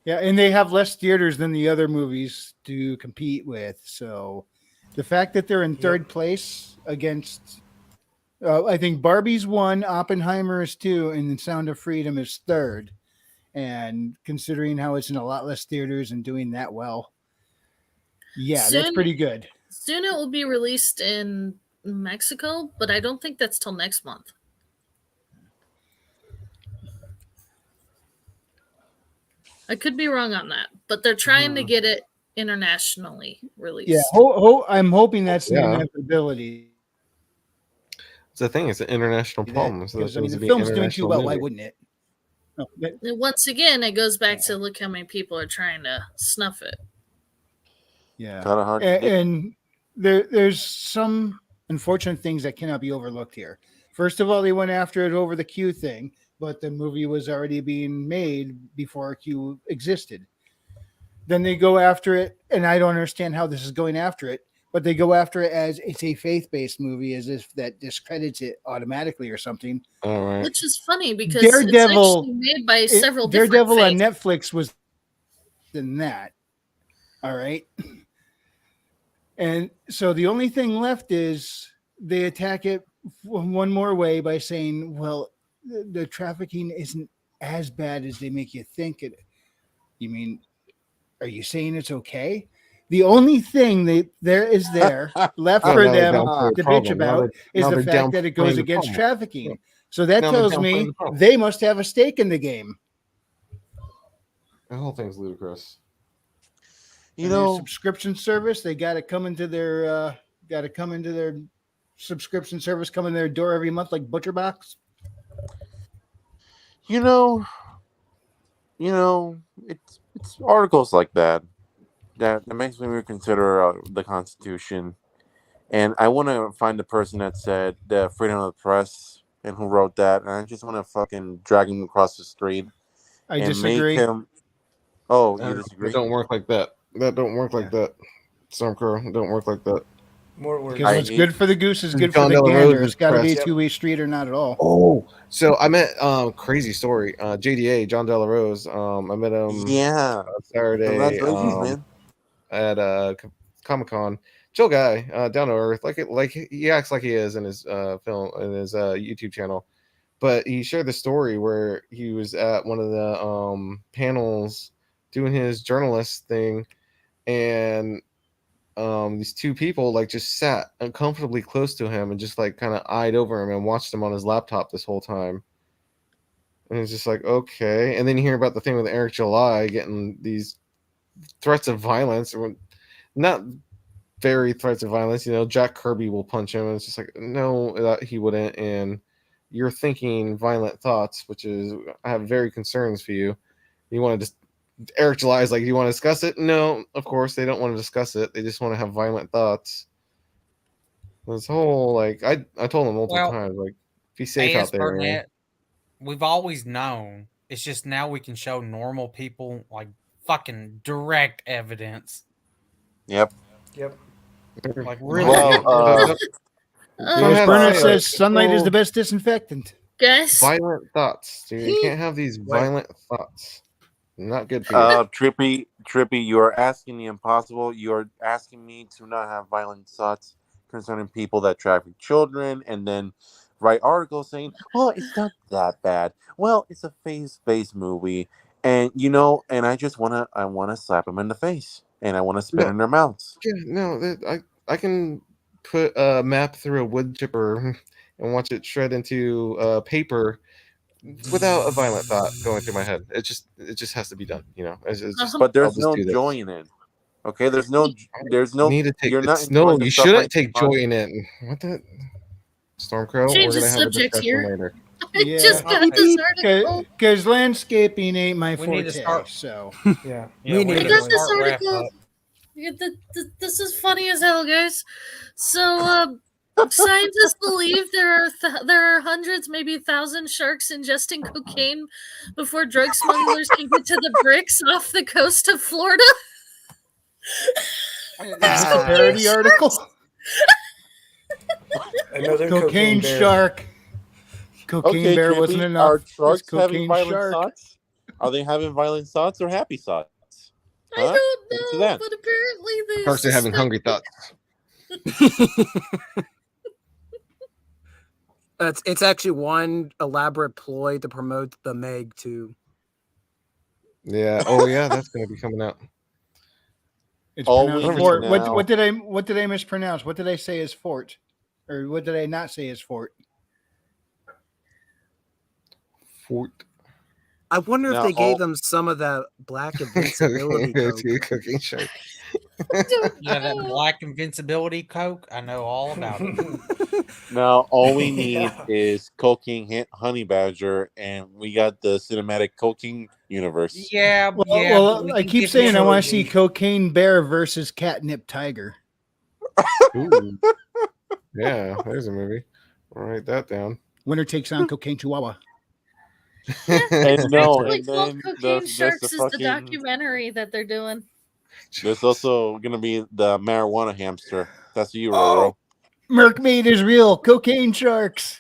Yeah, and they have less theaters than the other movies to compete with. So the fact that they're in third place against, I think Barbie's 1, Oppenheimer is 2, and then Sound of Freedom is 3rd. And considering how it's in a lot less theaters and doing that well, yeah, that's pretty good. Soon it will be released in Mexico, but I don't think that's till next month. I could be wrong on that, but they're trying to get it internationally released. Yeah, I'm hoping that's the inevitability. It's a thing. It's an international That- problem. So Because that I mean, needs the to be an film's doing too international well. Why movie. wouldn't it? No, And once again, it goes back to look how many people are trying to snuff it. yeah. Kind of hard. And there's some unfortunate things that cannot be overlooked here. First of all, they went after it over the Q thing, but the movie was already being made before Q existed. Then they go after it, and I don't understand how this is going after it, but they go after it as it's a faith-based movie, as if that discredits it automatically or something. All right. Which is funny because Daredevil- it's actually made by several Daredevil different on faiths. Netflix was than that. All right. And so the only thing left is they attack it one more way by saying, well, the trafficking isn't as bad as they make you think it. You mean, are you saying it's okay? The only thing there left No, for now they're them downplaying to the bitch problem. Now about is now the they're fact that it goes downplaying the against problem. trafficking. Yeah. So that Now they're tells downplaying me the problem. they must have a stake in the game. The whole thing's ludicrous. You And their know, subscription service, they got to come into their subscription service, come in their door every month like ButcherBox. you know, it's articles like that makes me reconsider the Constitution, and I want to find the person that said the freedom of the press and who wrote that, and I just want to fucking drag him across the street I and disagree. make him. Oh, That you disagree? don't work like that. That don't work like that. Stormcrow, it don't work like that. More words. Because what's good for the goose is good for John the Della gander. Rose It's got to be a press. two-way street or not at all. Oh, so I met crazy story. JDA, John Della Rose. I met him Yeah. Saturday Congratulations, man. at Comic Con. Chill guy, down to earth, like he acts like he is in his film in his YouTube channel. But he shared the story where he was at one of the panels doing his journalist thing, and these two people like just sat uncomfortably close to him and just like kind of eyed over him and watched him on his laptop this whole time. And it's just like, okay. And then you hear about the thing with Eric July getting these threats of violence, or not very threats of violence. You know, Jack Kirby will punch him, and it's just like, no, he wouldn't. And you're thinking violent thoughts, which is, I have very concerns for you. You want to just, Eric July is like, do you want to discuss it? No, of course they don't want to discuss it. They just want to have violent thoughts. This whole like, I told him multiple times, like, be safe out there. Burnett, we've always known. It's just now we can show normal people like fucking direct evidence. Yep. Like really. Well, Bernard says sunlight is the best disinfectant. Guys, violent thoughts, dude. You can't have these violent thoughts. Not good for you. Trippy, you are asking the impossible. You are asking me to not have violent thoughts concerning people that traffic children, and then write articles saying, "Well, it's not that bad. Well, it's a faith-based movie, and and I wanna slap them in the face, and I want to spit in their mouths." Yeah, no, I can put a map through a wood chipper and watch it shred into paper without a violent thought going through my head. It just has to be done, It's just, But I'll there's just no do this. joy in it. Okay, there's no. Need to take You're not. no, you shouldn't take joy in it. What the Stormcrow? Change We're the gonna have a subject discussion here. later. I just got this article. Because landscaping ain't my We need to forte. start- So Yeah. Yeah, we I need to got this start wrap article. up. Yeah, this is funny as hell, guys. So, scientists believe there are hundreds, maybe 1,000 sharks ingesting cocaine before drug smugglers can get to the bricks off the coast of Florida. is this a parody article? Another Cocaine bear. shark. Cocaine bear Trippy, wasn't enough. Are It's sharks having cocaine violent shark. thoughts? Are they having violent thoughts or happy thoughts? I don't Answer know, that. but apparently they Sharks are having suspect- hungry thoughts. It's actually one elaborate ploy to promote the Meg too. Yeah. Oh yeah, that's gonna be coming out. It's All pronounced we fort. need now- What did I mispronounce? What did I say is fort? Or what did I not say is fort? Fort. I wonder if Now, they gave them some of that black invincibility. coke. Cooking shark. Yeah, that black invincibility Coke. I know all about it. Now, all we need Yeah. is Coking Honey Badger, and we got the cinematic Coking universe. Yeah, Well, yeah. but we I can keep give saying I him- want to see Cocaine Bear versus Catnip Tiger. Ooh. Yeah, there's a movie. I'll write that down. Winner takes on Cocaine Chihuahua. And no, Actually, and called then Cocaine there's the Sharks is the fucking. documentary that they're doing. There's also gonna be the marijuana hamster. That's you, Oh, Roro. Merkmaid is real. Cocaine Sharks.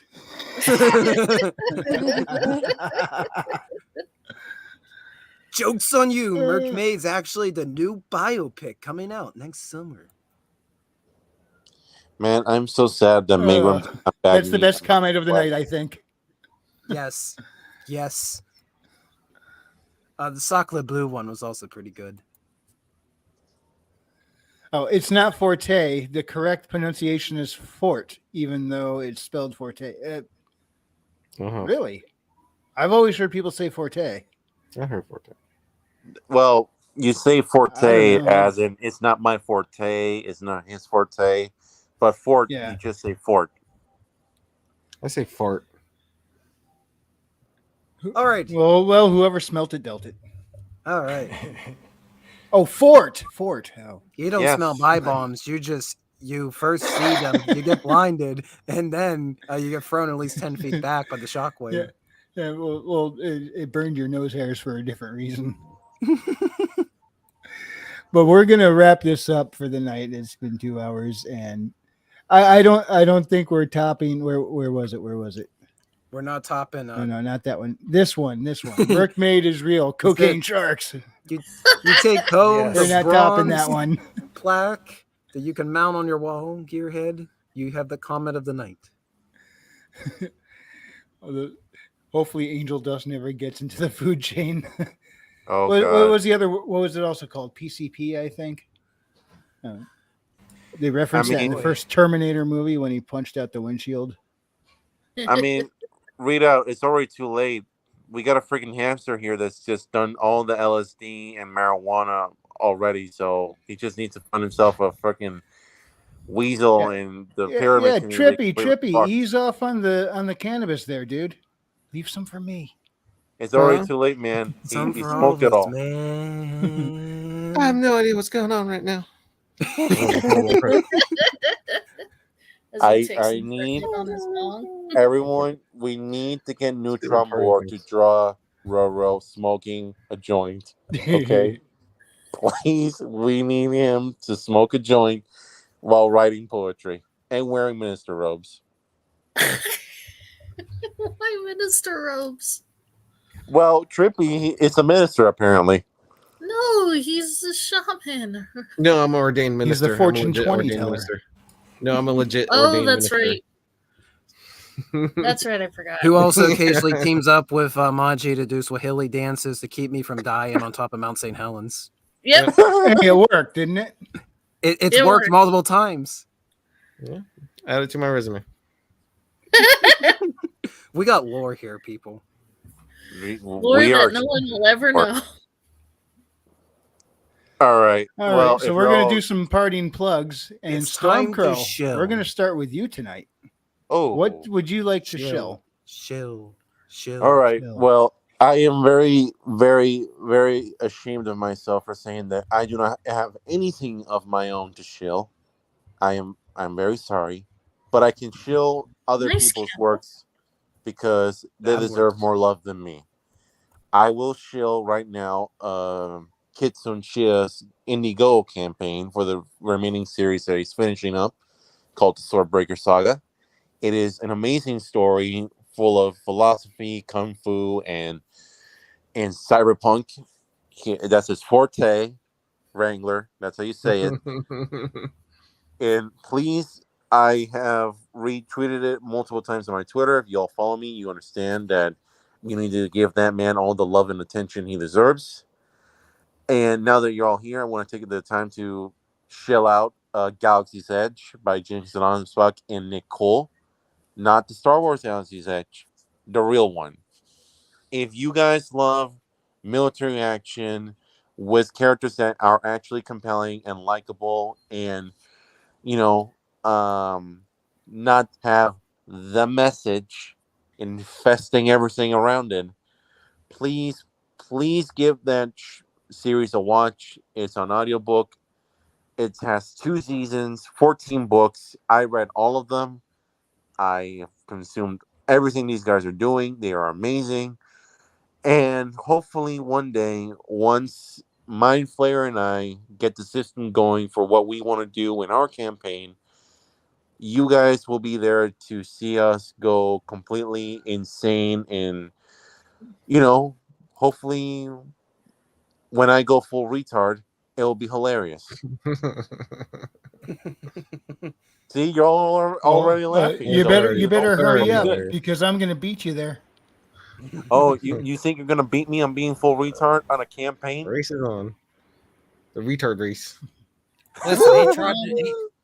Joke's on you. Merkmaid's actually the new biopic coming out next summer. Man, I'm so sad that Megram did not bag That's the me best on comment of the Black. night, I think. Yes. Yes. The Sacre Bleu one was also pretty good. Oh, it's not Forte. The correct pronunciation is Fort, even though it's spelled Forte. Really? I've always heard people say Forte. I heard Forte. Well, you say I forte don't know. as in it's not my forte, it's not his forte, but fort, Yeah. you just say fort. I say fart. All right. Well, whoever smelt it dealt it. All right. Oh, Fort. Oh. You don't Yes. smell buy bombs. You first see them, you get blinded, and then you get thrown at least 10 feet back by the shockwave. Yeah. Well, it burned your nose hairs for a different reason. But we're gonna wrap this up for the night. It's been 2 hours, and I don't think we're topping. Where was it? We're not topping. No, not that one. This one. Merkmaid is real. Cocaine Sharks. You take home We're the not topping bronze that one. plaque that you can mount on your wall, Gearhead. You have the comment of the night. Hopefully, Angel Dust never gets into the food chain. Oh what god. was the other? What was it also called? PCP, I think. They referenced that in the first Terminator movie when he punched out the windshield. I mean, Rita, it's already too late. We got a freaking hamster here that's just done all the LSD and marijuana already, so he just needs to find himself a freaking weasel in the pyramid. Yeah, community. Trippy, ease off on the cannabis there, dude. Leave some for me. It's already too late, man. He smoked it all. Man. I have no idea what's going on right now. I need everyone. We need to get Neutron War to draw Roro smoking a joint. Okay, please. We need him to smoke a joint while writing poetry and wearing minister robes. Why minister robes? Well, Trippy, it's a minister apparently. No, he's a shaman. No, I'm an ordained He's minister. the fortune I'm a legit 20 ordained teller. minister. No, I'm a legit Oh, ordained that's minister. right. That's right. I forgot. Who also occasionally teams up with Maji to do Swahili dances to keep me from dying on top of Mount St. Helens. Yep. Hey, it worked, didn't it? It's It worked worked. multiple times. Yeah, add it to my resume. We got lore here, people. Lore that no one will ever know. All right. All well, right, so if we're you're going all- to do some parting plugs. And It's time to Stormcrow, shill. we're going to start with you tonight. Oh, What would you like to shill? Shill. All right. Chill. Well, I am very, very, very ashamed of myself for saying that I do not have anything of my own to shill. I'm very sorry, but I can shill other Nice people's shill. works because they That deserve works. more love than me. I will shill right now Kitsun Chia's Indiegogo campaign for the remaining series that he's finishing up called the Swordbreaker Saga. It is an amazing story full of philosophy, kung fu, and cyberpunk. That's his forte, Wrangler. That's how you say it. And please, I have retweeted it multiple times on my Twitter. If you all follow me, you understand that you need to give that man all the love and attention he deserves. And now that you're all here, I want to take the time to shell out Galaxy's Edge by James Alonspach and Nick Cole. Not the Star Wars Galaxy's Edge, the real one. If you guys love military action, with characters that are actually compelling and likable, and not have the message infesting everything around it. Please, please give that series a watch. It's on audiobook. It has 2 seasons, 14 books. I read all of them. I have consumed everything these guys are doing. They are amazing. And hopefully one day, once Mind Flayer and I get the system going for what we want to do in our campaign, you guys will be there to see us go completely insane. And, hopefully when I go full retard, it will be hilarious. See, you're all already laughing. You better hurry up Good. because I'm going to beat you there. Oh, you think you're gonna beat me on being full retard on a campaign? Race is on. The retard race.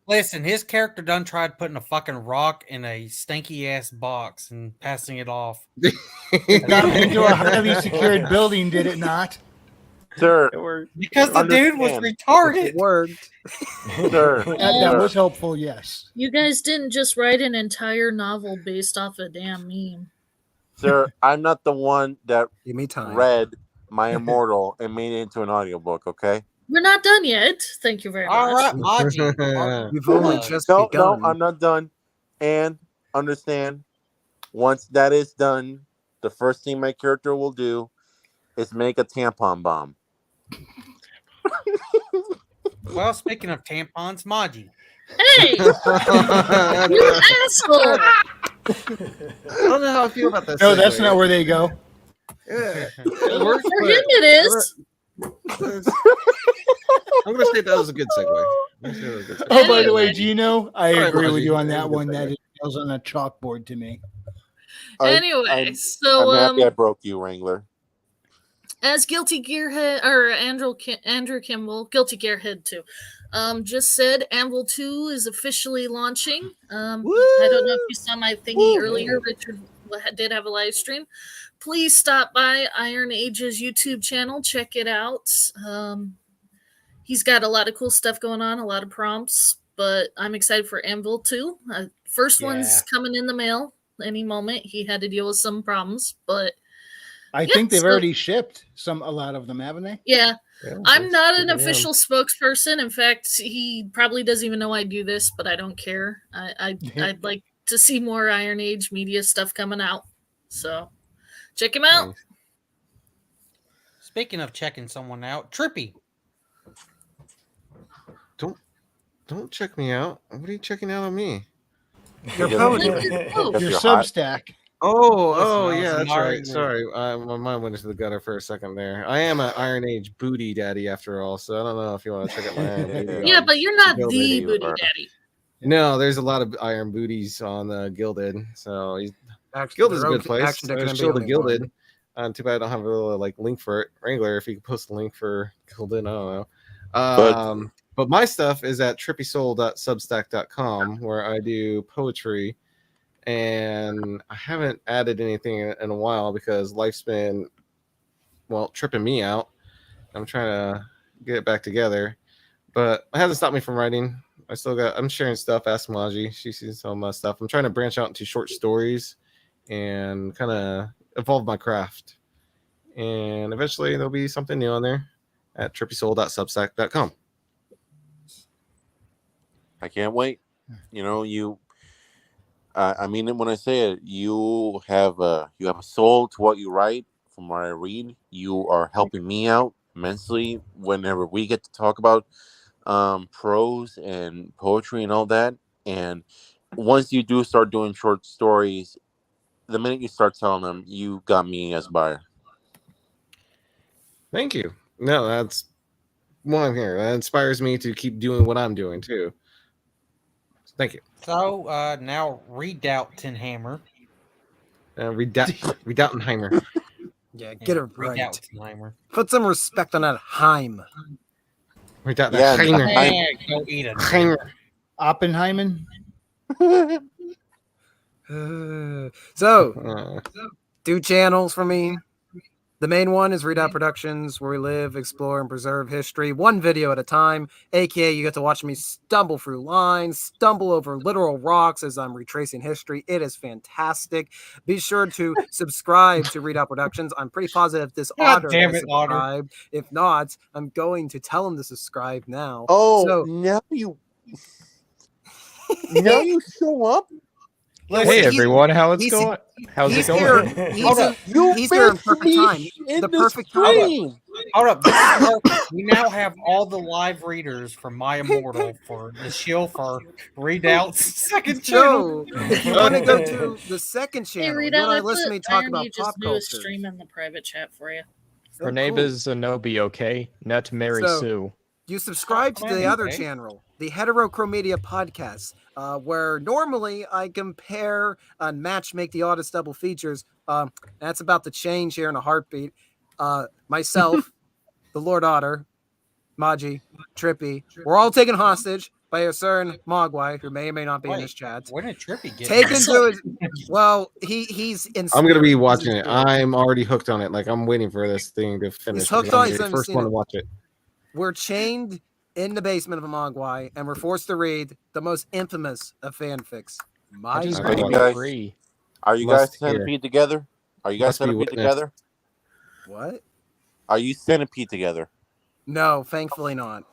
Listen, his character done tried putting a fucking rock in a stanky ass box and passing it off. It got him into a highly secured building, did it not? Sir, because the dude was retarded. It worked. Sir, that was helpful, yes. You guys didn't just write an entire novel based off a damn meme. Sir, I'm not the one that Give me time. read My Immortal and made it into an audiobook, okay? We're not done yet. Thank you very much. All right, Maji. We've only just No, begun. I'm not done. And understand, once that is done, the first thing my character will do is make a tampon bomb. Well, speaking of tampons, Maji. Hey! You asshole! I don't know how I feel about that. No, that's not where they go. Yeah, it works, for him it is. I'm gonna say that was a good segue. Oh, by the way, Gino, I All right, agree with Margie. you on that one. That it nails on a chalkboard to me. Anyway, so I'm happy I broke you, Wrangler. as Guilty Gearhead or Andrew Kimball, Guilty Gearhead 2, just said Anvil 2 is officially launching. I don't know if you saw my thingy earlier. Richard did have a live stream. Please stop by IronAge's YouTube channel. Check it out. He's got a lot of cool stuff going on, a lot of prompts, but I'm excited for Anvil 2. First one's coming in the mail any moment. He had to deal with some problems, but I think they've already shipped a lot of them, haven't they? Yeah. I'm not an official spokesperson. In fact, he probably doesn't even know I do this, but I don't care. I'd like to see more IronAge media stuff coming out. So check him out. Speaking of checking someone out, Trippy. Don't check me out. What are you checking out on me? Your Substack. Oh, yeah, that's right. Sorry, my mind went into the gutter for a second there. I am an IronAge booty daddy after all, so I don't know if you want to check out my Iron Booty. Yeah, but you're not the booty daddy. No, there's a lot of Iron Booties on Gilded, so Gilded's a good place. There's still the Gilded. Too bad I don't have a little link for it. Wrangler, if you could post a link for Gilded, I don't know. But my stuff is at trippysoul.substack.com, where I do poetry. And I haven't added anything in a while because life's been, tripping me out. I'm trying to get it back together, but it hasn't stopped me from writing. I'm sharing stuff. Ask Maji. She sees some stuff. I'm trying to branch out into short stories and kind of evolve my craft. And eventually there'll be something new on there at trippysoul.substack.com. I can't wait. I mean it when I say it. You have a soul to what you write. From what I read, you are helping me out immensely whenever we get to talk about prose and poetry and all that. And once you do start doing short stories, the minute you start telling them, you got me as a buyer. Thank you. No, that's why I'm here. That inspires me to keep doing what I'm doing too. Thank you. So now Redoubtenhammer. Redoubtenheimer. Yeah, get it right. Redoubtenheimer. Put some respect on that Heim. Redoubtenheimer. Go eat it. Heimer. Oppenheimer. So, 2 channels for me. The main one is Readout Productions, where we live, explore, and preserve history one video at a time. AKA, you get to watch me stumble through lines, stumble over literal rocks as I'm retracing history. It is fantastic. Be sure to subscribe to Readout Productions. I'm pretty positive this God Otter damn has it, Otter. subscribed. If not, I'm going to tell him to subscribe now. Oh, So, now you show up. Listen, Hey he's- everyone, how's he's- it going? How's it he's going? here. Hold up. He's here in perfect time. The perfect time. Hold up. This is perfect. We now have all the live readers from My Immortal for the shill for Readout's second channel. So, if you want to go to the second Hey, channel, Rita, you and I I listen to put me talk Iron about Age's pop newest culture. stream in the private chat for you. So Her name cool. is Zenobi, okay? Not Mary So- Sue. You subscribe to the other channel, the Heterochromedia Podcast, where normally I compare and match make the oddest double features. That's about to change here in a heartbeat. Myself, the Lord Otter, Maji, Trippy, we're all taken hostage by a certain Mogwai, who may or may not be in this chat. When did Trippy get Taken to his, well, he's in. I'm gonna be spirit. watching He's in it. spirit. I'm already hooked on it. Like I'm waiting for this thing to finish. hooked because I'm on it, the so I haven't first seen one it. to watch it. We're chained in the basement of a Mogwai, and we're forced to read the most infamous of fanfics. I just I want to love be it. free. Are you Must guys hear. centipede together? Are you guys Must be centipede witness. together? What? Are you centipede together? No, thankfully not.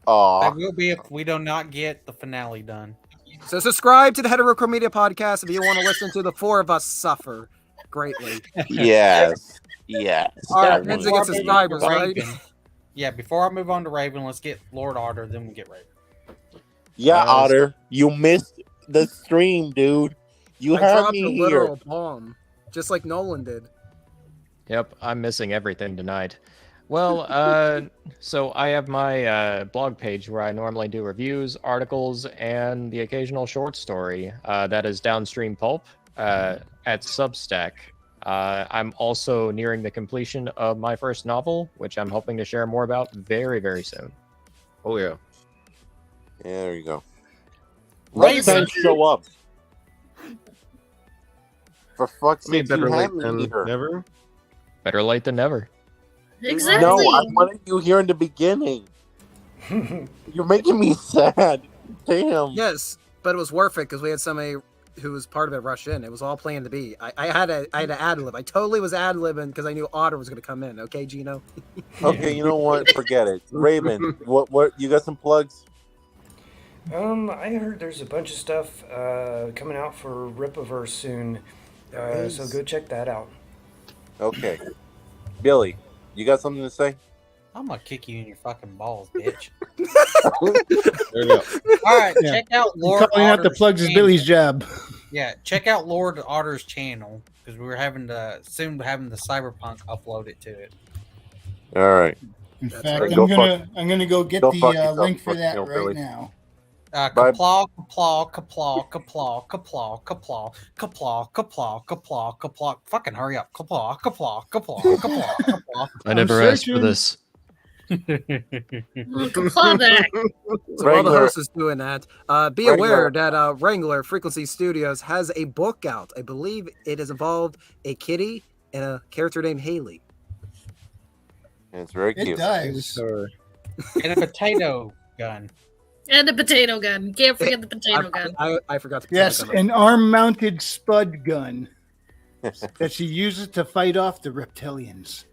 Oh, That will be if we do not get the finale done. So subscribe to the Heterochromedia Podcast if you want to listen to the four of us suffer greatly. yes, yes. All right, definitely. Lindsay gets Before I move on subscribers, to right? Raven- Yeah, before I move on to Raven, let's get Lord Otter, then we get Raven. Yeah, Uh, Otter, you missed the stream, dude. You I had dropped a me here. literal bomb, just like Nolan did. Yep, I'm missing everything tonight. Well, so I have my blog page where I normally do reviews, articles, and the occasional short story. That is Downstream Pulp at Substack. I'm also nearing the completion of my first novel, which I'm hoping to share more about very, very soon. Oh yeah. Yeah, there you go. Raven. Next time, show up. For fuck's I mean, sake, better you late had me than here. never. Better late than never. Exactly. No, I wanted you here in the beginning. You're making me sad. Damn. Yes, but it was worth it because we had somebody who was part of it rush in. It was all planned to be. I had to ad lib. I totally was ad libbing because I knew Otter was going to come in. Okay, Gino. Okay, you know what? Forget it. Raven, what? You got some plugs? I heard there's a bunch of stuff coming out for Ripaverse soon, so go check that out. Okay. Billy, you got something to say? I'm gonna kick you in your fucking balls, bitch. There you go. All right, Yeah. check out Lord Calling out the Otter's plugs is channel. Billy's job. Yeah, check out Lord Otter's channel because we're having to soon having the Cyberpunk upload it to it. All right. In That's fact, right. I'm gonna go get go the fuck yourself, link for fuck that yourself, right Billy. now. Bye. Kaplaw, kaplaw, kaplaw, kaplaw, kaplaw, kaplaw, kaplaw, kaplaw, kaplaw, kaplaw. Fucking hurry up. Kaplaw, kaplaw, kaplaw, kaplaw, kaplaw. I never asked for searching. this. Clawback. So while the Wrangler. host is doing that, be Wrangler. aware that Wrangler Frequency Studios has a book out. I believe it has involved a kitty and a character named Haley. It's very It cute. does. And a potato gun. And a potato gun. Can't forget the potato gun. I forgot to put Yes, that on. an arm-mounted spud gun that she uses to fight off the reptilians.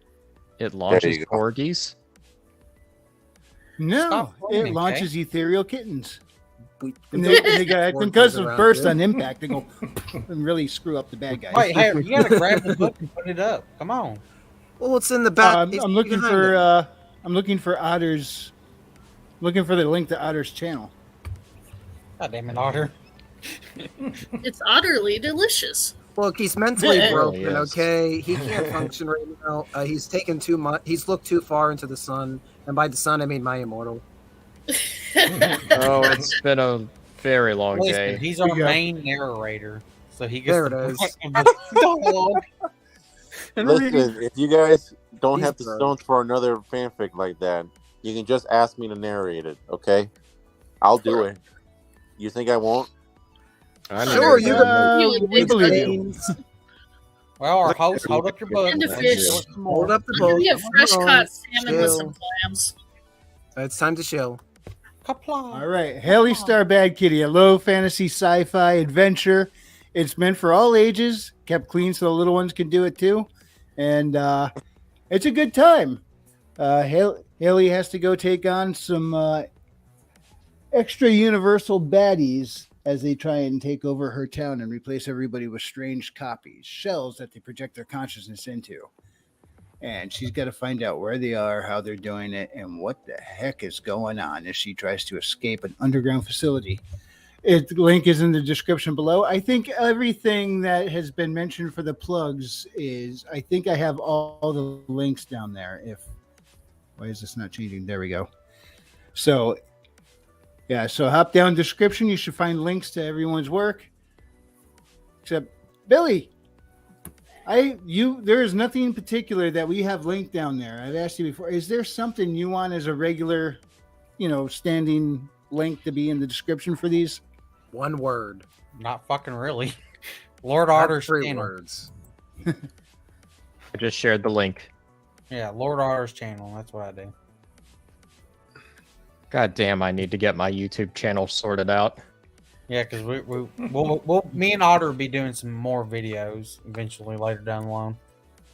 It launches you go. corgis. No, Stop it phoning, launches ethereal kittens. We- And they got, I Corgis think because of around burst here. on impact, they go and really screw up the bad guys. Wait, hey, you gotta grab the book and put it up. Come on. Well, it's in the back. I'm it's looking behind for it. I'm looking for Otter's, looking for the link to Otter's channel. God damn it, Otter. It's utterly delicious. Look, he's mentally It broken. really is. Okay, he can't function right now. He's taken too much. He's looked too far into the sun, and by the sun, I mean my immortal. Oh, it's been a very long Listen, day. he's our We go. main narrator, so he gets There the it is. brunt of the dialogue. Listen, if you guys don't He's have the drunk. stones for another fanfic like that, you can just ask me to narrate it, okay? I'll do it. You think I won't? I know Sure, there's you a- can- You would we think believe so. you. Well, our host, hold up your book. And a Let's fish. do it some more. Hold up the I'm gonna boat. get fresh Come caught on. salmon with some Chill. clams. It's time to chill. All right, Haley Star Bad Kitty, a low fantasy sci-fi adventure. It's meant for all ages, kept clean so the little ones can do it too, and it's a good time. Haley has to go take on some extra universal baddies as they try and take over her town and replace everybody with strange copies, shells that they project their consciousness into. And she's got to find out where they are, how they're doing it, and what the heck is going on as she tries to escape an underground facility. The link is in the description below. I think everything that has been mentioned for the plugs is, I think I have all the links down there. Why is this not changing? There we go. So, yeah, so hop down description. You should find links to everyone's work. Except, Billy, there is nothing in particular that we have linked down there. I've asked you before. Is there something you want as a regular, standing link to be in the description for these? One word. Not fucking really. Lord Not Otter's 3 channel. words. I just shared the link. Yeah, Lord Otter's channel. That's what I do. God damn, I need to get my YouTube channel sorted out. Yeah, because we'll me and Otter will be doing some more videos eventually later down the line.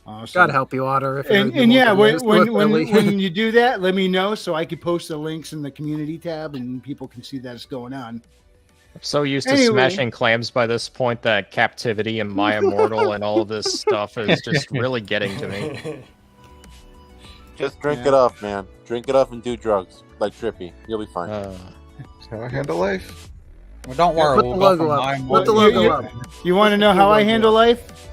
Awesome. God help you, Otter. If And yeah, when you do that, let me know so I can post the links in the community tab and people can see that it's going on. I'm so used to smashing clams by this point that Captivity and My Immortal and all of this stuff is just really getting to me. Just drink it up, man. Drink it up and do drugs like Trippy. You'll be fine. That's how I handle life. Well, don't worry. Put the logo up. Put the logo up. You want to know how I handle life?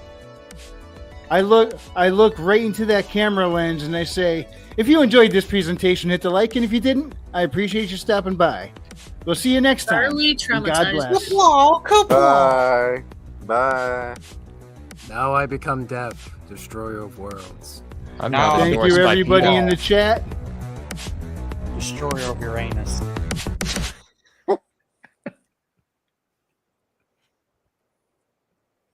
I look right into that camera lens and I say, if you enjoyed this presentation, hit the like, and if you didn't, I appreciate you stopping by. We'll see you next time. Thoroughly God bless. Bye. Bye. Now I become Dev, destroyer of worlds. I'm No. not Thank endorsed you, by everybody Paul. in the chat. Destroyer of Uranus.